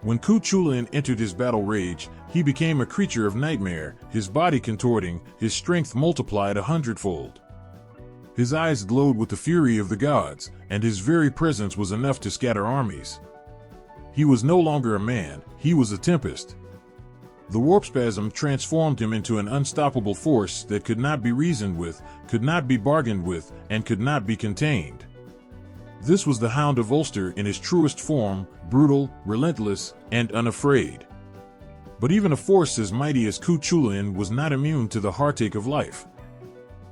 S1: When Ku Chulainn entered his battle rage, he became a creature of nightmare, his body contorting, his strength multiplied 100-fold. His eyes glowed with the fury of the gods, and his very presence was enough to scatter armies. He was no longer a man, he was a tempest. The warp spasm transformed him into an unstoppable force that could not be reasoned with, could not be bargained with, and could not be contained. This was the Hound of Ulster in his truest form, brutal, relentless, and unafraid. But even a force as mighty as Ku Chulainn was not immune to the heartache of life.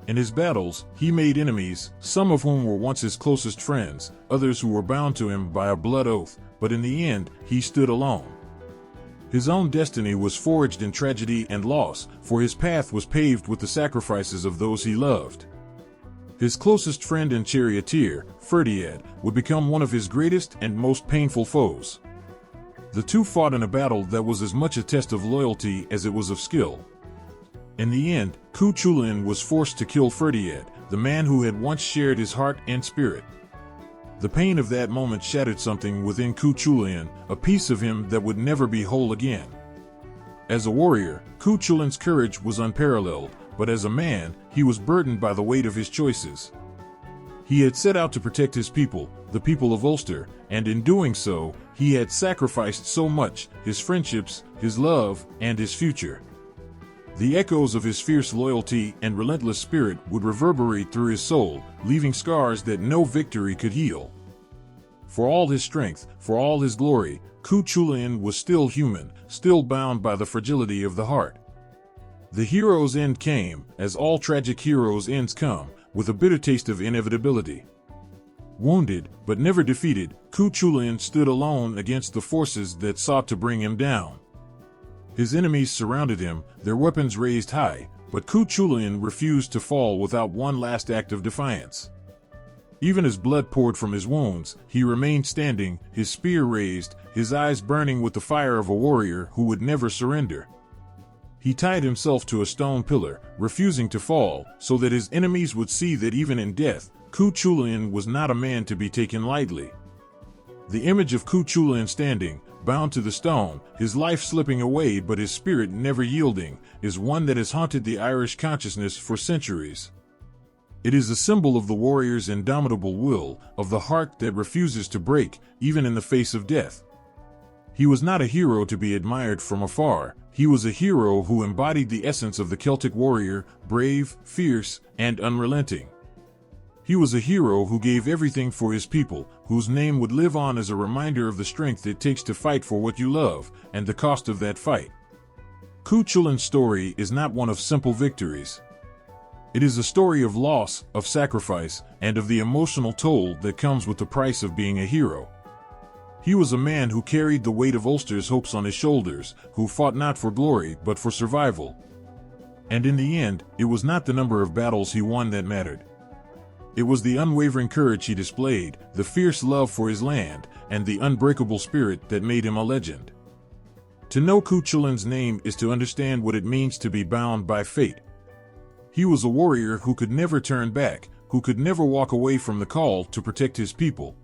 S1: In his battles, he made enemies, some of whom were once his closest friends, others who were bound to him by a blood oath, but in the end, he stood alone. His own destiny was forged in tragedy and loss, for his path was paved with the sacrifices of those he loved. His closest friend and charioteer, Ferdiad, would become one of his greatest and most painful foes. The two fought in a battle that was as much a test of loyalty as it was of skill. In the end, Ku Chulainn was forced to kill Ferdiad, the man who had once shared his heart and spirit. The pain of that moment shattered something within Ku Chulainn, a piece of him that would never be whole again. As a warrior, Ku Chulainn's courage was unparalleled, but as a man, he was burdened by the weight of his choices. He had set out to protect his people, the people of Ulster, and in doing so, he had sacrificed so much: his friendships, his love, and his future. The echoes of his fierce loyalty and relentless spirit would reverberate through his soul, leaving scars that no victory could heal. For all his strength, for all his glory, Ku Chulainn was still human, still bound by the fragility of the heart. The hero's end came, as all tragic heroes' ends come, with a bitter taste of inevitability. Wounded, but never defeated, Ku Chulainn stood alone against the forces that sought to bring him down. His enemies surrounded him, their weapons raised high, but Ku Chulainn refused to fall without one last act of defiance. Even as blood poured from his wounds, he remained standing, his spear raised, his eyes burning with the fire of a warrior who would never surrender. He tied himself to a stone pillar, refusing to fall, so that his enemies would see that even in death, Ku Chulainn was not a man to be taken lightly. The image of Ku Chulainn standing, bound to the stone, his life slipping away but his spirit never yielding, is one that has haunted the Irish consciousness for centuries. It is a symbol of the warrior's indomitable will, of the heart that refuses to break, even in the face of death. He was not a hero to be admired from afar. He was a hero who embodied the essence of the Celtic warrior, brave, fierce, and unrelenting. He was a hero who gave everything for his people, whose name would live on as a reminder of the strength it takes to fight for what you love, and the cost of that fight. Ku Chulainn's story is not one of simple victories. It is a story of loss, of sacrifice, and of the emotional toll that comes with the price of being a hero. He was a man who carried the weight of Ulster's hopes on his shoulders, who fought not for glory but for survival. And in the end, it was not the number of battles he won that mattered. It was the unwavering courage he displayed, the fierce love for his land, and the unbreakable spirit that made him a legend. To know Ku Chulainn's name is to understand what it means to be bound by fate. He was a warrior who could never turn back, who could never walk away from the call to protect his people.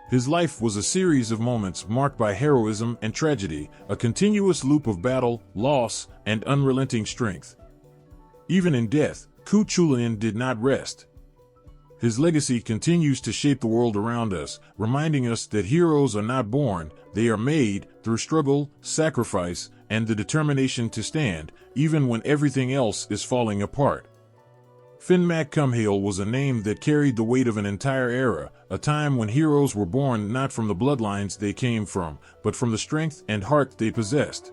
S1: His life was a series of moments marked by heroism and tragedy, a continuous loop of battle, loss, and unrelenting strength. Even in death, Ku Chulainn did not rest. His legacy continues to shape the world around us, reminding us that heroes are not born, they are made through struggle, sacrifice, and the determination to stand, even when everything else is falling apart. Finn Mac Cumhale was a name that carried the weight of an entire era, a time when heroes were born not from the bloodlines they came from, but from the strength and heart they possessed.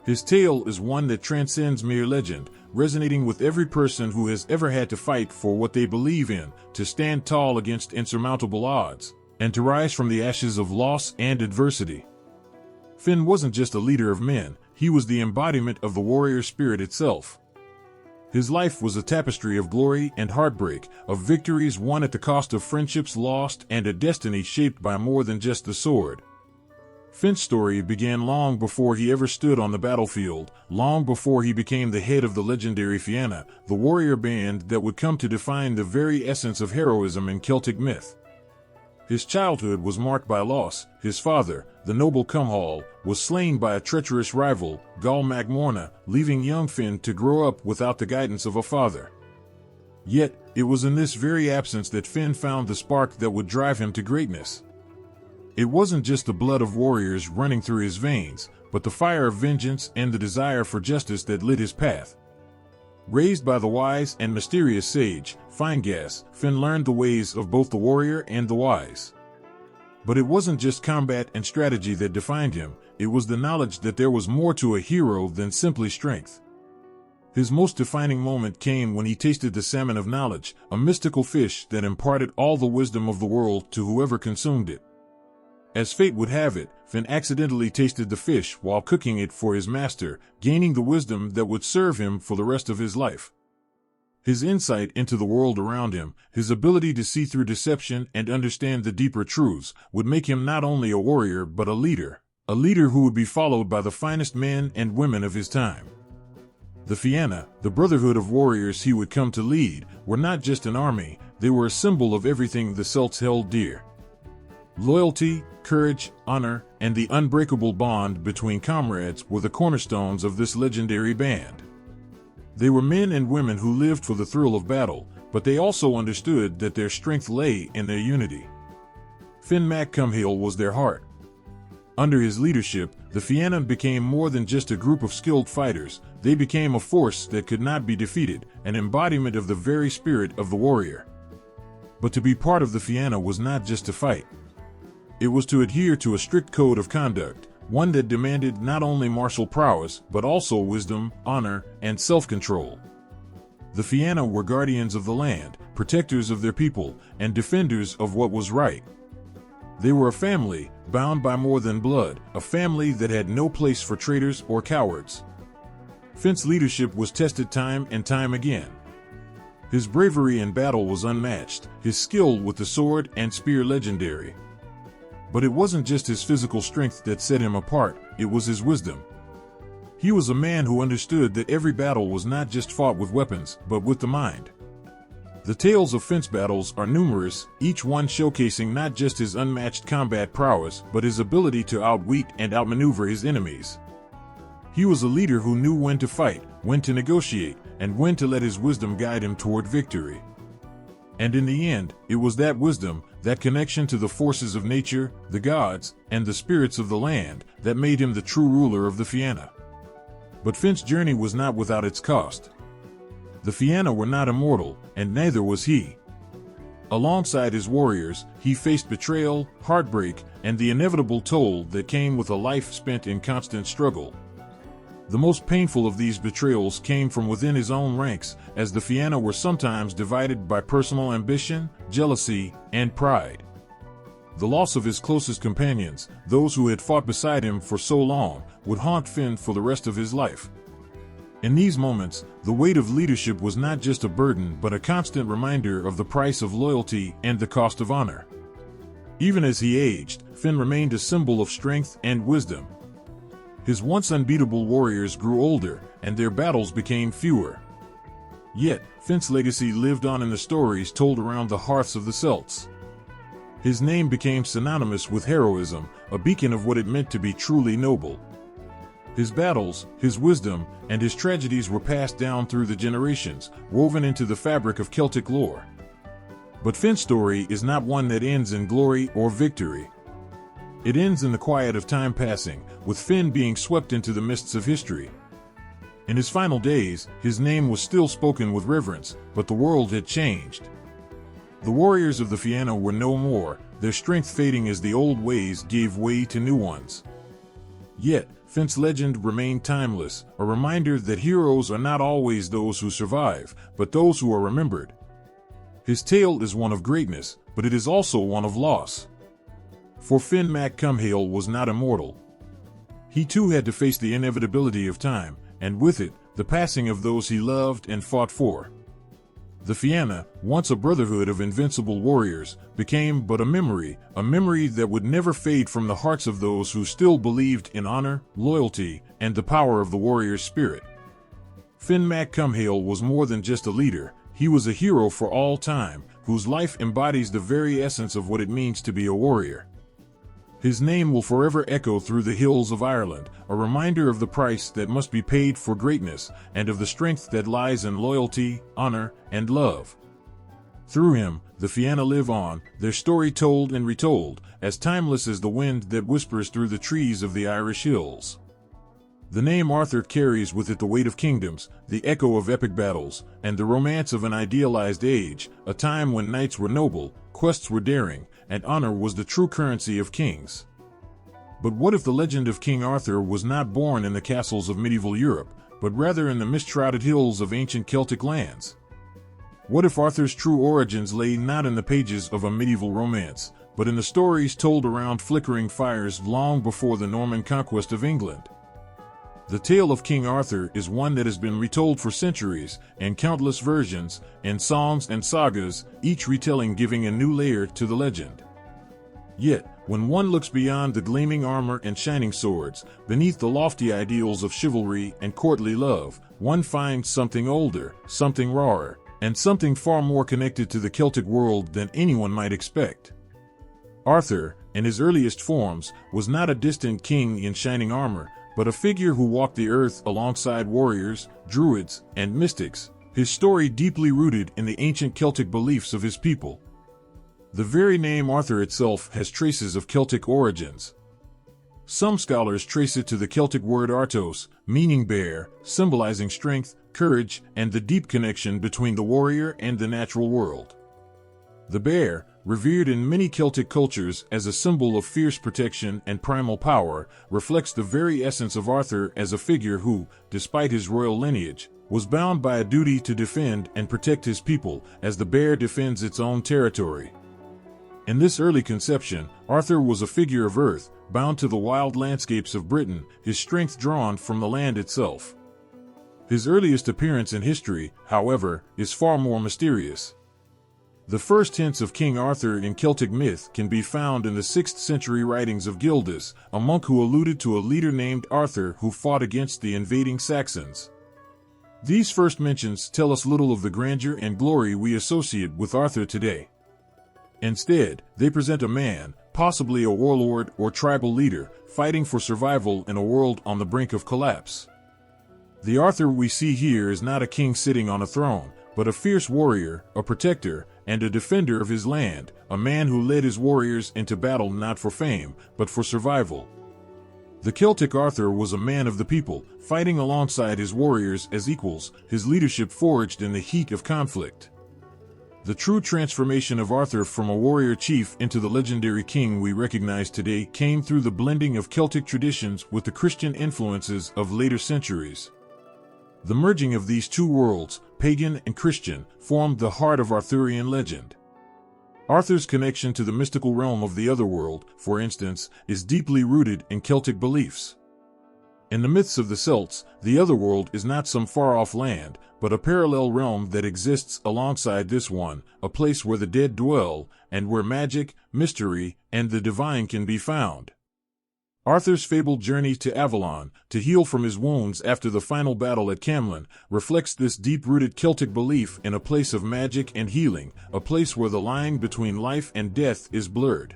S1: His tale is one that transcends mere legend, resonating with every person who has ever had to fight for what they believe in, to stand tall against insurmountable odds, and to rise from the ashes of loss and adversity. Finn wasn't just a leader of men, he was the embodiment of the warrior spirit itself. His life was a tapestry of glory and heartbreak, of victories won at the cost of friendships lost and a destiny shaped by more than just the sword. Finn's story began long before he ever stood on the battlefield, long before he became the head of the legendary Fianna, the warrior band that would come to define the very essence of heroism in Celtic myth. His childhood was marked by loss. His father, the noble Cumhall, was slain by a treacherous rival, Gall Mac Morna, leaving young Finn to grow up without the guidance of a father. Yet, it was in this very absence that Finn found the spark that would drive him to greatness. It wasn't just the blood of warriors running through his veins, but the fire of vengeance and the desire for justice that lit his path. Raised by the wise and mysterious sage, Fingas, Finn learned the ways of both the warrior and the wise. But it wasn't just combat and strategy that defined him, it was the knowledge that there was more to a hero than simply strength. His most defining moment came when he tasted the salmon of knowledge, a mystical fish that imparted all the wisdom of the world to whoever consumed it. As fate would have it, Finn accidentally tasted the fish while cooking it for his master, gaining the wisdom that would serve him for the rest of his life. His insight into the world around him, his ability to see through deception and understand the deeper truths, would make him not only a warrior but a leader who would be followed by the finest men and women of his time. The Fianna, the brotherhood of warriors he would come to lead, were not just an army, they were a symbol of everything the Celts held dear. Loyalty, courage, honor, and the unbreakable bond between comrades were the cornerstones of this legendary band. They were men and women who lived for the thrill of battle, but they also understood that their strength lay in their unity. Finn Mac Cumhale was their heart. Under his leadership, the Fianna became more than just a group of skilled fighters, they became a force that could not be defeated, an embodiment of the very spirit of the warrior. But to be part of the Fianna was not just to fight. It was to adhere to a strict code of conduct, one that demanded not only martial prowess, but also wisdom, honor, and self-control. The Fianna were guardians of the land, protectors of their people, and defenders of what was right. They were a family, bound by more than blood, a family that had no place for traitors or cowards. Finn's leadership was tested time and time again. His bravery in battle was unmatched, his skill with the sword and spear legendary. But it wasn't just his physical strength that set him apart, it was his wisdom. He was a man who understood that every battle was not just fought with weapons, but with the mind. The tales of Finn's battles are numerous, each one showcasing not just his unmatched combat prowess, but his ability to outwit and outmaneuver his enemies. He was a leader who knew when to fight, when to negotiate, and when to let his wisdom guide him toward victory. And in the end, it was that wisdom, that connection to the forces of nature, the gods, and the spirits of the land, that made him the true ruler of the Fianna. But Finn's journey was not without its cost. The Fianna were not immortal, and neither was he. Alongside his warriors, he faced betrayal, heartbreak, and the inevitable toll that came with a life spent in constant struggle. The most painful of these betrayals came from within his own ranks, as the Fianna were sometimes divided by personal ambition, jealousy, and pride. The loss of his closest companions, those who had fought beside him for so long, would haunt Finn for the rest of his life. In these moments, the weight of leadership was not just a burden but a constant reminder of the price of loyalty and the cost of honor. Even as he aged, Finn remained a symbol of strength and wisdom. His once unbeatable warriors grew older, and their battles became fewer. Yet, Finn's legacy lived on in the stories told around the hearths of the Celts. His name became synonymous with heroism, a beacon of what it meant to be truly noble. His battles, his wisdom, and his tragedies were passed down through the generations, woven into the fabric of Celtic lore. But Finn's story is not one that ends in glory or victory. It ends in the quiet of time passing, with Finn being swept into the mists of history. In his final days, his name was still spoken with reverence, but the world had changed. The warriors of the Fianna were no more, their strength fading as the old ways gave way to new ones. Yet, Finn's legend remained timeless, a reminder that heroes are not always those who survive, but those who are remembered. His tale is one of greatness, but it is also one of loss. For Finn Mac Cumhale was not immortal. He too had to face the inevitability of time, and with it, the passing of those he loved and fought for. The Fianna, once a brotherhood of invincible warriors, became but a memory that would never fade from the hearts of those who still believed in honor, loyalty, and the power of the warrior's spirit. Finn Mac Cumhale was more than just a leader, he was a hero for all time, whose life embodies the very essence of what it means to be a warrior. His name will forever echo through the hills of Ireland, a reminder of the price that must be paid for greatness, and of the strength that lies in loyalty, honor, and love. Through him, the Fianna live on, their story told and retold, as timeless as the wind that whispers through the trees of the Irish hills. The name Arthur carries with it the weight of kingdoms, the echo of epic battles, and the romance of an idealized age, a time when knights were noble, quests were daring, and honor was the true currency of kings. But what if the legend of King Arthur was not born in the castles of medieval Europe, but rather in the mist-shrouded hills of ancient Celtic lands? What if Arthur's true origins lay not in the pages of a medieval romance, but in the stories told around flickering fires long before the Norman conquest of England? The tale of King Arthur is one that has been retold for centuries, in countless versions, in songs and sagas, each retelling giving a new layer to the legend. Yet, when one looks beyond the gleaming armor and shining swords, beneath the lofty ideals of chivalry and courtly love, one finds something older, something rawer, and something far more connected to the Celtic world than anyone might expect. Arthur, in his earliest forms, was not a distant king in shining armor, but a figure who walked the earth alongside warriors, druids, and mystics, his story deeply rooted in the ancient Celtic beliefs of his people. The very name Arthur itself has traces of Celtic origins. Some scholars trace it to the Celtic word artos, meaning bear, symbolizing strength, courage, and the deep connection between the warrior and the natural world. The bear, revered in many Celtic cultures as a symbol of fierce protection and primal power, reflects the very essence of Arthur as a figure who, despite his royal lineage, was bound by a duty to defend and protect his people, as the bear defends its own territory. In this early conception, Arthur was a figure of earth, bound to the wild landscapes of Britain, his strength drawn from the land itself. His earliest appearance in history, however, is far more mysterious. The first hints of King Arthur in Celtic myth can be found in the 6th century writings of Gildas, a monk who alluded to a leader named Arthur who fought against the invading Saxons. These first mentions tell us little of the grandeur and glory we associate with Arthur today. Instead, they present a man, possibly a warlord or tribal leader, fighting for survival in a world on the brink of collapse. The Arthur we see here is not a king sitting on a throne, but a fierce warrior, a protector, and a defender of his land, a man who led his warriors into battle not for fame, but for survival. The Celtic Arthur was a man of the people, fighting alongside his warriors as equals, his leadership forged in the heat of conflict. The true transformation of Arthur from a warrior chief into the legendary king we recognize today came through the blending of Celtic traditions with the Christian influences of later centuries. The merging of these two worlds, pagan and Christian, formed the heart of Arthurian legend. Arthur's connection to the mystical realm of the otherworld, for instance, is deeply rooted in Celtic beliefs. In the myths of the Celts, the otherworld is not some far-off land, but a parallel realm that exists alongside this one, a place where the dead dwell, and where magic, mystery, and the divine can be found. Arthur's fabled journey to Avalon, to heal from his wounds after the final battle at Camlan, reflects this deep-rooted Celtic belief in a place of magic and healing, a place where the line between life and death is blurred.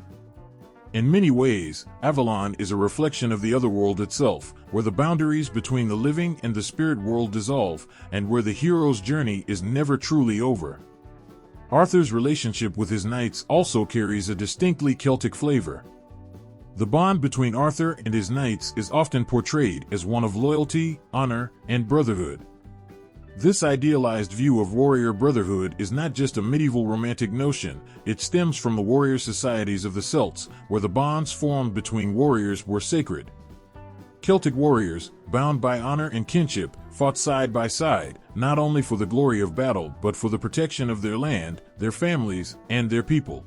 S1: In many ways, Avalon is a reflection of the otherworld itself, where the boundaries between the living and the spirit world dissolve, and where the hero's journey is never truly over. Arthur's relationship with his knights also carries a distinctly Celtic flavor. The bond between Arthur and his knights is often portrayed as one of loyalty, honor, and brotherhood. This idealized view of warrior brotherhood is not just a medieval romantic notion, it stems from the warrior societies of the Celts, where the bonds formed between warriors were sacred. Celtic warriors, bound by honor and kinship, fought side by side, not only for the glory of battle but for the protection of their land, their families, and their people.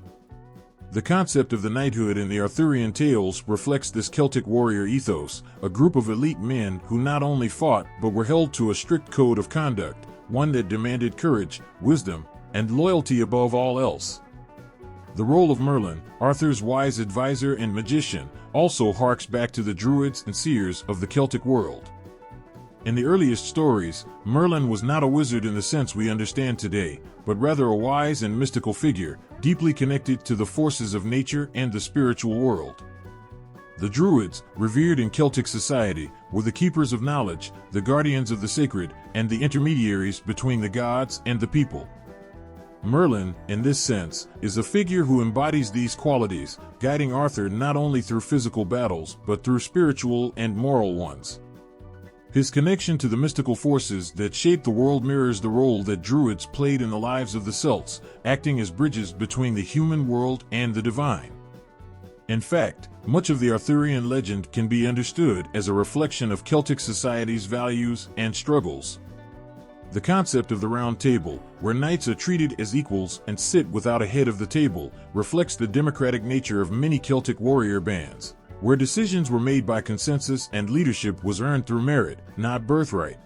S1: The concept of the knighthood in the Arthurian tales reflects this Celtic warrior ethos, a group of elite men who not only fought but were held to a strict code of conduct, one that demanded courage, wisdom, and loyalty above all else. The role of Merlin, Arthur's wise advisor and magician, also harks back to the druids and seers of the Celtic world. In the earliest stories, Merlin was not a wizard in the sense we understand today, but rather a wise and mystical figure, deeply connected to the forces of nature and the spiritual world. The Druids, revered in Celtic society, were the keepers of knowledge, the guardians of the sacred, and the intermediaries between the gods and the people. Merlin, in this sense, is a figure who embodies these qualities, guiding Arthur not only through physical battles but through spiritual and moral ones. His connection to the mystical forces that shape the world mirrors the role that Druids played in the lives of the Celts, acting as bridges between the human world and the divine. In fact, much of the Arthurian legend can be understood as a reflection of Celtic society's values and struggles. The concept of the Round Table, where knights are treated as equals and sit without a head of the table, reflects the democratic nature of many Celtic warrior bands, where decisions were made by consensus and leadership was earned through merit, not birthright.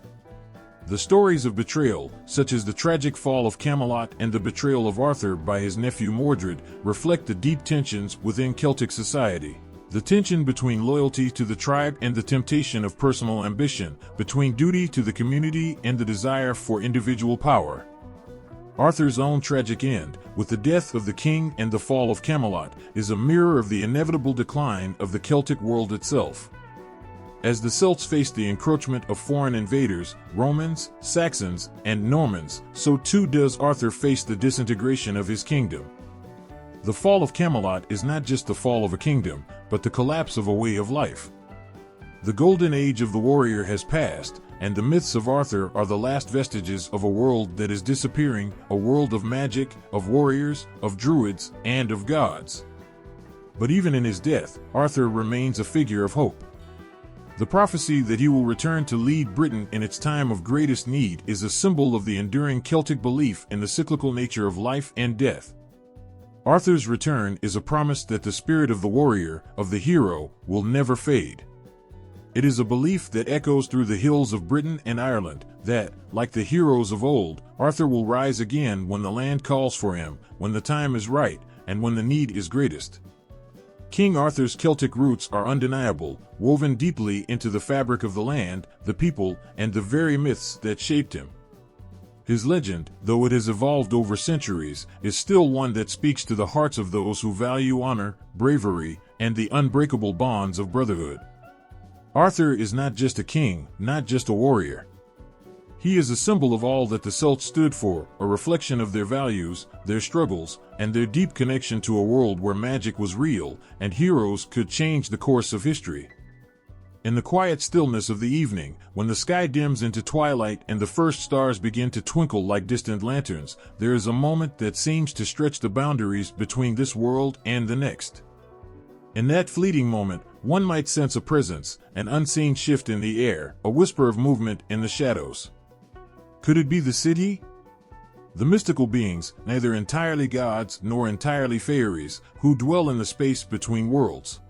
S1: The stories of betrayal, such as the tragic fall of Camelot and the betrayal of Arthur by his nephew Mordred, reflect the deep tensions within Celtic society. The tension between loyalty to the tribe and the temptation of personal ambition, between duty to the community and the desire for individual power. Arthur's own tragic end, with the death of the king and the fall of Camelot, is a mirror of the inevitable decline of the Celtic world itself. As the Celts faced the encroachment of foreign invaders, Romans, Saxons, and Normans, so too does Arthur face the disintegration of his kingdom. The fall of Camelot is not just the fall of a kingdom, but the collapse of a way of life. The golden age of the warrior has passed, and the myths of Arthur are the last vestiges of a world that is disappearing, a world of magic, of warriors, of druids, and of gods. But even in his death, Arthur remains a figure of hope. The prophecy that he will return to lead Britain in its time of greatest need is a symbol of the enduring Celtic belief in the cyclical nature of life and death. Arthur's return is a promise that the spirit of the warrior, of the hero, will never fade. It is a belief that echoes through the hills of Britain and Ireland, that, like the heroes of old, Arthur will rise again when the land calls for him, when the time is right, and when the need is greatest. King Arthur's Celtic roots are undeniable, woven deeply into the fabric of the land, the people, and the very myths that shaped him. His legend, though it has evolved over centuries, is still one that speaks to the hearts of those who value honor, bravery, and the unbreakable bonds of brotherhood. Arthur is not just a king, not just a warrior. He is a symbol of all that the Celts stood for, a reflection of their values, their struggles, and their deep connection to a world where magic was real, and heroes could change the course of history. In the quiet stillness of the evening, when the sky dims into twilight and the first stars begin to twinkle like distant lanterns, there is a moment that seems to stretch the boundaries between this world and the next. In that fleeting moment, one might sense a presence, an unseen shift in the air, a whisper of movement in the shadows. Could it be the city? The mystical beings, neither entirely gods nor entirely fairies, who dwell in the space between worlds.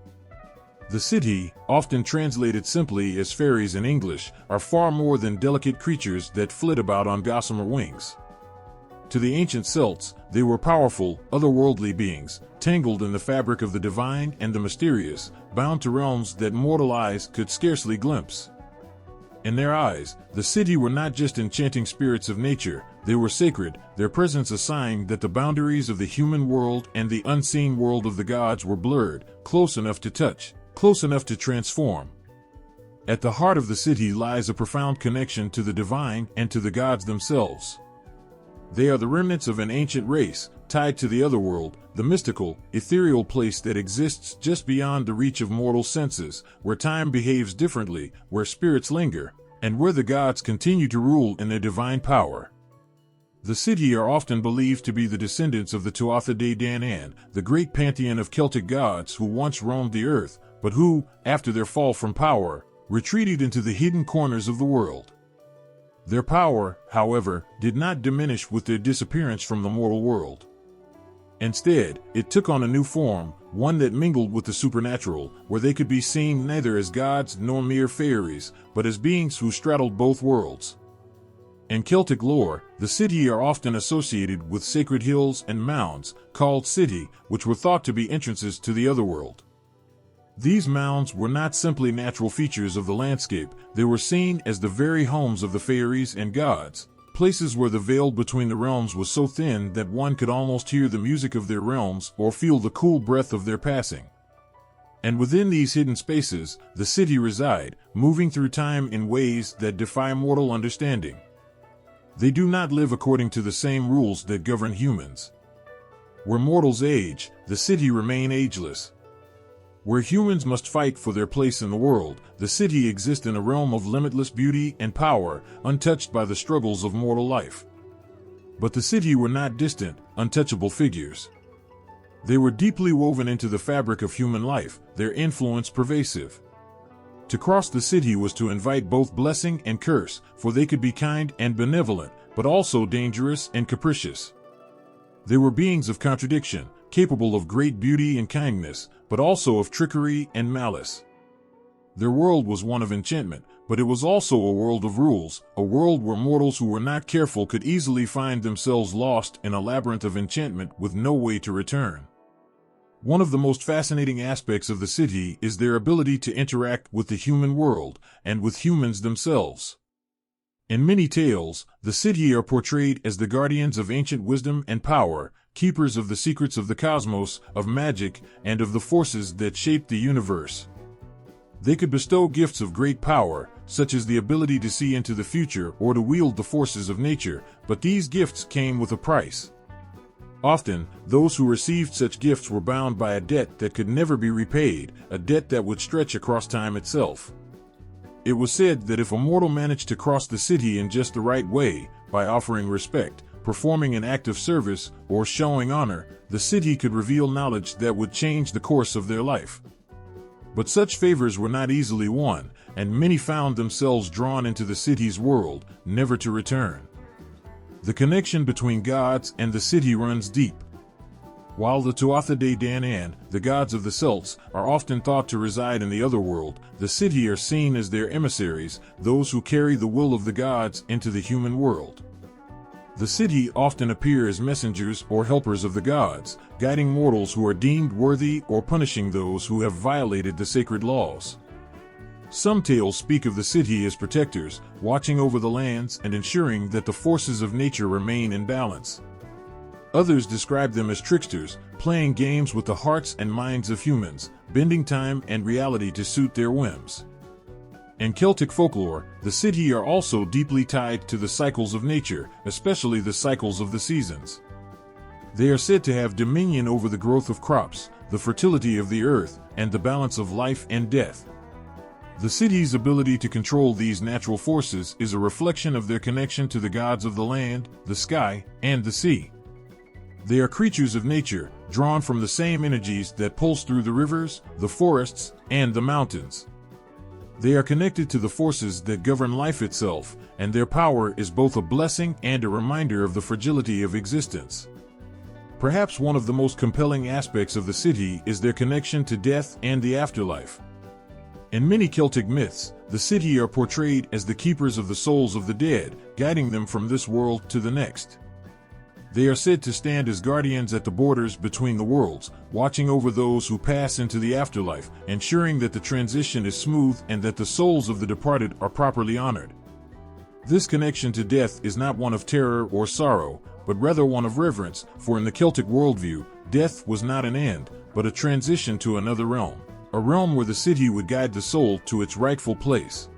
S1: The city, often translated simply as fairies in English, are far more than delicate creatures that flit about on gossamer wings. To the ancient Celts, they were powerful, otherworldly beings, tangled in the fabric of the divine and the mysterious, bound to realms that mortal eyes could scarcely glimpse. In their eyes, the city were not just enchanting spirits of nature, they were sacred, their presence a sign that the boundaries of the human world and the unseen world of the gods were blurred, close enough to touch, close enough to transform. At the heart of the city lies a profound connection to the divine and to the gods themselves. They are the remnants of an ancient race, tied to the otherworld, the mystical, ethereal place that exists just beyond the reach of mortal senses, where time behaves differently, where spirits linger, and where the gods continue to rule in their divine power. The Ceti are often believed to be the descendants of the Tuatha De Danann, the great pantheon of Celtic gods who once roamed the earth, but who, after their fall from power, retreated into the hidden corners of the world. Their power, however, did not diminish with their disappearance from the mortal world. Instead, it took on a new form, one that mingled with the supernatural, where they could be seen neither as gods nor mere fairies, but as beings who straddled both worlds. In Celtic lore, the Ceti are often associated with sacred hills and mounds, called Ceti, which were thought to be entrances to the otherworld. These mounds were not simply natural features of the landscape, they were seen as the very homes of the fairies and gods, places where the veil between the realms was so thin that one could almost hear the music of their realms or feel the cool breath of their passing. And within these hidden spaces, the Ceti reside, moving through time in ways that defy mortal understanding. They do not live according to the same rules that govern humans. Where mortals age, the Ceti remain ageless. Where humans must fight for their place in the world, the Ceti exist in a realm of limitless beauty and power, untouched by the struggles of mortal life. But the Ceti were not distant, untouchable figures. They were deeply woven into the fabric of human life, their influence pervasive. To cross the Ceti was to invite both blessing and curse, for they could be kind and benevolent, but also dangerous and capricious. They were beings of contradiction, capable of great beauty and kindness, but also of trickery and malice. Their world was one of enchantment, but it was also a world of rules, a world where mortals who were not careful could easily find themselves lost in a labyrinth of enchantment with no way to return. One of the most fascinating aspects of the Ceti is their ability to interact with the human world, and with humans themselves. In many tales, the Ceti are portrayed as the guardians of ancient wisdom and power, keepers of the secrets of the cosmos, of magic, and of the forces that shape the universe. They could bestow gifts of great power, such as the ability to see into the future or to wield the forces of nature, but these gifts came with a price. Often, those who received such gifts were bound by a debt that could never be repaid, a debt that would stretch across time itself. It was said that if a mortal managed to cross the Ceti in just the right way, by offering respect, performing an act of service, or showing honor, the Ceti could reveal knowledge that would change the course of their life. But such favors were not easily won, and many found themselves drawn into the Ceti's world, never to return. The connection between gods and the Ceti runs deep. While the Tuatha De Danann, the gods of the Celts, are often thought to reside in the otherworld, the Ceti are seen as their emissaries, those who carry the will of the gods into the human world. The Ceti often appear as messengers or helpers of the gods, guiding mortals who are deemed worthy or punishing those who have violated the sacred laws. Some tales speak of the Ceti as protectors, watching over the lands and ensuring that the forces of nature remain in balance. Others describe them as tricksters, playing games with the hearts and minds of humans, bending time and reality to suit their whims. In Celtic folklore, the Ceti are also deeply tied to the cycles of nature, especially the cycles of the seasons. They are said to have dominion over the growth of crops, the fertility of the earth, and the balance of life and death. The Ceti's ability to control these natural forces is a reflection of their connection to the gods of the land, the sky, and the sea. They are creatures of nature, drawn from the same energies that pulse through the rivers, the forests, and the mountains. They are connected to the forces that govern life itself, and their power is both a blessing and a reminder of the fragility of existence. Perhaps one of the most compelling aspects of the Ceti is their connection to death and the afterlife. In many Celtic myths, the Ceti are portrayed as the keepers of the souls of the dead, guiding them from this world to the next. They are said to stand as guardians at the borders between the worlds, watching over those who pass into the afterlife, ensuring that the transition is smooth and that the souls of the departed are properly honored. This connection to death is not one of terror or sorrow, but rather one of reverence, for in the Celtic worldview, death was not an end, but a transition to another realm, a realm where the Ceti would guide the soul to its rightful place.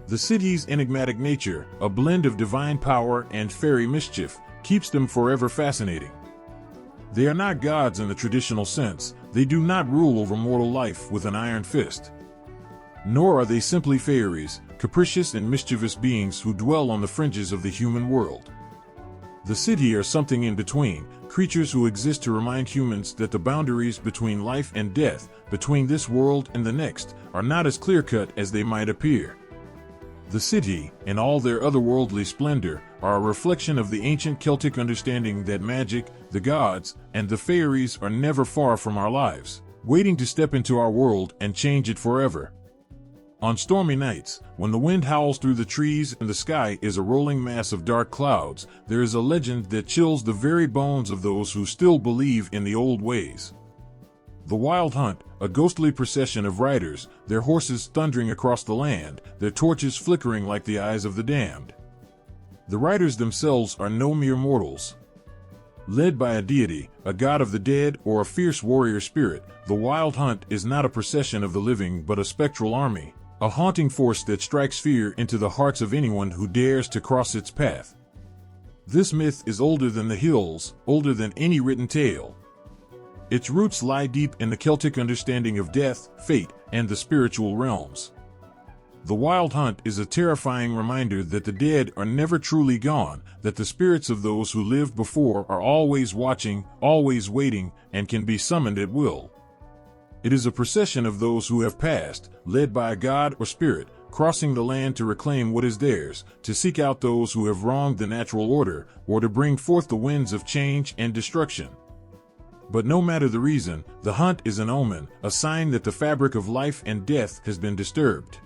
S1: The Ceti's enigmatic nature, a blend of divine power and fairy mischief, keeps them forever fascinating. They are not gods in the traditional sense. They do not rule over mortal life with an iron fist. Nor are they simply fairies, capricious and mischievous beings who dwell on the fringes of the human world. The Siddhi are something in between, creatures who exist to remind humans that the boundaries between life and death, between this world and the next, are not as clear-cut as they might appear. The Siddhi, in all their otherworldly splendor, are a reflection of the ancient Celtic understanding that magic, the gods, and the fairies are never far from our lives, waiting to step into our world and change it forever. On stormy nights, when the wind howls through the trees and the sky is a rolling mass of dark clouds, there is a legend that chills the very bones of those who still believe in the old ways. The Wild Hunt, a ghostly procession of riders, their horses thundering across the land, their torches flickering like the eyes of the damned. The riders themselves are no mere mortals. Led by a deity, a god of the dead, or a fierce warrior spirit, the Wild Hunt is not a procession of the living but a spectral army, a haunting force that strikes fear into the hearts of anyone who dares to cross its path. This myth is older than the hills, older than any written tale. Its roots lie deep in the Celtic understanding of death, fate, and the spiritual realms. The Wild Hunt is a terrifying reminder that the dead are never truly gone, that the spirits of those who lived before are always watching, always waiting, and can be summoned at will. It is a procession of those who have passed, led by a god or spirit, crossing the land to reclaim what is theirs, to seek out those who have wronged the natural order, or to bring forth the winds of change and destruction. But no matter the reason, the hunt is an omen, a sign that the fabric of life and death has been disturbed.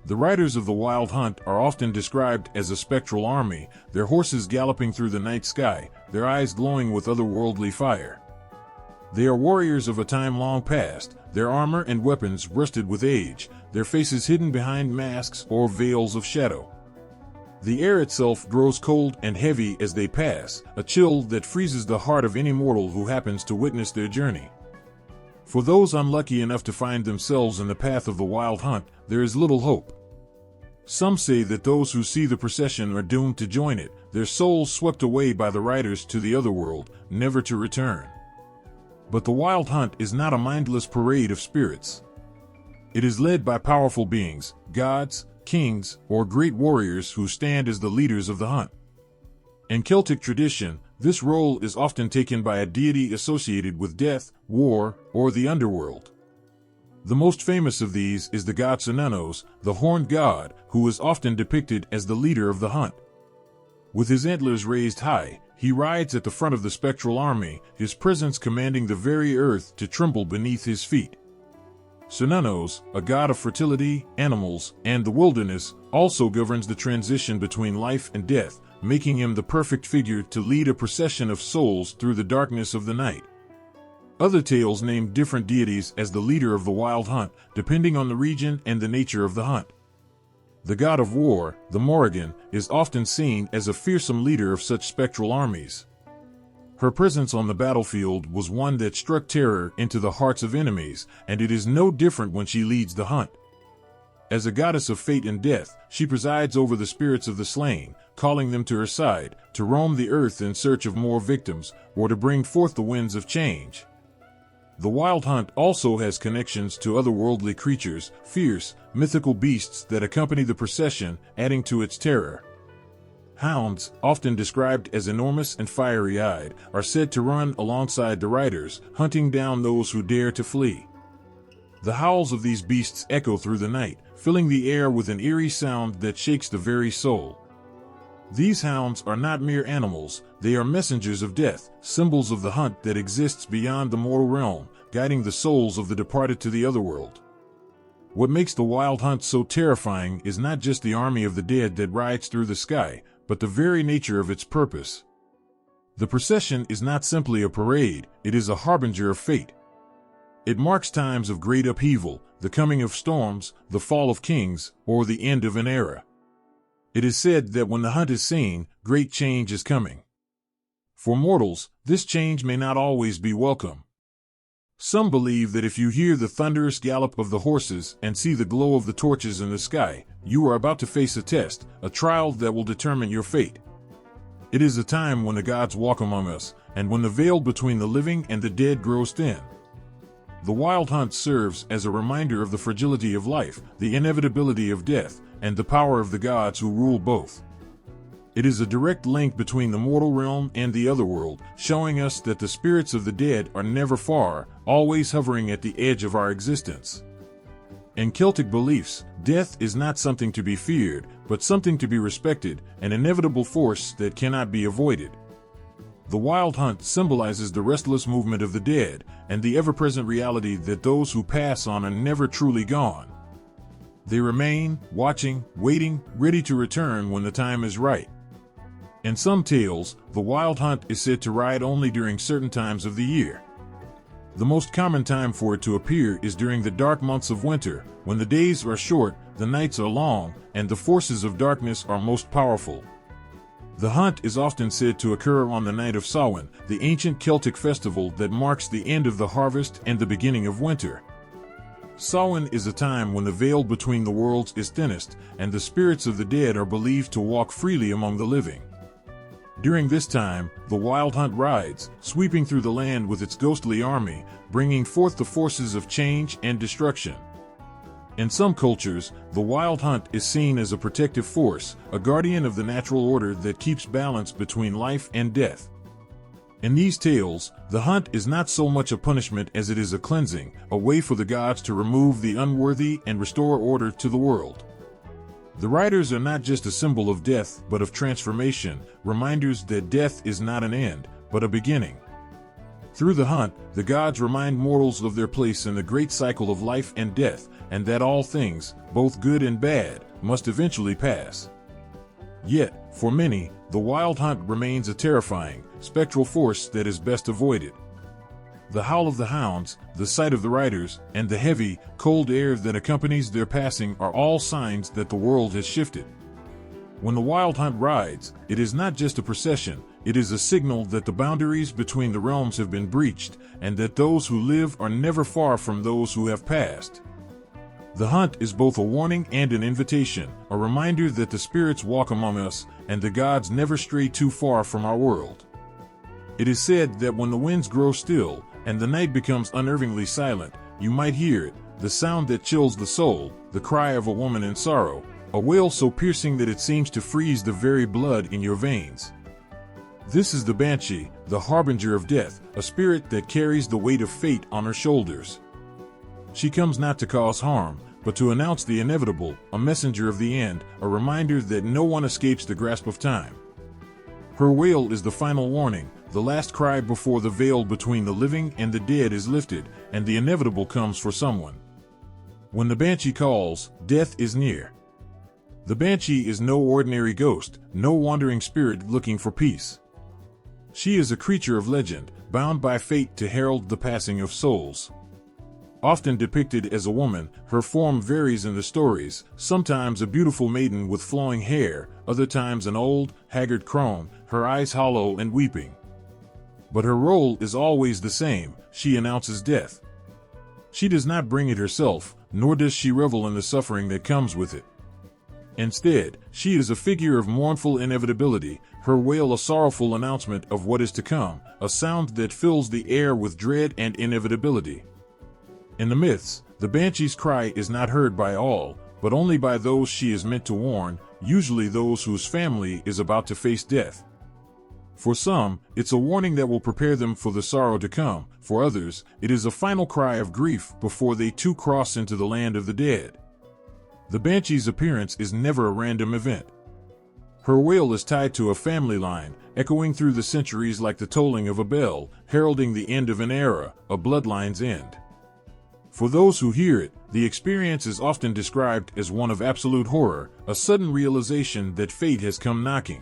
S1: The riders of the Wild Hunt are often described as a spectral army, their horses galloping through the night sky, their eyes glowing with otherworldly fire. They are warriors of a time long past, their armor and weapons rusted with age, their faces hidden behind masks or veils of shadow. The air itself grows cold and heavy as they pass, a chill that freezes the heart of any mortal who happens to witness their journey. For those unlucky enough to find themselves in the path of the Wild Hunt, there is little hope. Some say that those who see the procession are doomed to join it, their souls swept away by the riders to the otherworld, never to return. But the Wild Hunt is not a mindless parade of spirits. It is led by powerful beings, gods, kings, or great warriors who stand as the leaders of the hunt. In Celtic tradition, this role is often taken by a deity associated with death, war, or the underworld. The most famous of these is the god Cernunnos, the horned god, who is often depicted as the leader of the hunt. With his antlers raised high, he rides at the front of the spectral army, his presence commanding the very earth to tremble beneath his feet. Cernunnos, a god of fertility, animals, and the wilderness, also governs the transition between life and death, making him the perfect figure to lead a procession of souls through the darkness of the night. Other tales name different deities as the leader of the Wild Hunt, depending on the region and the nature of the hunt. The god of war, the Morrigan, is often seen as a fearsome leader of such spectral armies. Her presence on the battlefield was one that struck terror into the hearts of enemies, and it is no different when she leads the hunt. As a goddess of fate and death, she presides over the spirits of the slain, calling them to her side, to roam the earth in search of more victims, or to bring forth the winds of change. The Wild Hunt also has connections to otherworldly creatures, fierce, mythical beasts that accompany the procession, adding to its terror. Hounds, often described as enormous and fiery-eyed, are said to run alongside the riders, hunting down those who dare to flee. The howls of these beasts echo through the night, filling the air with an eerie sound that shakes the very soul. These hounds are not mere animals, they are messengers of death, symbols of the hunt that exists beyond the mortal realm, guiding the souls of the departed to the otherworld. What makes the Wild Hunt so terrifying is not just the army of the dead that rides through the sky, but the very nature of its purpose. The procession is not simply a parade, it is a harbinger of fate. It marks times of great upheaval, the coming of storms, the fall of kings, or the end of an era. It is said that when the hunt is seen, great change is coming. For mortals, this change may not always be welcome. Some believe that if you hear the thunderous gallop of the horses and see the glow of the torches in the sky, you are about to face a test, a trial that will determine your fate. It is a time when the gods walk among us, and when the veil between the living and the dead grows thin. The wild hunt serves as a reminder of the fragility of life, the inevitability of death, and the power of the gods who rule both. It is a direct link between the mortal realm and the otherworld, showing us that the spirits of the dead are never far, always hovering at the edge of our existence. In Celtic beliefs, death is not something to be feared, but something to be respected, an inevitable force that cannot be avoided. The wild hunt symbolizes the restless movement of the dead, and the ever-present reality that those who pass on are never truly gone. They remain, watching, waiting, ready to return when the time is right. In some tales, the wild hunt is said to ride only during certain times of the year. The most common time for it to appear is during the dark months of winter, when the days are short, the nights are long, and the forces of darkness are most powerful. The hunt is often said to occur on the night of Samhain, the ancient Celtic festival that marks the end of the harvest and the beginning of winter. Samhain is a time when the veil between the worlds is thinnest, and the spirits of the dead are believed to walk freely among the living. During this time, the wild hunt rides, sweeping through the land with its ghostly army, bringing forth the forces of change and destruction. In some cultures, the wild hunt is seen as a protective force, a guardian of the natural order that keeps balance between life and death. In these tales, the hunt is not so much a punishment as it is a cleansing, a way for the gods to remove the unworthy and restore order to the world. The riders are not just a symbol of death, but of transformation, reminders that death is not an end, but a beginning. Through the hunt, the gods remind mortals of their place in the great cycle of life and death, and that all things, both good and bad, must eventually pass. Yet, for many, the wild hunt remains a terrifying, spectral force that is best avoided. The howl of the hounds, the sight of the riders, and the heavy, cold air that accompanies their passing are all signs that the world has shifted. When the wild hunt rides, it is not just a procession, it is a signal that the boundaries between the realms have been breached, and that those who live are never far from those who have passed. The hunt is both a warning and an invitation, a reminder that the spirits walk among us, and the gods never stray too far from our world. It is said that when the winds grow still, and the night becomes unnervingly silent, you might hear it, the sound that chills the soul, the cry of a woman in sorrow, a wail so piercing that it seems to freeze the very blood in your veins. This is the banshee, the harbinger of death, a spirit that carries the weight of fate on her shoulders. She comes not to cause harm, but to announce the inevitable, a messenger of the end, a reminder that no one escapes the grasp of time. Her wail is the final warning, the last cry before the veil between the living and the dead is lifted, and the inevitable comes for someone. When the banshee calls, death is near. The banshee is no ordinary ghost, no wandering spirit looking for peace. She is a creature of legend, bound by fate to herald the passing of souls. Often depicted as a woman, her form varies in the stories, sometimes a beautiful maiden with flowing hair, other times an old, haggard crone, her eyes hollow and weeping. But her role is always the same, she announces death. She does not bring it herself, nor does she revel in the suffering that comes with it. Instead, she is a figure of mournful inevitability, her wail a sorrowful announcement of what is to come, a sound that fills the air with dread and inevitability. In the myths, the banshee's cry is not heard by all, but only by those she is meant to warn, usually those whose family is about to face death. For some, it's a warning that will prepare them for the sorrow to come. For others, it is a final cry of grief before they too cross into the land of the dead. The banshee's appearance is never a random event. Her wail is tied to a family line, echoing through the centuries like the tolling of a bell, heralding the end of an era, a bloodline's end. For those who hear it, the experience is often described as one of absolute horror, a sudden realization that fate has come knocking.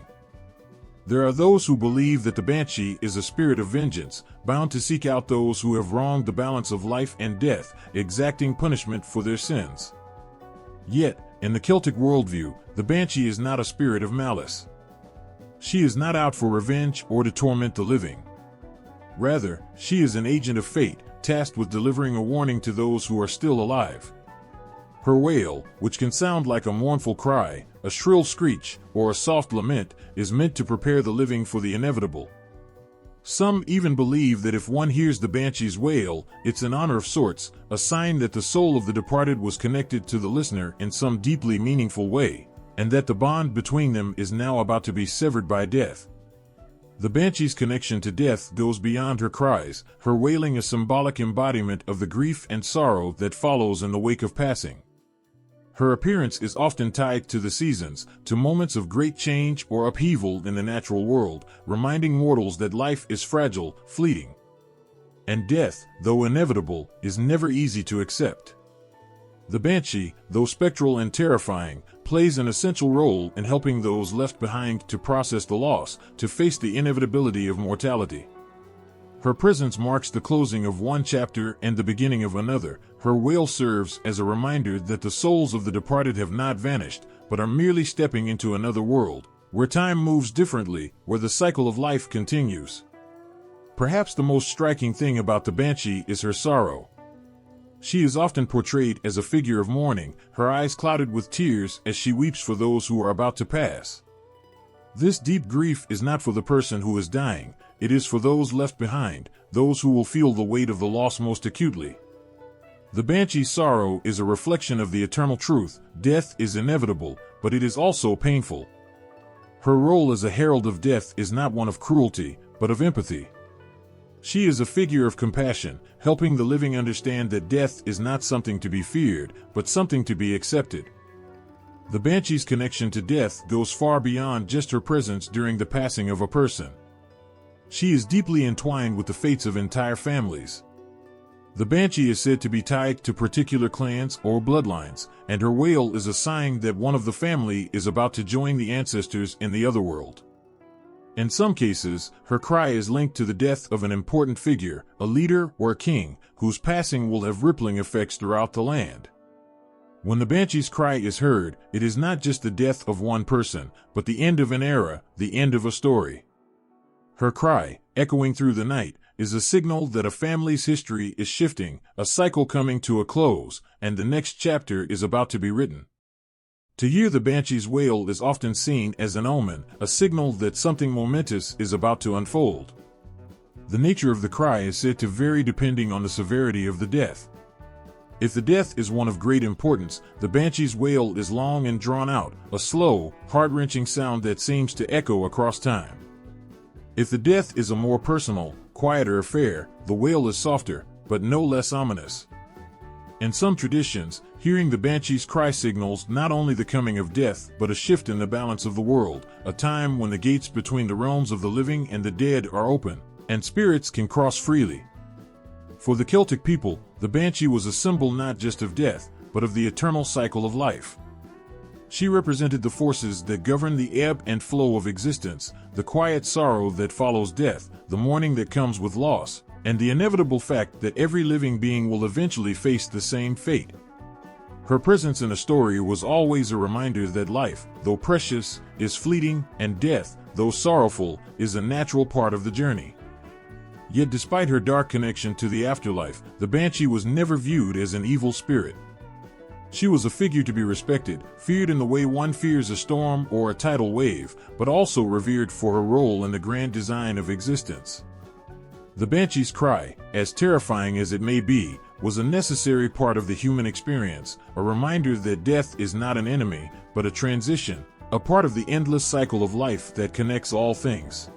S1: There are those who believe that the banshee is a spirit of vengeance, bound to seek out those who have wronged the balance of life and death, exacting punishment for their sins. Yet, in the Celtic worldview, the banshee is not a spirit of malice. She is not out for revenge or to torment the living. Rather, she is an agent of fate, tasked with delivering a warning to those who are still alive. Her wail, which can sound like a mournful cry, a shrill screech, or a soft lament, is meant to prepare the living for the inevitable. Some even believe that if one hears the banshee's wail, it's an honor of sorts, a sign that the soul of the departed was connected to the listener in some deeply meaningful way, and that the bond between them is now about to be severed by death. The banshee's connection to death goes beyond her cries, her wailing a symbolic embodiment of the grief and sorrow that follows in the wake of passing. Her appearance is often tied to the seasons, to moments of great change or upheaval in the natural world, reminding mortals that life is fragile, fleeting. And death, though inevitable, is never easy to accept. The banshee, though spectral and terrifying, plays an essential role in helping those left behind to process the loss, to face the inevitability of mortality. Her presence marks the closing of one chapter and the beginning of another. Her wail serves as a reminder that the souls of the departed have not vanished, but are merely stepping into another world, where time moves differently, where the cycle of life continues. Perhaps the most striking thing about the banshee is her sorrow. She is often portrayed as a figure of mourning, her eyes clouded with tears as she weeps for those who are about to pass. This deep grief is not for the person who is dying, it is for those left behind, those who will feel the weight of the loss most acutely. The banshee's sorrow is a reflection of the eternal truth: death is inevitable, but it is also painful. Her role as a herald of death is not one of cruelty, but of empathy. She is a figure of compassion, helping the living understand that death is not something to be feared, but something to be accepted. The banshee's connection to death goes far beyond just her presence during the passing of a person. She is deeply entwined with the fates of entire families. The banshee is said to be tied to particular clans or bloodlines, and her wail is a sign that one of the family is about to join the ancestors in the other world. In some cases, her cry is linked to the death of an important figure, a leader or a king, whose passing will have rippling effects throughout the land. When the banshee's cry is heard, it is not just the death of one person, but the end of an era, the end of a story. Her cry, echoing through the night, is a signal that a family's history is shifting, a cycle coming to a close, and the next chapter is about to be written. To hear the banshee's wail is often seen as an omen, a signal that something momentous is about to unfold. The nature of the cry is said to vary depending on the severity of the death. If the death is one of great importance, the banshee's wail is long and drawn out, a slow, heart-wrenching sound that seems to echo across time. If the death is a more personal, quieter affair, the wail is softer, but no less ominous. In some traditions, hearing the banshee's cry signals not only the coming of death, but a shift in the balance of the world, a time when the gates between the realms of the living and the dead are open, and spirits can cross freely. For the Celtic people, the banshee was a symbol not just of death, but of the eternal cycle of life. She represented the forces that govern the ebb and flow of existence, the quiet sorrow that follows death, the mourning that comes with loss, and the inevitable fact that every living being will eventually face the same fate. Her presence in a story was always a reminder that life, though precious, is fleeting, and death, though sorrowful, is a natural part of the journey. Yet despite her dark connection to the afterlife, the banshee was never viewed as an evil spirit. She was a figure to be respected, feared in the way one fears a storm or a tidal wave, but also revered for her role in the grand design of existence. The banshee's cry, as terrifying as it may be, was a necessary part of the human experience, a reminder that death is not an enemy, but a transition, a part of the endless cycle of life that connects all things.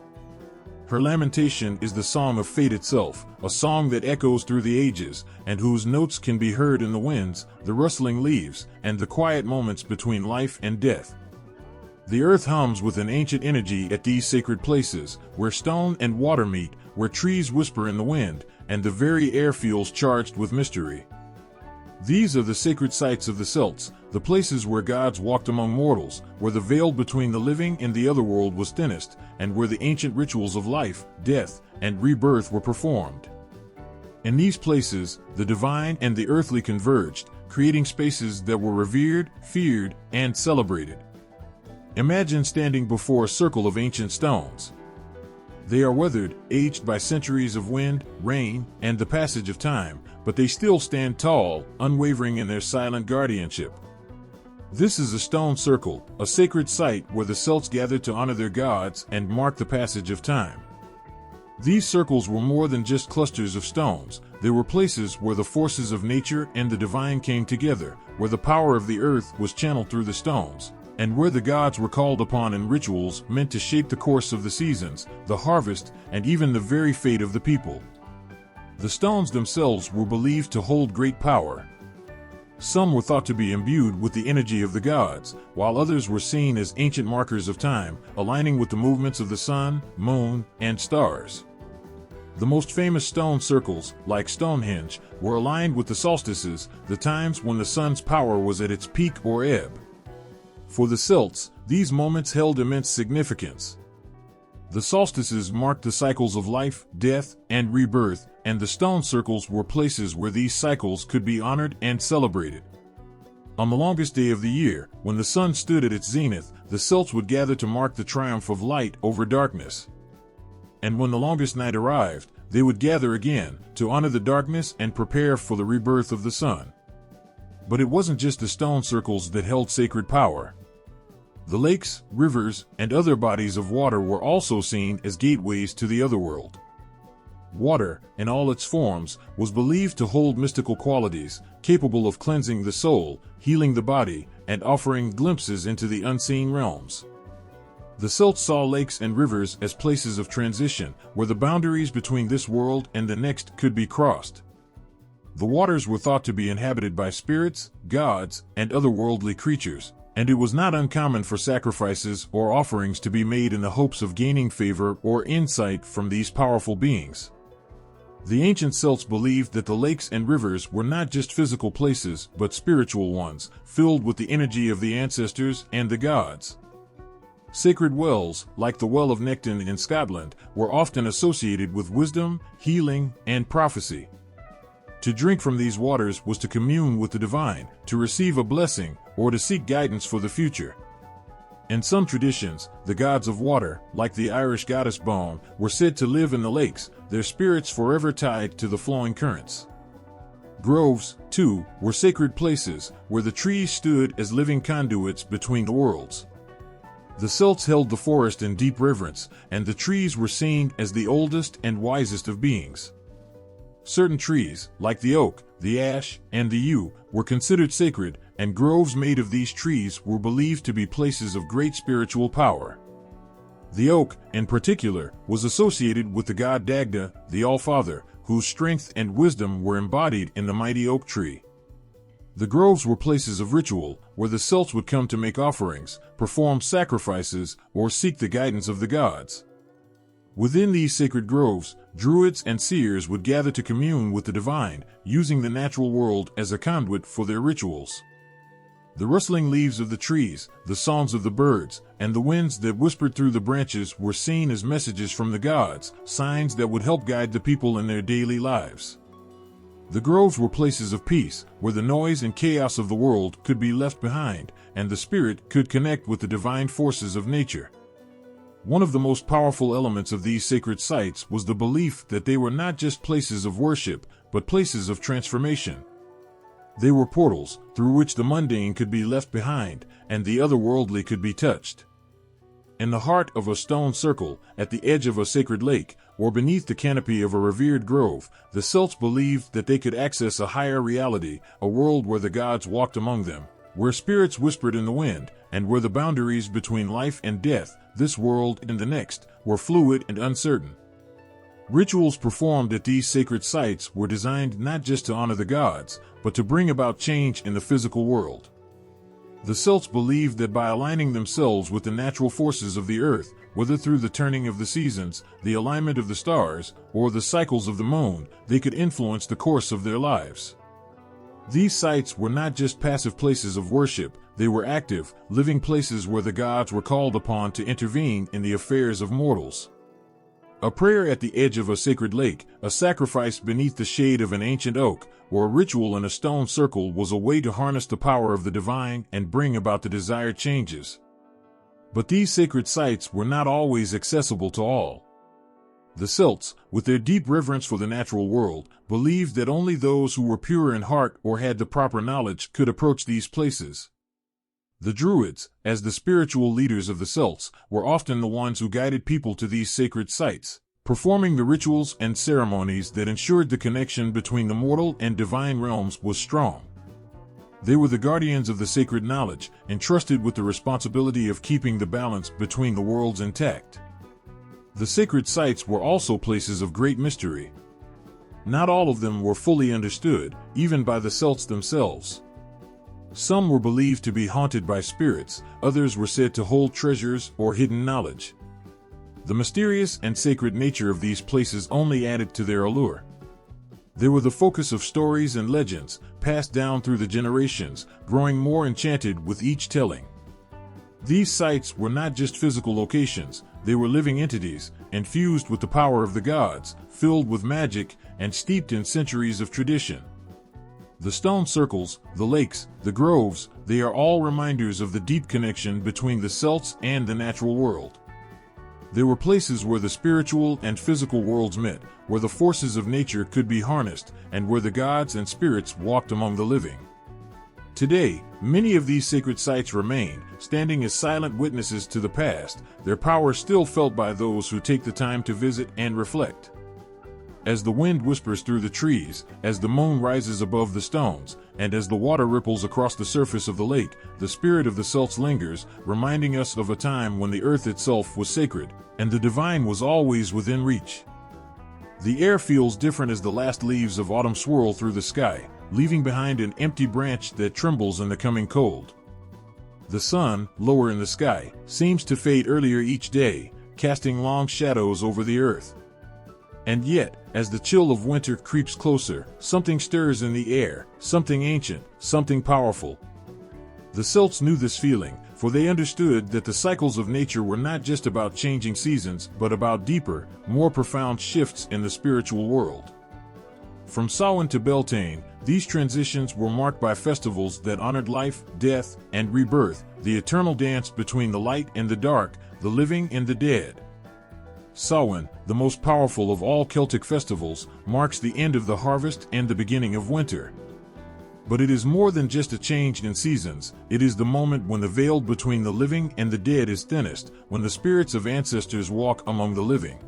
S1: Her lamentation is the song of fate itself, a song that echoes through the ages, and whose notes can be heard in the winds, the rustling leaves, and the quiet moments between life and death. The earth hums with an ancient energy at these sacred places, where stone and water meet, where trees whisper in the wind, and the very air feels charged with mystery. These are the sacred sites of the Celts, the places where gods walked among mortals, where the veil between the living and the other world was thinnest, and where the ancient rituals of life, death, and rebirth were performed. In these places, the divine and the earthly converged, creating spaces that were revered, feared, and celebrated. Imagine standing before a circle of ancient stones. They are weathered, aged by centuries of wind, rain, and the passage of time, but they still stand tall, unwavering in their silent guardianship. This is a stone circle, a sacred site where the Celts gathered to honor their gods and mark the passage of time. These circles were more than just clusters of stones. They were places where the forces of nature and the divine came together, where the power of the earth was channeled through the stones, and where the gods were called upon in rituals meant to shape the course of the seasons, the harvest, and even the very fate of the people. The stones themselves were believed to hold great power. Some were thought to be imbued with the energy of the gods, while others were seen as ancient markers of time, aligning with the movements of the sun, moon, and stars. The most famous stone circles, like Stonehenge, were aligned with the solstices, the times when the sun's power was at its peak or ebb. For the Celts, these moments held immense significance. The solstices marked the cycles of life, death, and rebirth, and the stone circles were places where these cycles could be honored and celebrated. On the longest day of the year, when the sun stood at its zenith, the Celts would gather to mark the triumph of light over darkness. And when the longest night arrived, they would gather again to honor the darkness and prepare for the rebirth of the sun. But it wasn't just the stone circles that held sacred power. The lakes, rivers, and other bodies of water were also seen as gateways to the otherworld. Water, in all its forms, was believed to hold mystical qualities, capable of cleansing the soul, healing the body, and offering glimpses into the unseen realms. The Celts saw lakes and rivers as places of transition, where the boundaries between this world and the next could be crossed. The waters were thought to be inhabited by spirits, gods, and otherworldly creatures, and it was not uncommon for sacrifices or offerings to be made in the hopes of gaining favor or insight from these powerful beings. The ancient Celts believed that the lakes and rivers were not just physical places, but spiritual ones, filled with the energy of the ancestors and the gods. Sacred wells, like the Well of Necton in Scotland, were often associated with wisdom, healing, and prophecy. To drink from these waters was to commune with the divine, to receive a blessing, or to seek guidance for the future. In some traditions, the gods of water, like the Irish goddess Bone, were said to live in the lakes, their spirits forever tied to the flowing currents. Groves, too, were sacred places, where the trees stood as living conduits between the worlds. The Celts held the forest in deep reverence, and the trees were seen as the oldest and wisest of beings. Certain trees, like the oak, the ash, and the yew, were considered sacred, and groves made of these trees were believed to be places of great spiritual power. The oak, in particular, was associated with the god Dagda, the All-Father, whose strength and wisdom were embodied in the mighty oak tree. The groves were places of ritual, where the Celts would come to make offerings, perform sacrifices, or seek the guidance of the gods. Within these sacred groves, druids and seers would gather to commune with the divine, using the natural world as a conduit for their rituals. The rustling leaves of the trees, the songs of the birds, and the winds that whispered through the branches were seen as messages from the gods, signs that would help guide the people in their daily lives. The groves were places of peace, where the noise and chaos of the world could be left behind, and the spirit could connect with the divine forces of nature. One of the most powerful elements of these sacred sites was the belief that they were not just places of worship, but places of transformation. They were portals, through which the mundane could be left behind, and the otherworldly could be touched. In the heart of a stone circle, at the edge of a sacred lake, or beneath the canopy of a revered grove, the Celts believed that they could access a higher reality, a world where the gods walked among them, where spirits whispered in the wind, and where the boundaries between life and death, this world and the next, were fluid and uncertain. Rituals performed at these sacred sites were designed not just to honor the gods, but to bring about change in the physical world. The Celts believed that by aligning themselves with the natural forces of the earth, whether through the turning of the seasons, the alignment of the stars, or the cycles of the moon, they could influence the course of their lives. These sites were not just passive places of worship, they were active, living places where the gods were called upon to intervene in the affairs of mortals. A prayer at the edge of a sacred lake, a sacrifice beneath the shade of an ancient oak, or a ritual in a stone circle was a way to harness the power of the divine and bring about the desired changes. But these sacred sites were not always accessible to all. The Celts, with their deep reverence for the natural world, believed that only those who were pure in heart or had the proper knowledge could approach these places. The Druids, as the spiritual leaders of the Celts, were often the ones who guided people to these sacred sites, performing the rituals and ceremonies that ensured the connection between the mortal and divine realms was strong. They were the guardians of the sacred knowledge, entrusted with the responsibility of keeping the balance between the worlds intact. The sacred sites were also places of great mystery. Not all of them were fully understood, even by the Celts themselves. Some were believed to be haunted by spirits, others were said to hold treasures or hidden knowledge. The mysterious and sacred nature of these places only added to their allure. They were the focus of stories and legends, passed down through the generations, growing more enchanted with each telling. These sites were not just physical locations, they were living entities, infused with the power of the gods, filled with magic, and steeped in centuries of tradition. The stone circles, the lakes, the groves, they are all reminders of the deep connection between the Celts and the natural world. They were places where the spiritual and physical worlds met, where the forces of nature could be harnessed, and where the gods and spirits walked among the living. Today, many of these sacred sites remain, standing as silent witnesses to the past, their power still felt by those who take the time to visit and reflect. As the wind whispers through the trees, as the moon rises above the stones, and as the water ripples across the surface of the lake, the spirit of the Celts lingers, reminding us of a time when the earth itself was sacred, and the divine was always within reach. The air feels different as the last leaves of autumn swirl through the sky, leaving behind an empty branch that trembles in the coming cold. The sun, lower in the sky, seems to fade earlier each day, casting long shadows over the earth. And yet, as the chill of winter creeps closer, something stirs in the air, something ancient, something powerful. The Celts knew this feeling, for they understood that the cycles of nature were not just about changing seasons, but about deeper, more profound shifts in the spiritual world. From Samhain to Beltane, these transitions were marked by festivals that honored life, death, and rebirth, the eternal dance between the light and the dark, the living and the dead. Samhain, the most powerful of all Celtic festivals, marks the end of the harvest and the beginning of winter. But it is more than just a change in seasons, it is the moment when the veil between the living and the dead is thinnest, when the spirits of ancestors walk among the living.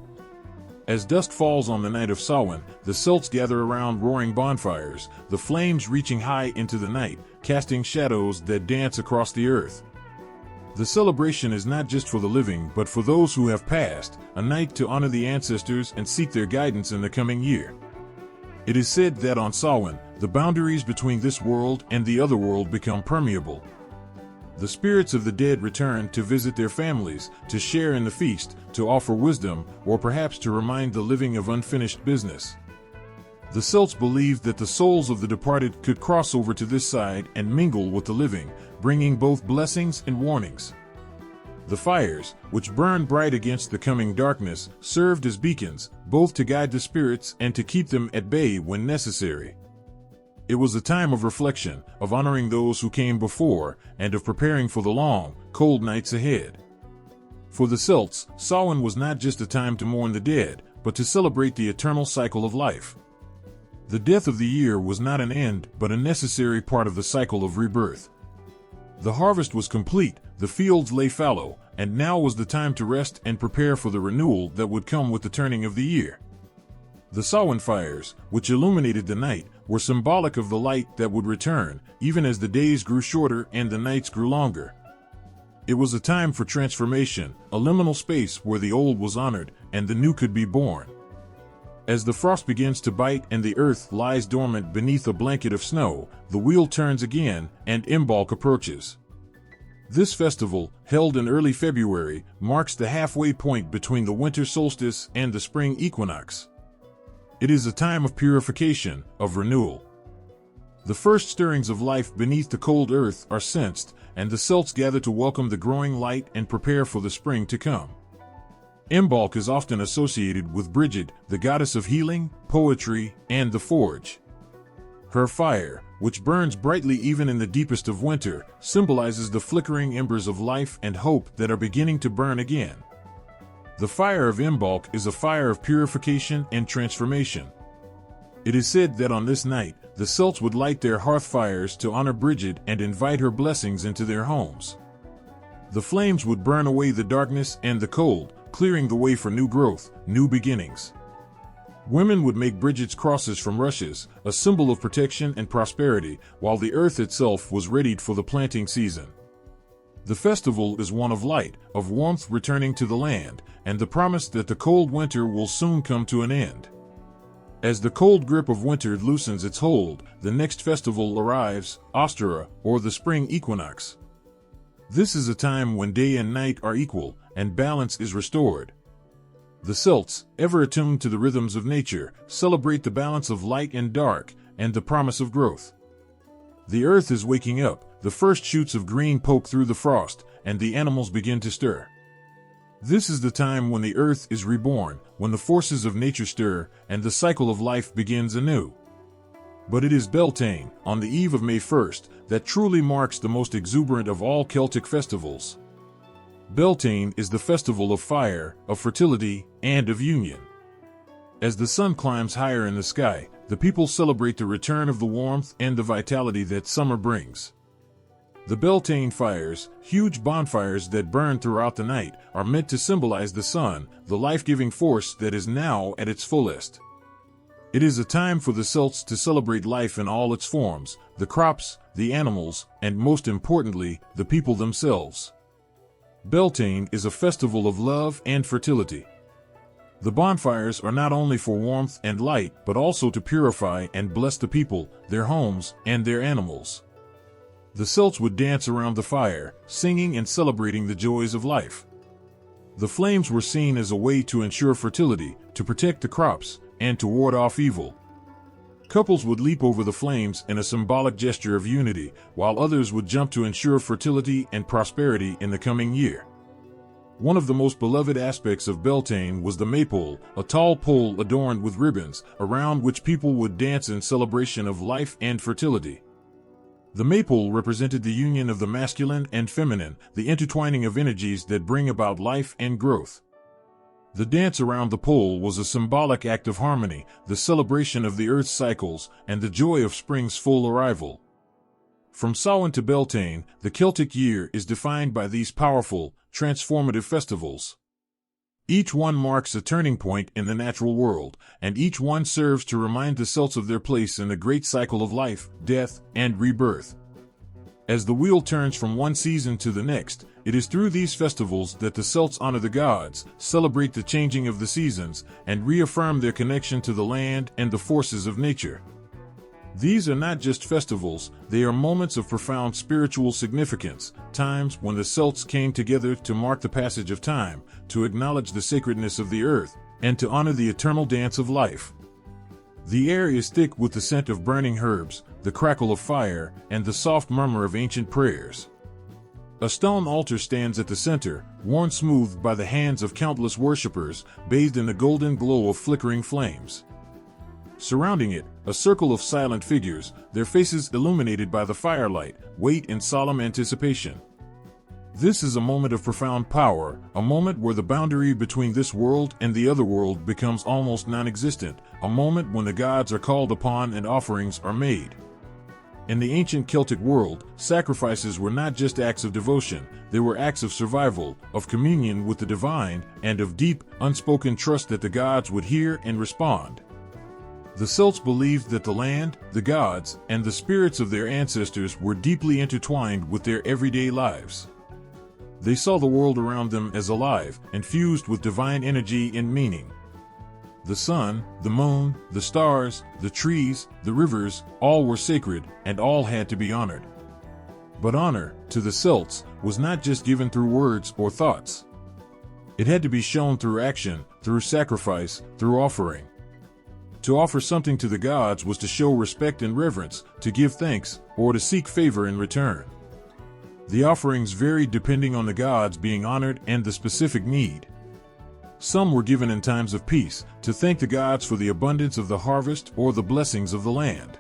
S1: As dusk falls on the night of Samhain, the Celts gather around roaring bonfires, the flames reaching high into the night, casting shadows that dance across the earth. The celebration is not just for the living but for those who have passed, a night to honor the ancestors and seek their guidance in the coming year. It is said that on Samhain, the boundaries between this world and the other world become permeable. The spirits of the dead return to visit their families, to share in the feast, to offer wisdom, or perhaps to remind the living of unfinished business. The Celts believed that the souls of the departed could cross over to this side and mingle with the living, bringing both blessings and warnings. The fires, which burned bright against the coming darkness, served as beacons, both to guide the spirits and to keep them at bay when necessary. It was a time of reflection, of honoring those who came before, and of preparing for the long, cold nights ahead. For the Celts, Samhain was not just a time to mourn the dead, but to celebrate the eternal cycle of life. The death of the year was not an end, but a necessary part of the cycle of rebirth. The harvest was complete, the fields lay fallow, and now was the time to rest and prepare for the renewal that would come with the turning of the year. The Samhain fires, which illuminated the night, were symbolic of the light that would return, even as the days grew shorter and the nights grew longer. It was a time for transformation, a liminal space where the old was honored and the new could be born. As the frost begins to bite and the earth lies dormant beneath a blanket of snow, the wheel turns again and Embark approaches. This festival, held in early February, marks the halfway point between the winter solstice and the spring equinox. It is a time of purification, of renewal. The first stirrings of life beneath the cold earth are sensed, and the Celts gather to welcome the growing light and prepare for the spring to come. Embark is often associated with Brigid, the goddess of healing, poetry, and the forge. Her fire, which burns brightly even in the deepest of winter, symbolizes the flickering embers of life and hope that are beginning to burn again. The fire of Embark is a fire of purification and transformation. It is said that on this night, the Celts would light their hearth fires to honor Brigid and invite her blessings into their homes. The flames would burn away the darkness and the cold, clearing the way for new growth, new beginnings. Women would make Brigid's crosses from rushes, a symbol of protection and prosperity, while the earth itself was readied for the planting season. The festival is one of light, of warmth returning to the land, and the promise that the cold winter will soon come to an end. As the cold grip of winter loosens its hold, the next festival arrives, Ostara, or the spring equinox. This is a time when day and night are equal, and balance is restored. The Celts, ever attuned to the rhythms of nature, celebrate the balance of light and dark, and the promise of growth. The earth is waking up, the first shoots of green poke through the frost, and the animals begin to stir. This is the time when the earth is reborn, when the forces of nature stir, and the cycle of life begins anew. But it is Beltane, on the eve of May 1st, that truly marks the most exuberant of all Celtic festivals. Beltane is the festival of fire, of fertility, and of union. As the sun climbs higher in the sky, the people celebrate the return of the warmth and the vitality that summer brings. The Beltane fires, huge bonfires that burn throughout the night, are meant to symbolize the sun, the life-giving force that is now at its fullest. It is a time for the Celts to celebrate life in all its forms, the crops, the animals, and most importantly, the people themselves. Beltane is a festival of love and fertility. The bonfires are not only for warmth and light, but also to purify and bless the people, their homes, and their animals. The Celts would dance around the fire, singing and celebrating the joys of life. The flames were seen as a way to ensure fertility, to protect the crops, and to ward off evil. Couples would leap over the flames in a symbolic gesture of unity, while others would jump to ensure fertility and prosperity in the coming year. One of the most beloved aspects of Beltane was the maypole, a tall pole adorned with ribbons, around which people would dance in celebration of life and fertility. The maypole represented the union of the masculine and feminine, the intertwining of energies that bring about life and growth. The dance around the pole was a symbolic act of harmony, the celebration of the earth's cycles, and the joy of spring's full arrival. From Samhain to Beltane, the Celtic year is defined by these powerful, transformative festivals. Each one marks a turning point in the natural world, and each one serves to remind the Celts of their place in the great cycle of life, death, and rebirth. As the wheel turns from one season to the next, it is through these festivals that the Celts honor the gods, celebrate the changing of the seasons, and reaffirm their connection to the land and the forces of nature. These are not just festivals, they are moments of profound spiritual significance, times when the Celts came together to mark the passage of time, to acknowledge the sacredness of the earth, and to honor the eternal dance of life. The air is thick with the scent of burning herbs, the crackle of fire, and the soft murmur of ancient prayers. A stone altar stands at the center, worn smooth by the hands of countless worshippers, bathed in the golden glow of flickering flames. Surrounding it, a circle of silent figures, their faces illuminated by the firelight, wait in solemn anticipation. This is a moment of profound power, a moment where the boundary between this world and the other world becomes almost non-existent, a moment when the gods are called upon and offerings are made. In the ancient Celtic world, sacrifices were not just acts of devotion, they were acts of survival, of communion with the divine, and of deep, unspoken trust that the gods would hear and respond. The Celts believed that the land, the gods, and the spirits of their ancestors were deeply intertwined with their everyday lives. They saw the world around them as alive, infused with divine energy and meaning. The sun, the moon, the stars, the trees, the rivers, all were sacred, and all had to be honored. But honor, to the Celts, was not just given through words or thoughts. It had to be shown through action, through sacrifice, through offering. To offer something to the gods was to show respect and reverence, to give thanks, or to seek favor in return. The offerings varied depending on the gods being honored and the specific need. Some were given in times of peace, to thank the gods for the abundance of the harvest or the blessings of the land.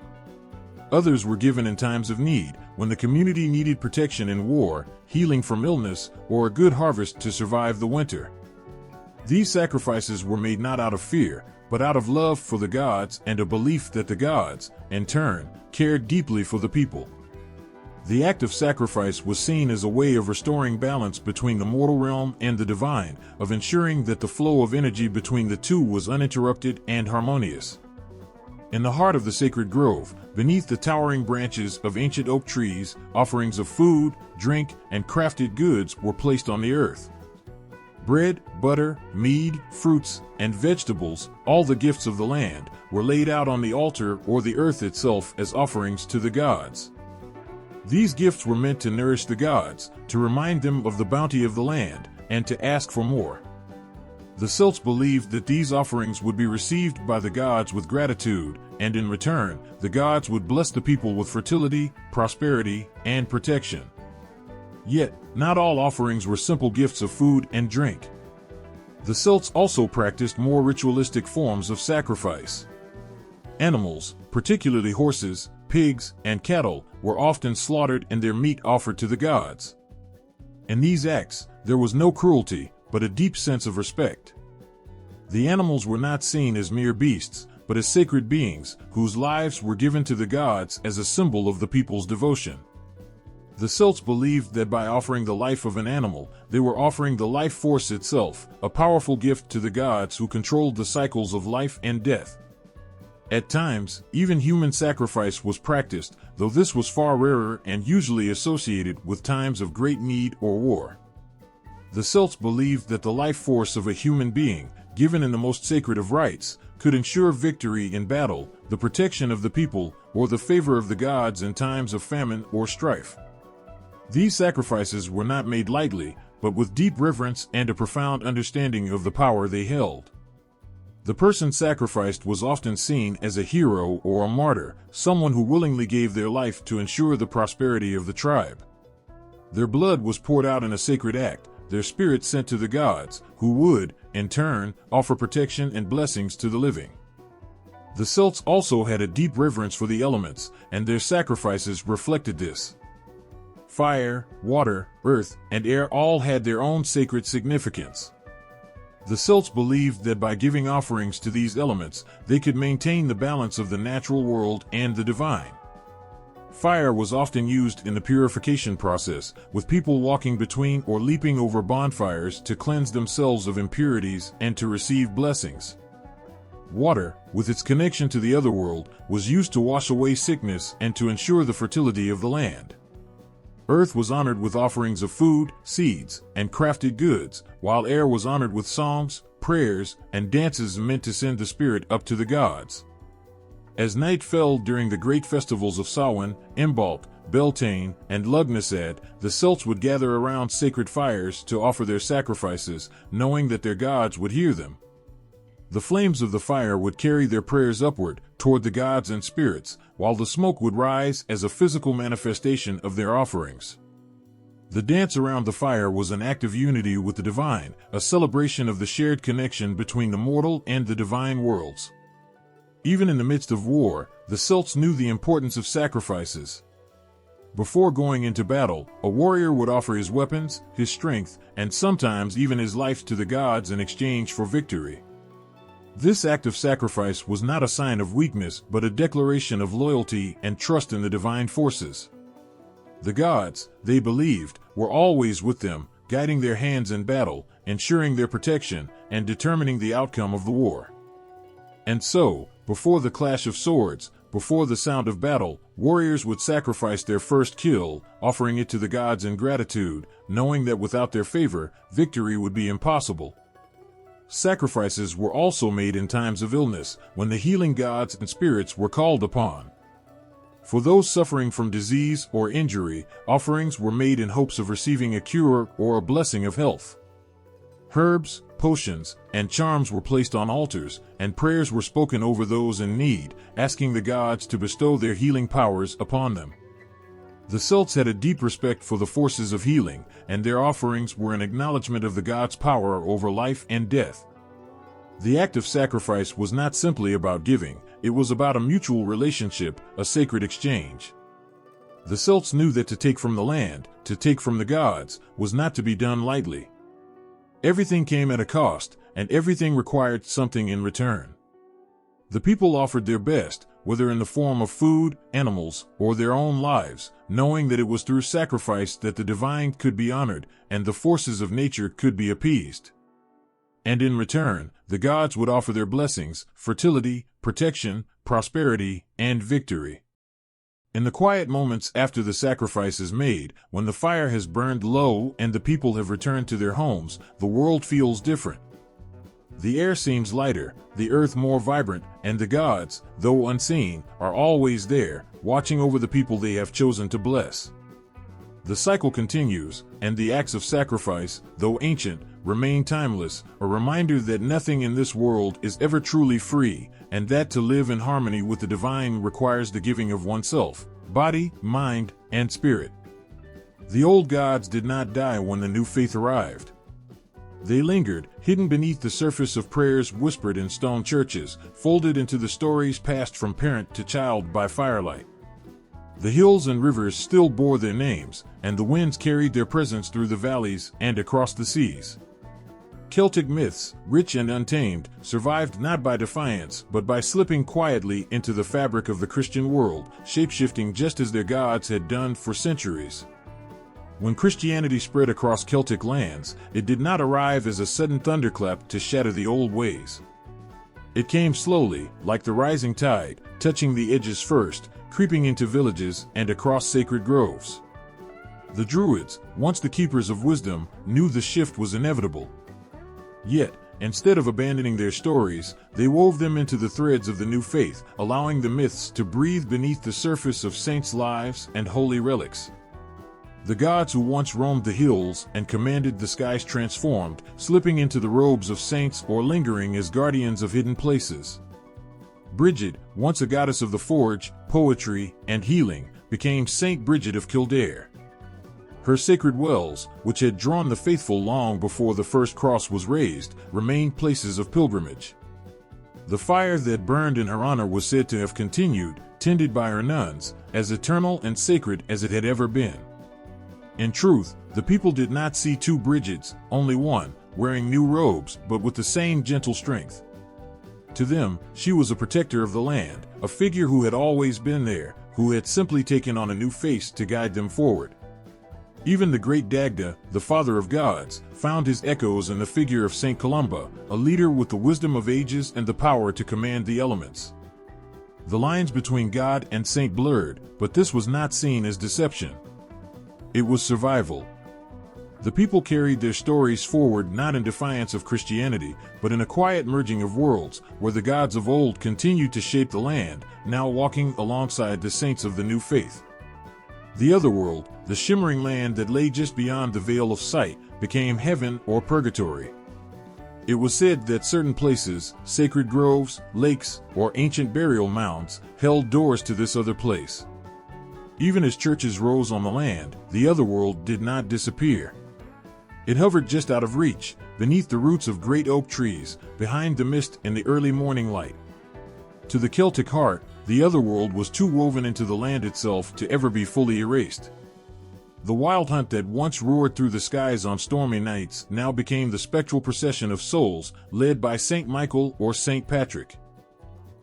S1: Others were given in times of need, when the community needed protection in war, healing from illness, or a good harvest to survive the winter. These sacrifices were made not out of fear, but out of love for the gods and a belief that the gods, in turn, cared deeply for the people. The act of sacrifice was seen as a way of restoring balance between the mortal realm and the divine, of ensuring that the flow of energy between the two was uninterrupted and harmonious. In the heart of the sacred grove, beneath the towering branches of ancient oak trees, offerings of food, drink, and crafted goods were placed on the earth. Bread, butter, mead, fruits, and vegetables, all the gifts of the land, were laid out on the altar or the earth itself as offerings to the gods. These gifts were meant to nourish the gods, to remind them of the bounty of the land, and to ask for more. The Celts believed that these offerings would be received by the gods with gratitude, and in return, the gods would bless the people with fertility, prosperity, and protection. Yet, not all offerings were simple gifts of food and drink. The Celts also practiced more ritualistic forms of sacrifice. Animals, particularly horses, pigs, and cattle, were often slaughtered and their meat offered to the gods. In these acts, there was no cruelty, but a deep sense of respect. The animals were not seen as mere beasts, but as sacred beings, whose lives were given to the gods as a symbol of the people's devotion. The Celts believed that by offering the life of an animal, they were offering the life force itself, a powerful gift to the gods who controlled the cycles of life and death. At times, even human sacrifice was practiced, though this was far rarer and usually associated with times of great need or war. The Celts believed that the life force of a human being, given in the most sacred of rites, could ensure victory in battle, the protection of the people, or the favor of the gods in times of famine or strife. These sacrifices were not made lightly, but with deep reverence and a profound understanding of the power they held. The person sacrificed was often seen as a hero or a martyr, someone who willingly gave their life to ensure the prosperity of the tribe. Their blood was poured out in a sacred act, their spirit sent to the gods, who would, in turn, offer protection and blessings to the living. The Celts also had a deep reverence for the elements, and their sacrifices reflected this. Fire, water, earth, and air all had their own sacred significance. The Celts believed that by giving offerings to these elements, they could maintain the balance of the natural world and the divine. Fire was often used in the purification process, with people walking between or leaping over bonfires to cleanse themselves of impurities and to receive blessings. Water, with its connection to the other world, was used to wash away sickness and to ensure the fertility of the land. Earth was honored with offerings of food, seeds, and crafted goods, while air was honored with songs, prayers, and dances meant to send the spirit up to the gods. As night fell during the great festivals of Samhain, Embark, Beltane, and Lugnasad, the Celts would gather around sacred fires to offer their sacrifices, knowing that their gods would hear them. The flames of the fire would carry their prayers upward, toward the gods and spirits, while the smoke would rise as a physical manifestation of their offerings. The dance around the fire was an act of unity with the divine, a celebration of the shared connection between the mortal and the divine worlds. Even in the midst of war, the Celts knew the importance of sacrifices. Before going into battle, a warrior would offer his weapons, his strength, and sometimes even his life to the gods in exchange for victory. This act of sacrifice was not a sign of weakness but a declaration of loyalty and trust in the divine forces. The gods, they believed, were always with them, guiding their hands in battle, ensuring their protection, and determining the outcome of the war. And so, before the clash of swords, before the sound of battle, warriors would sacrifice their first kill, offering it to the gods in gratitude, knowing that without their favor, victory would be impossible. Sacrifices were also made in times of illness, when the healing gods and spirits were called upon. For those suffering from disease or injury, offerings were made in hopes of receiving a cure or a blessing of health. Herbs, potions, and charms were placed on altars, and prayers were spoken over those in need, asking the gods to bestow their healing powers upon them. The Celts had a deep respect for the forces of healing, and their offerings were an acknowledgement of the gods' power over life and death. The act of sacrifice was not simply about giving, it was about a mutual relationship, a sacred exchange. The Celts knew that to take from the land, to take from the gods, was not to be done lightly. Everything came at a cost, and everything required something in return. The people offered their best, whether in the form of food, animals, or their own lives, knowing that it was through sacrifice that the divine could be honored and the forces of nature could be appeased. And in return, the gods would offer their blessings, fertility, protection, prosperity, and victory. In the quiet moments after the sacrifice is made, when the fire has burned low and the people have returned to their homes, the world feels different. The air seems lighter, the earth more vibrant, and the gods, though unseen, are always there, watching over the people they have chosen to bless. The cycle continues, and the acts of sacrifice, though ancient, remain timeless, a reminder that nothing in this world is ever truly free, and that to live in harmony with the divine requires the giving of oneself, body, mind, and spirit. The old gods did not die when the new faith arrived. They lingered, hidden beneath the surface of prayers whispered in stone churches, folded into the stories passed from parent to child by firelight. The hills and rivers still bore their names, and the winds carried their presence through the valleys and across the seas. Celtic myths, rich and untamed, survived not by defiance but by slipping quietly into the fabric of the Christian world, shapeshifting just as their gods had done for centuries. When Christianity spread across Celtic lands, it did not arrive as a sudden thunderclap to shatter the old ways. It came slowly, like the rising tide, touching the edges first, creeping into villages and across sacred groves. The Druids, once the keepers of wisdom, knew the shift was inevitable. Yet, instead of abandoning their stories, they wove them into the threads of the new faith, allowing the myths to breathe beneath the surface of saints' lives and holy relics. The gods who once roamed the hills and commanded the skies transformed, slipping into the robes of saints or lingering as guardians of hidden places. Brigid, once a goddess of the forge, poetry, and healing, became Saint Brigid of Kildare. Her sacred wells, which had drawn the faithful long before the first cross was raised, remained places of pilgrimage. The fire that burned in her honor was said to have continued, tended by her nuns, as eternal and sacred as it had ever been. In truth, the people did not see two Brigids, only one, wearing new robes but with the same gentle strength. To them, she was a protector of the land, a figure who had always been there, who had simply taken on a new face to guide them forward. Even the great Dagda, the father of gods, found his echoes in the figure of Saint Columba, a leader with the wisdom of ages and the power to command the elements. The lines between God and saint blurred, but this was not seen as deception. It was survival. The people carried their stories forward not in defiance of Christianity, but in a quiet merging of worlds, where the gods of old continued to shape the land, now walking alongside the saints of the new faith. The other world, the shimmering land that lay just beyond the veil of sight, became heaven or purgatory. It was said that certain places, sacred groves, lakes, or ancient burial mounds, held doors to this other place. Even as churches rose on the land, the other world did not disappear. It hovered just out of reach, beneath the roots of great oak trees, behind the mist in the early morning light. To the Celtic heart, the other world was too woven into the land itself to ever be fully erased. The wild hunt that once roared through the skies on stormy nights now became the spectral procession of souls, led by Saint Michael or Saint Patrick.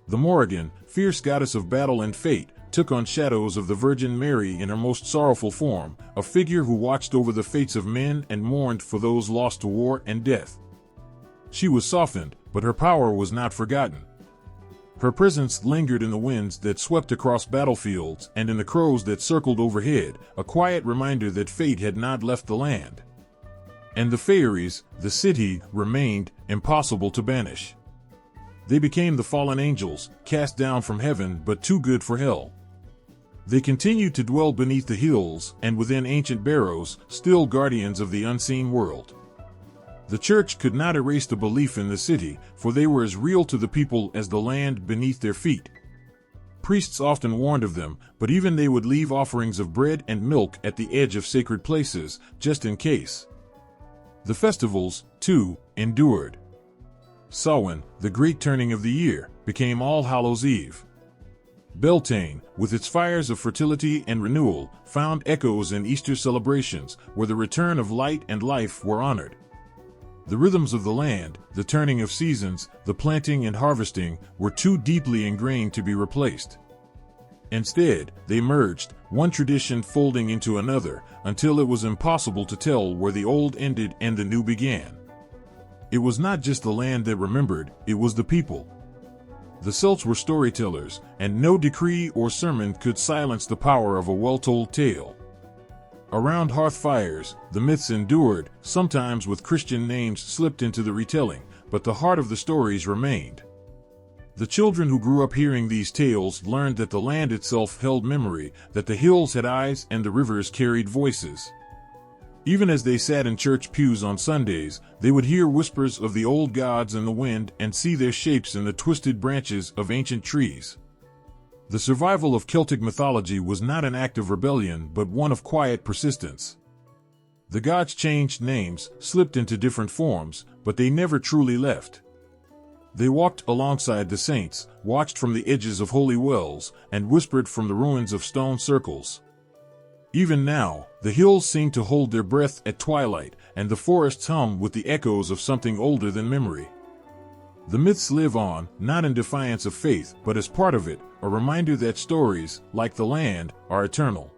S1: The Morrigan, fierce goddess of battle and fate, took on shadows of the Virgin Mary in her most sorrowful form, a figure who watched over the fates of men and mourned for those lost to war and death. She was softened, but her power was not forgotten. Her presence lingered in the winds that swept across battlefields and in the crows that circled overhead, a quiet reminder that fate had not left the land. And the Fairies, the city, remained impossible to banish. They became the fallen angels, cast down from heaven but too good for hell. They continued to dwell beneath the hills and within ancient barrows, still guardians of the unseen world. The church could not erase the belief in the city, for they were as real to the people as the land beneath their feet. Priests often warned of them, but even they would leave offerings of bread and milk at the edge of sacred places, just in case. The festivals, too, endured. Samhain, the great turning of the year, became All Hallows' Eve. Beltane, with its fires of fertility and renewal, found echoes in Easter celebrations, where the return of light and life were honored. The rhythms of the land, the turning of seasons, the planting and harvesting, were too deeply ingrained to be replaced. Instead, they merged, one tradition folding into another, until it was impossible to tell where the old ended and the new began. It was not just the land that remembered, it was the people. The Celts were storytellers, and no decree or sermon could silence the power of a well-told tale. Around hearth fires, the myths endured, sometimes with Christian names slipped into the retelling, but the heart of the stories remained. The children who grew up hearing these tales learned that the land itself held memory, that the hills had eyes and the rivers carried voices. Even as they sat in church pews on Sundays, they would hear whispers of the old gods in the wind and see their shapes in the twisted branches of ancient trees. The survival of Celtic mythology was not an act of rebellion but one of quiet persistence. The gods changed names, slipped into different forms, but they never truly left. They walked alongside the saints, watched from the edges of holy wells, and whispered from the ruins of stone circles. Even now, the hills seem to hold their breath at twilight, and the forests hum with the echoes of something older than memory. The myths live on, not in defiance of faith, but as part of it, a reminder that stories, like the land, are eternal.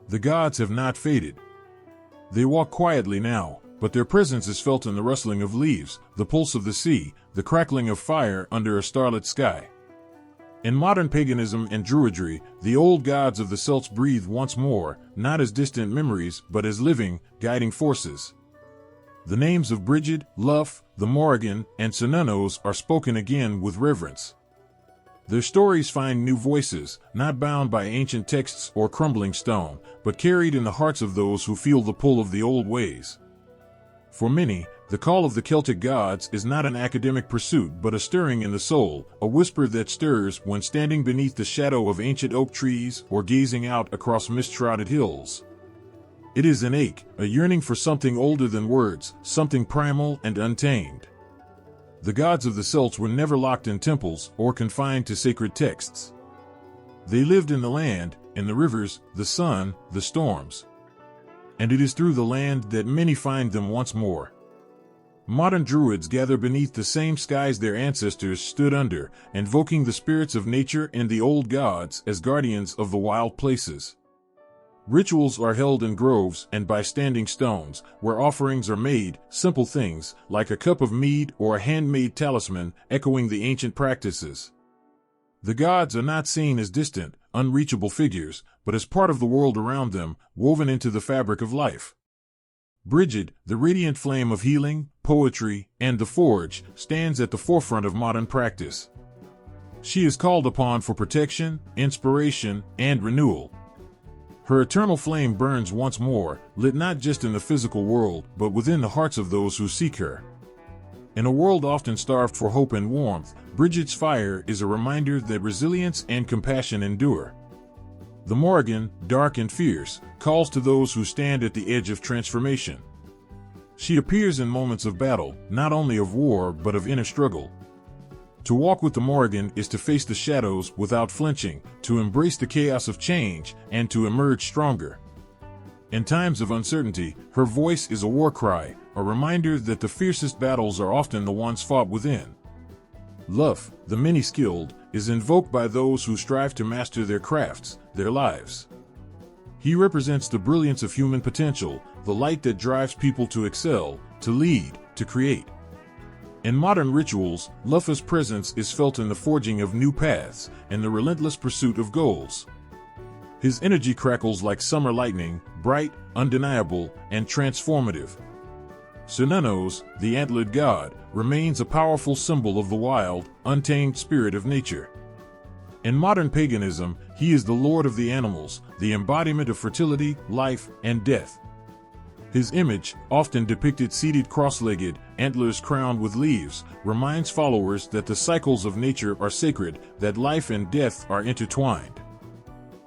S1: The gods have not faded. They walk quietly now, but their presence is felt in the rustling of leaves, the pulse of the sea, the crackling of fire under a starlit sky. In modern paganism and druidry, the old gods of the Celts breathe once more, not as distant memories, but as living, guiding forces. The names of Brigid, Luff, the Morrigan, and Cernunnos are spoken again with reverence. Their stories find new voices, not bound by ancient texts or crumbling stone, but carried in the hearts of those who feel the pull of the old ways. For many, the call of the Celtic gods is not an academic pursuit but a stirring in the soul, a whisper that stirs when standing beneath the shadow of ancient oak trees or gazing out across mist-shrouded hills. It is an ache, a yearning for something older than words, something primal and untamed. The gods of the Celts were never locked in temples or confined to sacred texts. They lived in the land, in the rivers, the sun, the storms. And it is through the land that many find them once more. Modern druids gather beneath the same skies their ancestors stood under, invoking the spirits of nature and the old gods as guardians of the wild places. Rituals are held in groves and by standing stones, where offerings are made, simple things, like a cup of mead or a handmade talisman, echoing the ancient practices. The gods are not seen as distant, unreachable figures, but as part of the world around them, woven into the fabric of life. Brigid, the radiant flame of healing, poetry, and the forge, stands at the forefront of modern practice. She is called upon for protection, inspiration, and renewal. Her eternal flame burns once more, lit not just in the physical world, but within the hearts of those who seek her. In a world often starved for hope and warmth, Brigid's fire is a reminder that resilience and compassion endure. The Morrigan, dark and fierce, calls to those who stand at the edge of transformation. She appears in moments of battle, not only of war but of inner struggle. To walk with the Morrigan is to face the shadows without flinching, to embrace the chaos of change, and to emerge stronger. In times of uncertainty, her voice is a war cry, a reminder that the fiercest battles are often the ones fought within. Luff, the many-skilled, is invoked by those who strive to master their crafts, their lives. He represents the brilliance of human potential, the light that drives people to excel, to lead, to create. In modern rituals, Luff's presence is felt in the forging of new paths and the relentless pursuit of goals. His energy crackles like summer lightning, bright, undeniable, and transformative. Cernunnos, the antlered god, remains a powerful symbol of the wild, untamed spirit of nature. In modern paganism, he is the lord of the animals, the embodiment of fertility, life, and death. His image, often depicted seated cross-legged, antlers crowned with leaves, reminds followers that the cycles of nature are sacred, that life and death are intertwined.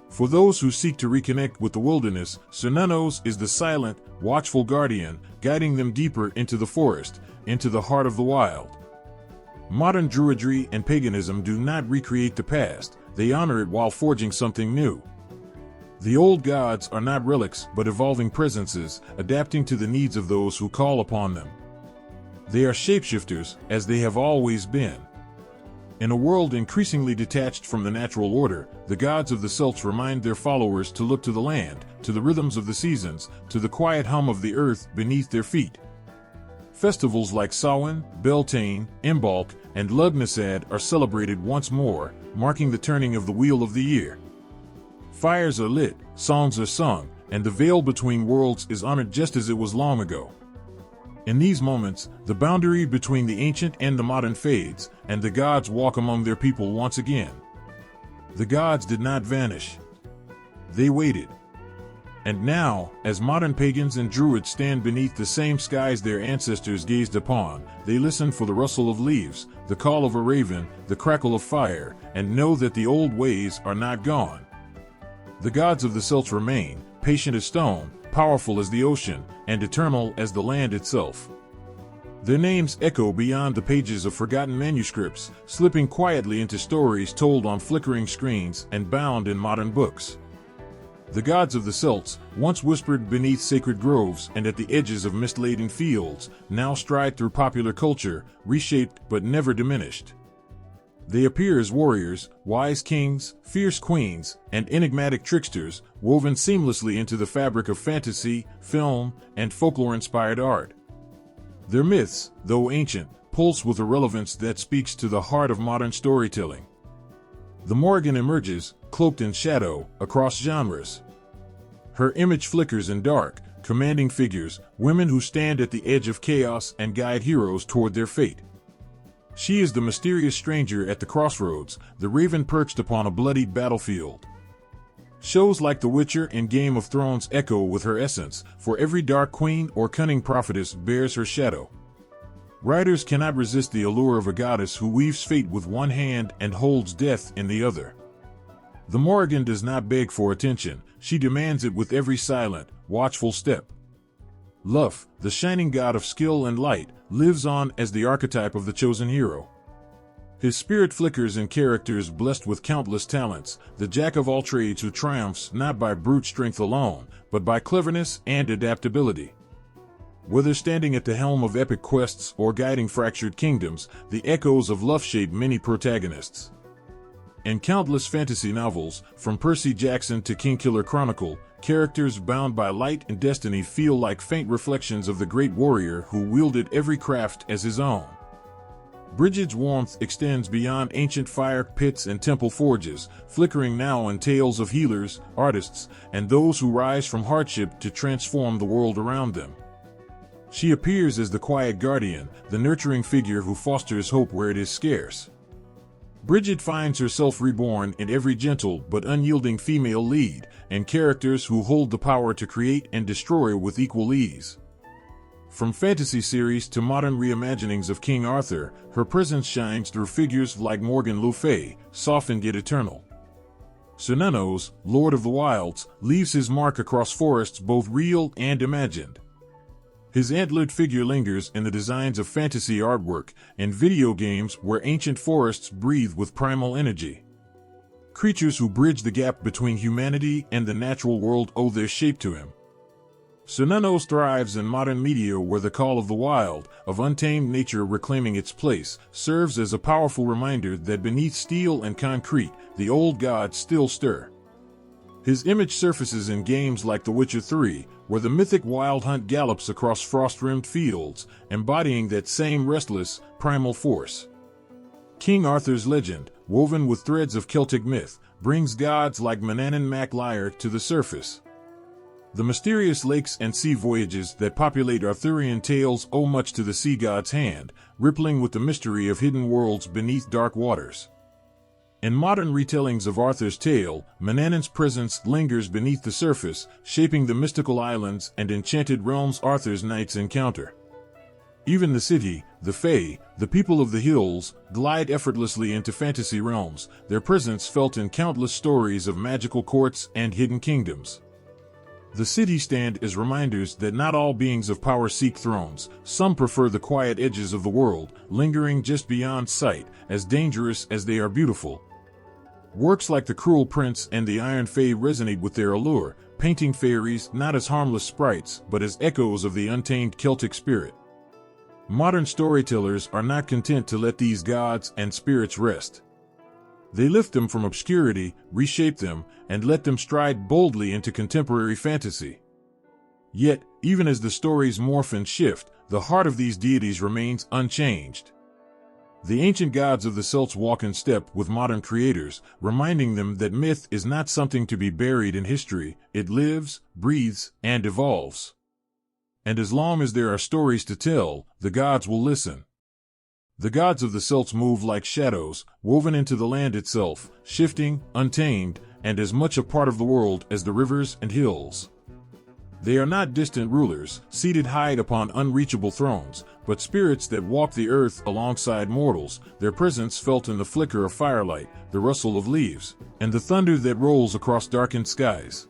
S1: For those who seek to reconnect with the wilderness, Cernunnos is the silent, watchful guardian, guiding them deeper into the forest, into the heart of the wild. Modern druidry and paganism do not recreate the past, they honor it while forging something new. The old gods are not relics but evolving presences, adapting to the needs of those who call upon them. They are shapeshifters, as they have always been. In a world increasingly detached from the natural order, the gods of the Celts remind their followers to look to the land, to the rhythms of the seasons, to the quiet hum of the earth beneath their feet. Festivals like Samhain, Beltane, Embark, and Lughnasadh are celebrated once more, marking the turning of the wheel of the year. Fires are lit, songs are sung, and the veil between worlds is honored just as it was long ago. In these moments, the boundary between the ancient and the modern fades, and the gods walk among their people once again. The gods did not vanish. They waited. And now, as modern pagans and druids stand beneath the same skies their ancestors gazed upon, they listen for the rustle of leaves, the call of a raven, the crackle of fire, and know that the old ways are not gone. The gods of the Celts remain, patient as stone, powerful as the ocean, and eternal as the land itself. Their names echo beyond the pages of forgotten manuscripts, slipping quietly into stories told on flickering screens and bound in modern books. The gods of the Celts, once whispered beneath sacred groves and at the edges of mist-laden fields, now stride through popular culture, reshaped but never diminished. They appear as warriors, wise kings, fierce queens, and enigmatic tricksters, woven seamlessly into the fabric of fantasy, film, and folklore-inspired art. Their myths, though ancient, pulse with a relevance that speaks to the heart of modern storytelling. The Morrigan emerges, cloaked in shadow, across genres. Her image flickers in dark, commanding figures, women who stand at the edge of chaos and guide heroes toward their fate. She is the mysterious stranger at the crossroads, the raven perched upon a bloodied battlefield. Shows like The Witcher and Game of Thrones echo with her essence, for every dark queen or cunning prophetess bears her shadow. Writers cannot resist the allure of a goddess who weaves fate with one hand and holds death in the other. The Morrigan does not beg for attention, she demands it with every silent, watchful step. Luff, the shining god of skill and light, lives on as the archetype of the chosen hero. His spirit flickers in characters blessed with countless talents, the jack of all trades who triumphs not by brute strength alone, but by cleverness and adaptability. Whether standing at the helm of epic quests or guiding fractured kingdoms, the echoes of Luff shape many protagonists. In countless fantasy novels, from Percy Jackson to Kingkiller Chronicle, characters bound by light and destiny feel like faint reflections of the great warrior who wielded every craft as his own. Brigid's warmth extends beyond ancient fire pits and temple forges, flickering now in tales of healers, artists, and those who rise from hardship to transform the world around them. She appears as the quiet guardian, the nurturing figure who fosters hope where it is scarce. Brigid finds herself reborn in every gentle but unyielding female lead, and characters who hold the power to create and destroy with equal ease. From fantasy series to modern reimaginings of King Arthur, her presence shines through figures like Morgan Le Fay, softened yet eternal. Sir Nunnos, Lord of the Wilds, leaves his mark across forests both real and imagined. His antlered figure lingers in the designs of fantasy artwork and video games where ancient forests breathe with primal energy. Creatures who bridge the gap between humanity and the natural world owe their shape to him. Sir Nunnos thrives in modern media where the call of the wild, of untamed nature reclaiming its place, serves as a powerful reminder that beneath steel and concrete, the old gods still stir. His image surfaces in games like The Witcher 3, where the mythic wild hunt gallops across frost-rimmed fields, embodying that same restless, primal force. King Arthur's legend, woven with threads of Celtic myth, brings gods like Manannán mac Lir to the surface. The mysterious lakes and sea voyages that populate Arthurian tales owe much to the sea god's hand, rippling with the mystery of hidden worlds beneath dark waters. In modern retellings of Arthur's tale, Manannán's presence lingers beneath the surface, shaping the mystical islands and enchanted realms Arthur's knights encounter. Even the city, the Fae, the people of the hills, glide effortlessly into fantasy realms, their presence felt in countless stories of magical courts and hidden kingdoms. The cities stand as reminders that not all beings of power seek thrones, some prefer the quiet edges of the world, lingering just beyond sight, as dangerous as they are beautiful. Works like The Cruel Prince and The Iron Fae resonate with their allure, painting fairies not as harmless sprites but as echoes of the untamed Celtic spirit. Modern storytellers are not content to let these gods and spirits rest. They lift them from obscurity, reshape them, and let them stride boldly into contemporary fantasy. Yet, even as the stories morph and shift, the heart of these deities remains unchanged. The ancient gods of the Celts walk in step with modern creators, reminding them that myth is not something to be buried in history. It lives, breathes, and evolves. And as long as there are stories to tell, the gods will listen. The gods of the Celts move like shadows, woven into the land itself, shifting, untamed, and as much a part of the world as the rivers and hills. They are not distant rulers, seated high upon unreachable thrones, but spirits that walk the earth alongside mortals, their presence felt in the flicker of firelight, the rustle of leaves, and the thunder that rolls across darkened skies.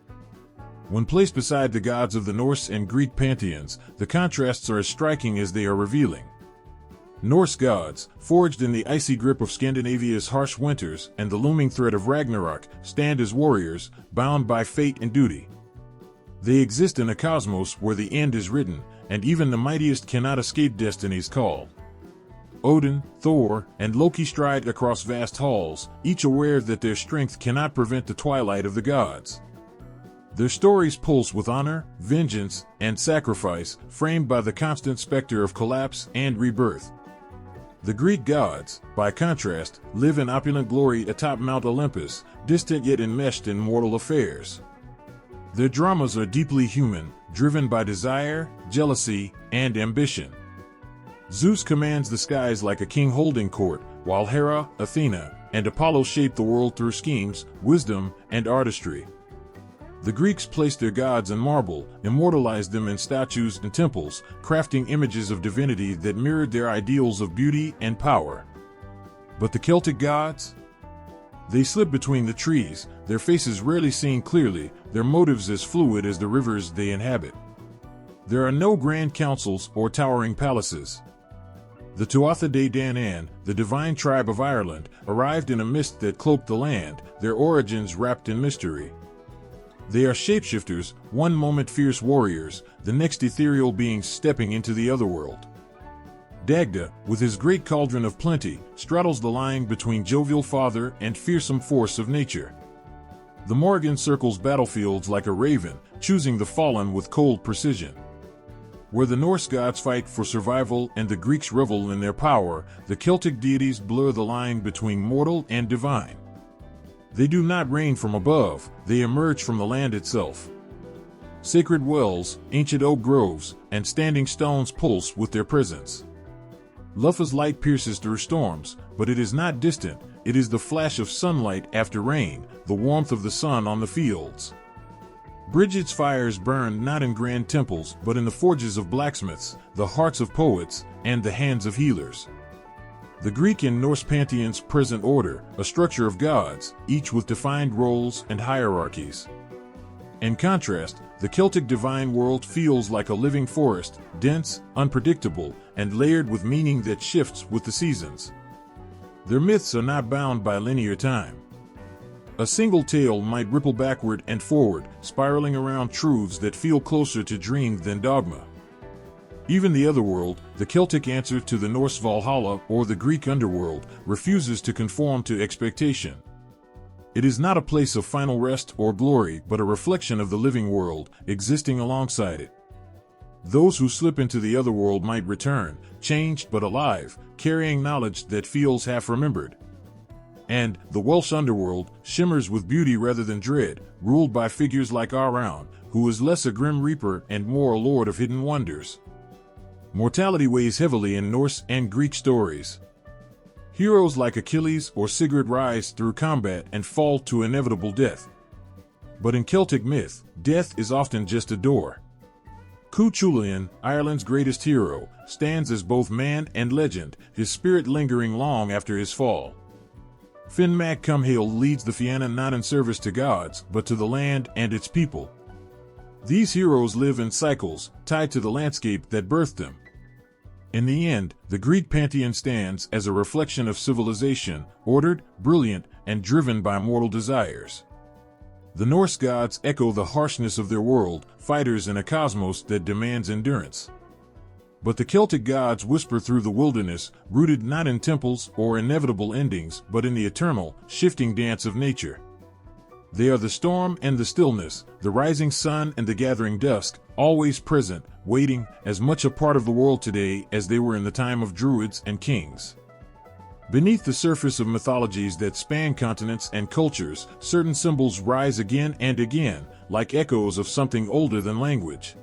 S1: When placed beside the gods of the Norse and Greek pantheons, the contrasts are as striking as they are revealing. Norse gods, forged in the icy grip of Scandinavia's harsh winters and the looming threat of Ragnarok, stand as warriors, bound by fate and duty. They exist in a cosmos where the end is written, and even the mightiest cannot escape destiny's call. Odin, Thor, and Loki stride across vast halls, each aware that their strength cannot prevent the twilight of the gods. Their stories pulse with honor, vengeance, and sacrifice, framed by the constant specter of collapse and rebirth. The Greek gods, by contrast, live in opulent glory atop Mount Olympus, distant yet enmeshed in mortal affairs. Their dramas are deeply human, driven by desire, jealousy, and ambition. Zeus commands the skies like a king holding court, while Hera, Athena, and Apollo shape the world through schemes, wisdom, and artistry. The Greeks placed their gods in marble, immortalized them in statues and temples, crafting images of divinity that mirrored their ideals of beauty and power. But the Celtic gods? They slip between the trees, their faces rarely seen clearly, their motives as fluid as the rivers they inhabit. There are no grand councils or towering palaces. The Tuatha Dé Danann, the divine tribe of Ireland, arrived in a mist that cloaked the land, their origins wrapped in mystery. They are shapeshifters, one moment fierce warriors, the next ethereal beings stepping into the otherworld. Dagda, with his great cauldron of plenty, straddles the line between jovial father and fearsome force of nature. The Morrigan circles battlefields like a raven, choosing the fallen with cold precision. Where the Norse gods fight for survival and the Greeks revel in their power, the Celtic deities blur the line between mortal and divine. They do not reign from above, they emerge from the land itself. Sacred wells, ancient oak groves, and standing stones pulse with their presence. Lufa's light pierces through storms, but it is not distant, it is the flash of sunlight after rain, the warmth of the sun on the fields. Brigid's fires burn not in grand temples but in the forges of blacksmiths, the hearts of poets, and the hands of healers. The Greek and Norse pantheons present order, a structure of gods, each with defined roles and hierarchies. In contrast, the Celtic divine world feels like a living forest, dense, unpredictable, and layered with meaning that shifts with the seasons. Their myths are not bound by linear time. A single tale might ripple backward and forward, spiraling around truths that feel closer to dream than dogma. Even the otherworld, the Celtic answer to the Norse Valhalla or the Greek underworld, refuses to conform to expectation. It is not a place of final rest or glory, but a reflection of the living world, existing alongside it. Those who slip into the otherworld might return, changed but alive, carrying knowledge that feels half-remembered. And the Welsh underworld shimmers with beauty rather than dread, ruled by figures like Arawn, who is less a grim reaper and more a lord of hidden wonders. Mortality weighs heavily in Norse and Greek stories. Heroes like Achilles or Sigurd rise through combat and fall to inevitable death. But in Celtic myth, death is often just a door. Cu Chulainn, Ireland's greatest hero, stands as both man and legend, his spirit lingering long after his fall. Finn Mac Cumhaill leads the Fianna not in service to gods, but to the land and its people. These heroes live in cycles, tied to the landscape that birthed them. In the end, the Greek pantheon stands as a reflection of civilization, ordered, brilliant, and driven by mortal desires. The Norse gods echo the harshness of their world, fighters in a cosmos that demands endurance. But the Celtic gods whisper through the wilderness, rooted not in temples or inevitable endings, but in the eternal, shifting dance of nature. They are the storm and the stillness, the rising sun and the gathering dusk, always present, waiting, as much a part of the world today as they were in the time of druids and kings. Beneath the surface of mythologies that span continents and cultures, certain symbols rise again and again, like echoes of something older than language.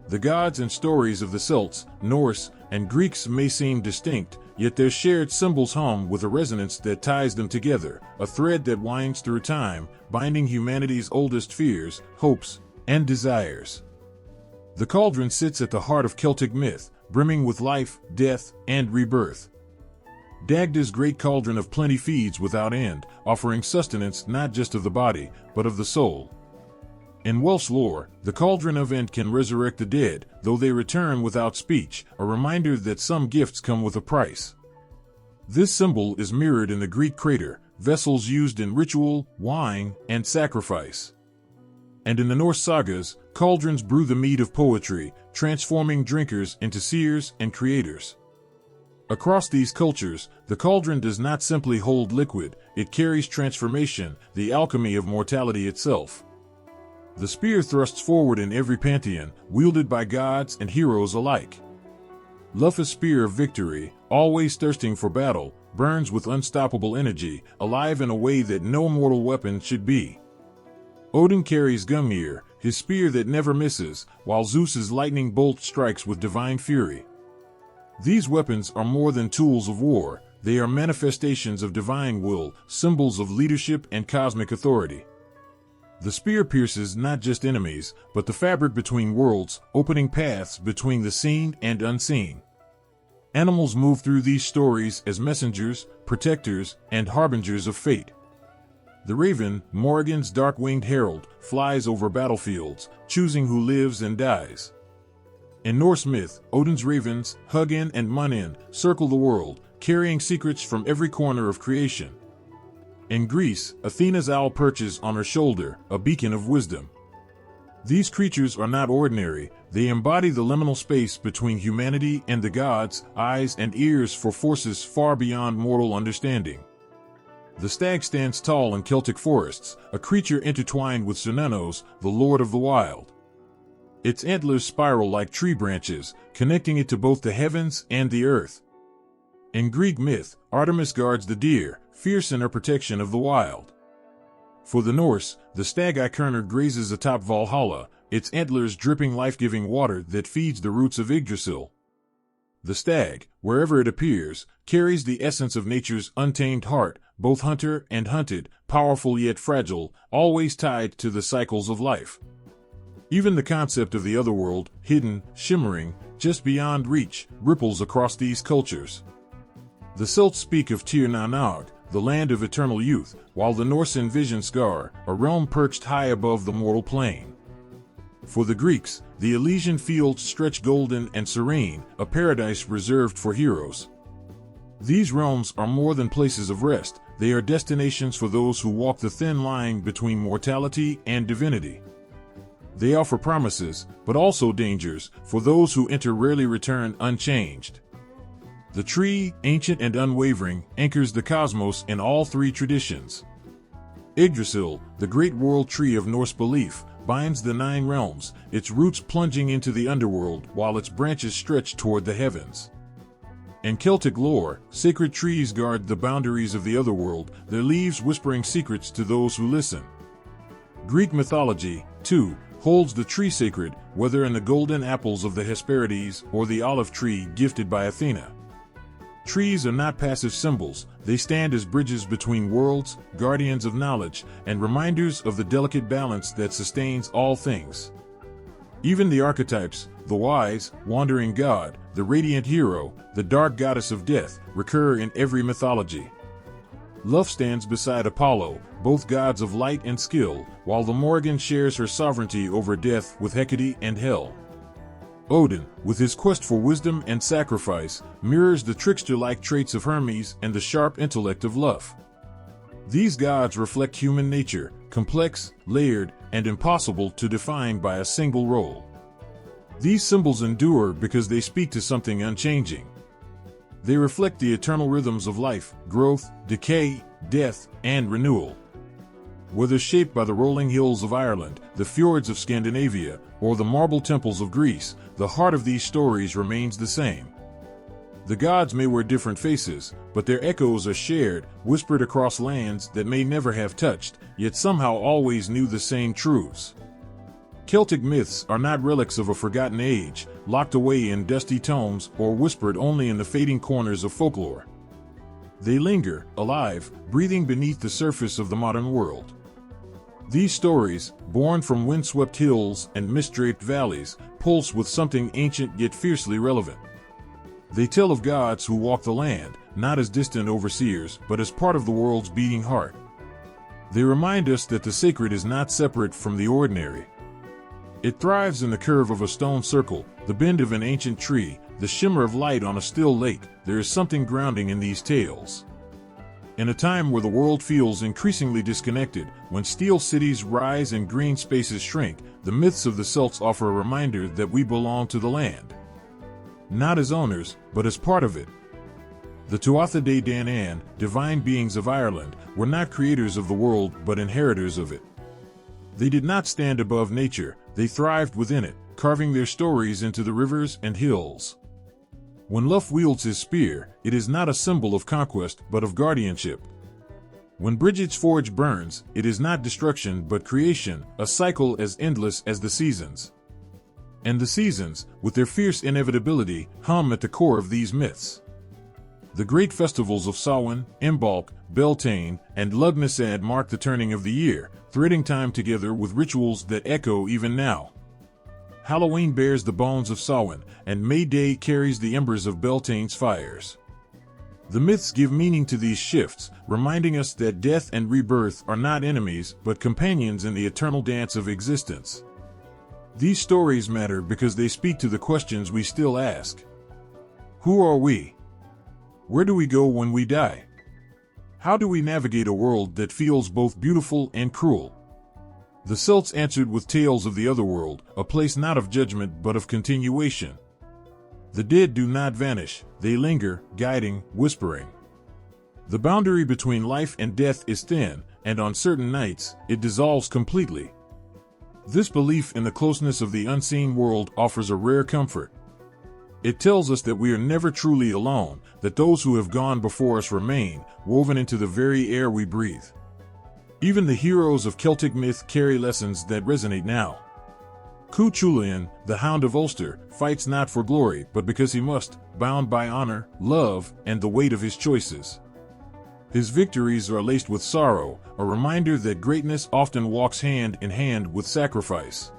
S1: The gods and stories of the Celts, Norse, and Greeks may seem distinct, yet their shared symbols hum with a resonance that ties them together, a thread that winds through time, binding humanity's oldest fears, hopes, and desires. The cauldron sits at the heart of Celtic myth, brimming with life, death, and rebirth. Dagda's great cauldron of plenty feeds without end, offering sustenance not just of the body, but of the soul. In Welsh lore, the cauldron of End can resurrect the dead, though they return without speech, a reminder that some gifts come with a price. This symbol is mirrored in the Greek crater, vessels used in ritual, wine, and sacrifice. And in the Norse sagas, cauldrons brew the mead of poetry, transforming drinkers into seers and creators. Across these cultures, the cauldron does not simply hold liquid, it carries transformation, the alchemy of mortality itself. The spear thrusts forward in every pantheon, wielded by gods and heroes alike. Luffa's spear of victory, always thirsting for battle, burns with unstoppable energy, alive in a way that no mortal weapon should be. Odin carries Gungnir, his spear that never misses, while Zeus's lightning bolt strikes with divine fury. These weapons are more than tools of war, they are manifestations of divine will, symbols of leadership and cosmic authority. The spear pierces not just enemies, but the fabric between worlds, opening paths between the seen and unseen. Animals move through these stories as messengers, protectors, and harbingers of fate. The raven, Morrigan's dark-winged herald, flies over battlefields, choosing who lives and dies. In Norse myth, Odin's ravens, Hugin and Munin, circle the world, carrying secrets from every corner of creation. In Greece, Athena's owl perches on her shoulder, a beacon of wisdom. These creatures are not ordinary, they embody the liminal space between humanity and the gods, eyes and ears for forces far beyond mortal understanding. The stag stands tall in Celtic forests, a creature intertwined with Cernunnos, the lord of the wild. Its antlers spiral like tree branches, connecting it to both the heavens and the earth. In Greek myth, Artemis guards the deer, fierce in her protection of the wild. For the Norse, the stag Eikerner grazes atop Valhalla, its antlers dripping life-giving water that feeds the roots of Yggdrasil. The stag, wherever it appears, carries the essence of nature's untamed heart, both hunter and hunted, powerful yet fragile, always tied to the cycles of life. Even the concept of the otherworld, hidden, shimmering, just beyond reach, ripples across these cultures. The Celts speak of Tir na Nog, the land of eternal youth, while the Norse envision Scar, a realm perched high above the mortal plane. For the Greeks, the Elysian fields stretch golden and serene, a paradise reserved for heroes. These realms are more than places of rest, they are destinations for those who walk the thin line between mortality and divinity. They offer promises, but also dangers, for those who enter rarely return unchanged. The tree, ancient and unwavering, anchors the cosmos in all three traditions. Yggdrasil, the great world tree of Norse belief, binds the 9 realms, its roots plunging into the underworld while its branches stretch toward the heavens. In Celtic lore, sacred trees guard the boundaries of the otherworld, their leaves whispering secrets to those who listen. Greek mythology, too, holds the tree sacred, whether in the golden apples of the Hesperides or the olive tree gifted by Athena. Trees are not passive symbols, they stand as bridges between worlds, guardians of knowledge, and reminders of the delicate balance that sustains all things. Even the archetypes, the wise, wandering god, the radiant hero, the dark goddess of death, recur in every mythology. Lugh stands beside Apollo, both gods of light and skill, while the Morrigan shares her sovereignty over death with Hecate and Hel. Odin, with his quest for wisdom and sacrifice, mirrors the trickster-like traits of Hermes and the sharp intellect of Lugh. These gods reflect human nature, complex, layered, and impossible to define by a single role. These symbols endure because they speak to something unchanging. They reflect the eternal rhythms of life, growth, decay, death, and renewal. Whether shaped by the rolling hills of Ireland, the fjords of Scandinavia, or the marble temples of Greece, the heart of these stories remains the same. The gods may wear different faces, but their echoes are shared, whispered across lands that may never have touched, yet somehow always knew the same truths. Celtic myths are not relics of a forgotten age, locked away in dusty tomes or whispered only in the fading corners of folklore. They linger, alive, breathing beneath the surface of the modern world. These stories, born from windswept hills and mist-draped valleys, pulse with something ancient yet fiercely relevant. They tell of gods who walk the land, not as distant overseers, but as part of the world's beating heart. They remind us that the sacred is not separate from the ordinary. It thrives in the curve of a stone circle, the bend of an ancient tree, the shimmer of light on a still lake. There is something grounding in these tales. In a time where the world feels increasingly disconnected, when steel cities rise and green spaces shrink, the myths of the Celts offer a reminder that we belong to the land. Not as owners, but as part of it. The Tuatha De Danann, divine beings of Ireland, were not creators of the world but inheritors of it. They did not stand above nature, they thrived within it, carving their stories into the rivers and hills. When Luff wields his spear, it is not a symbol of conquest but of guardianship. When Brigid's forge burns, it is not destruction but creation, a cycle as endless as the seasons. And the seasons, with their fierce inevitability, hum at the core of these myths. The great festivals of Samhain, Embark, Beltane, and Lugnasad mark the turning of the year, threading time together with rituals that echo even now. Halloween bears the bones of Samhain, and May Day carries the embers of Beltane's fires. The myths give meaning to these shifts, reminding us that death and rebirth are not enemies but companions in the eternal dance of existence. These stories matter because they speak to the questions we still ask. Who are we? Where do we go when we die? How do we navigate a world that feels both beautiful and cruel? The Celts answered with tales of the otherworld, a place not of judgment but of continuation. The dead do not vanish, they linger, guiding, whispering. The boundary between life and death is thin, and on certain nights, it dissolves completely. This belief in the closeness of the unseen world offers a rare comfort. It tells us that we are never truly alone, that those who have gone before us remain, woven into the very air we breathe. Even the heroes of Celtic myth carry lessons that resonate now. Cu Chulainn, the Hound of Ulster, fights not for glory but because he must, bound by honor, love, and the weight of his choices. His victories are laced with sorrow, a reminder that greatness often walks hand in hand with sacrifice.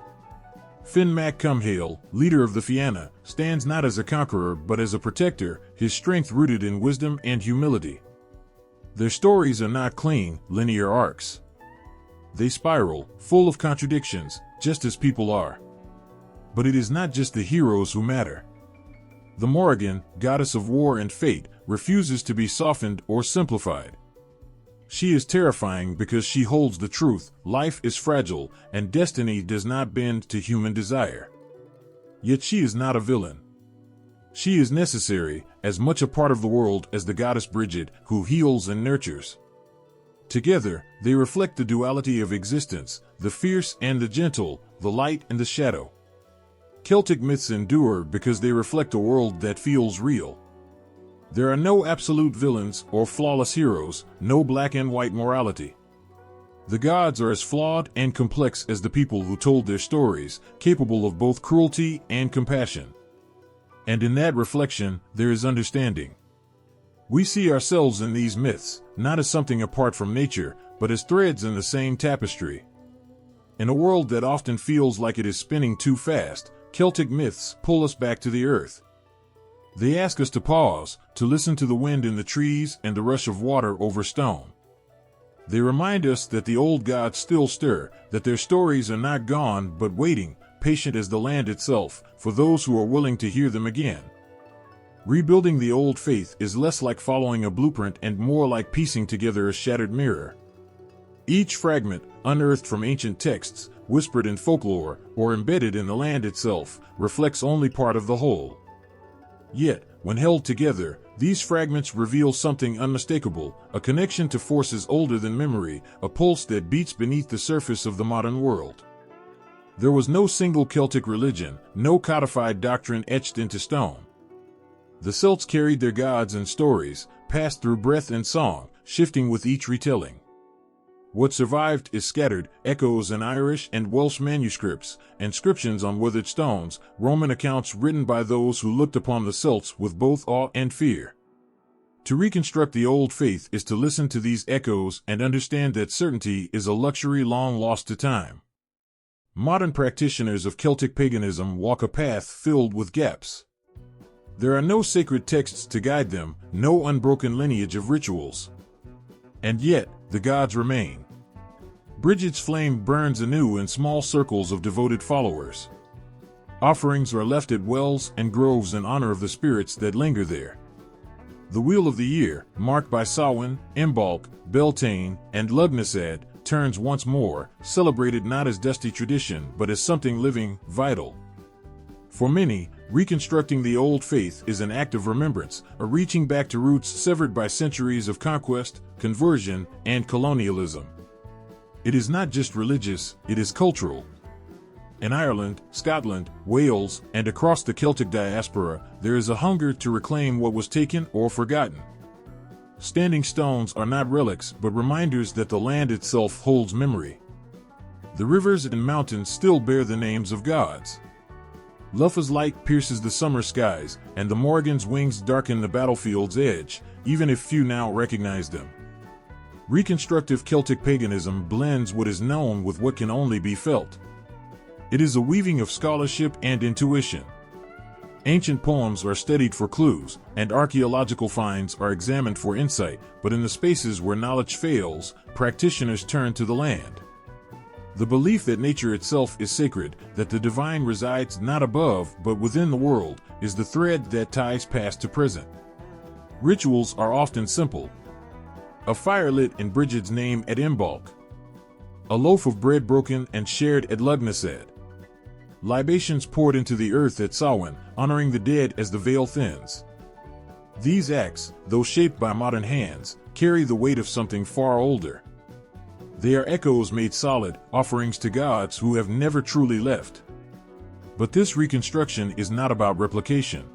S1: Finn Mac Cumhale, leader of the Fianna, stands not as a conqueror but as a protector, his strength rooted in wisdom and humility. Their stories are not clean, linear arcs. They spiral, full of contradictions, just as people are. But it is not just the heroes who matter. The Morrigan, goddess of war and fate, refuses to be softened or simplified. She is terrifying because she holds the truth: life is fragile, and destiny does not bend to human desire. Yet she is not a villain. She is necessary, as much a part of the world as the goddess Brigid, who heals and nurtures. Together, they reflect the duality of existence, the fierce and the gentle, the light and the shadow. Celtic myths endure because they reflect a world that feels real. There are no absolute villains or flawless heroes, no black and white morality. The gods are as flawed and complex as the people who told their stories, capable of both cruelty and compassion. And in that reflection, there is understanding. We see ourselves in these myths, not as something apart from nature, but as threads in the same tapestry. In a world that often feels like it is spinning too fast, Celtic myths pull us back to the earth. They ask us to pause, to listen to the wind in the trees and the rush of water over stone. They remind us that the old gods still stir, that their stories are not gone but waiting, patient as the land itself, for those who are willing to hear them again. Rebuilding the old faith is less like following a blueprint and more like piecing together a shattered mirror. Each fragment, unearthed from ancient texts, whispered in folklore, or embedded in the land itself, reflects only part of the whole. Yet, when held together, these fragments reveal something unmistakable, a connection to forces older than memory, a pulse that beats beneath the surface of the modern world. There was no single Celtic religion, no codified doctrine etched into stone. The Celts carried their gods and stories, passed through breath and song, shifting with each retelling. What survived is scattered echoes in Irish and Welsh manuscripts, inscriptions on weathered stones, Roman accounts written by those who looked upon the Celts with both awe and fear. To reconstruct the old faith is to listen to these echoes and understand that certainty is a luxury long lost to time. Modern practitioners of Celtic paganism walk a path filled with gaps. There are no sacred texts to guide them, no unbroken lineage of rituals. And yet, the gods remain. Brigid's flame burns anew in small circles of devoted followers. Offerings are left at wells and groves in honor of the spirits that linger there. The wheel of the year, marked by Samhain, Embark, Beltane, and Lugnasad, turns once more, celebrated not as dusty tradition but as something living, vital. For many, reconstructing the old faith is an act of remembrance, a reaching back to roots severed by centuries of conquest, conversion, and colonialism. It is not just religious, it is cultural. In Ireland, Scotland, Wales, and across the Celtic diaspora, there is a hunger to reclaim what was taken or forgotten. Standing stones are not relics but reminders that the land itself holds memory. The rivers and mountains still bear the names of gods. Luffa's light pierces the summer skies, and the Morrigan's wings darken the battlefield's edge, even if few now recognize them. Reconstructive Celtic paganism blends what is known with what can only be felt. It is a weaving of scholarship and intuition. Ancient poems are studied for clues, and archaeological finds are examined for insight, but in the spaces where knowledge fails, practitioners turn to the land. The belief that nature itself is sacred, that the divine resides not above but within the world, is the thread that ties past to present. Rituals are often simple. A fire lit in Brigid's name at Embark. A loaf of bread broken and shared at Lugnasad. Libations poured into the earth at Samhain, honoring the dead as the veil thins. These acts, though shaped by modern hands, carry the weight of something far older. They are echoes made solid, offerings to gods who have never truly left. But this reconstruction is not about replication.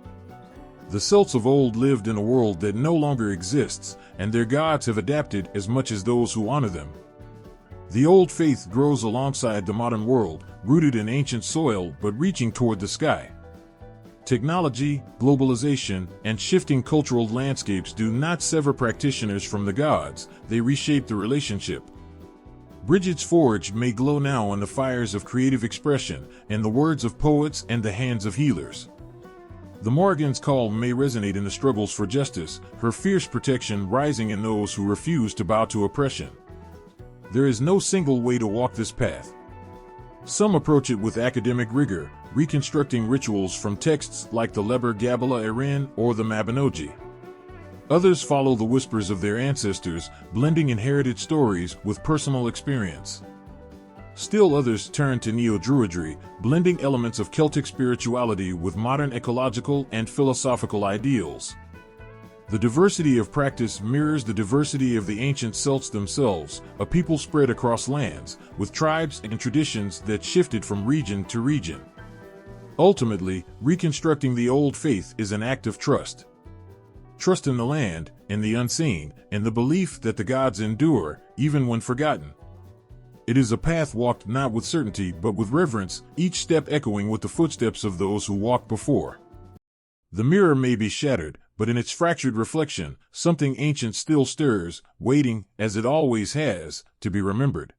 S1: The Celts of old lived in a world that no longer exists, and their gods have adapted as much as those who honor them. The old faith grows alongside the modern world, rooted in ancient soil but reaching toward the sky. Technology, globalization, and shifting cultural landscapes do not sever practitioners from the gods, they reshape the relationship. Brigid's forge may glow now in the fires of creative expression, in the words of poets and the hands of healers. The Morrigan's call may resonate in the struggles for justice, her fierce protection rising in those who refuse to bow to oppression. There is no single way to walk this path. Some approach it with academic rigor, reconstructing rituals from texts like the Liber Gabala Erin or the Mabinogi. Others follow the whispers of their ancestors, blending inherited stories with personal experience. Still others turn to neo-Druidry, blending elements of Celtic spirituality with modern ecological and philosophical ideals. The diversity of practice mirrors the diversity of the ancient Celts themselves, a people spread across lands, with tribes and traditions that shifted from region to region. Ultimately, reconstructing the old faith is an act of trust. Trust in the land, in the unseen, in the belief that the gods endure, even when forgotten. It is a path walked not with certainty but with reverence, each step echoing with the footsteps of those who walked before. The mirror may be shattered, but in its fractured reflection, something ancient still stirs, waiting, as it always has, to be remembered.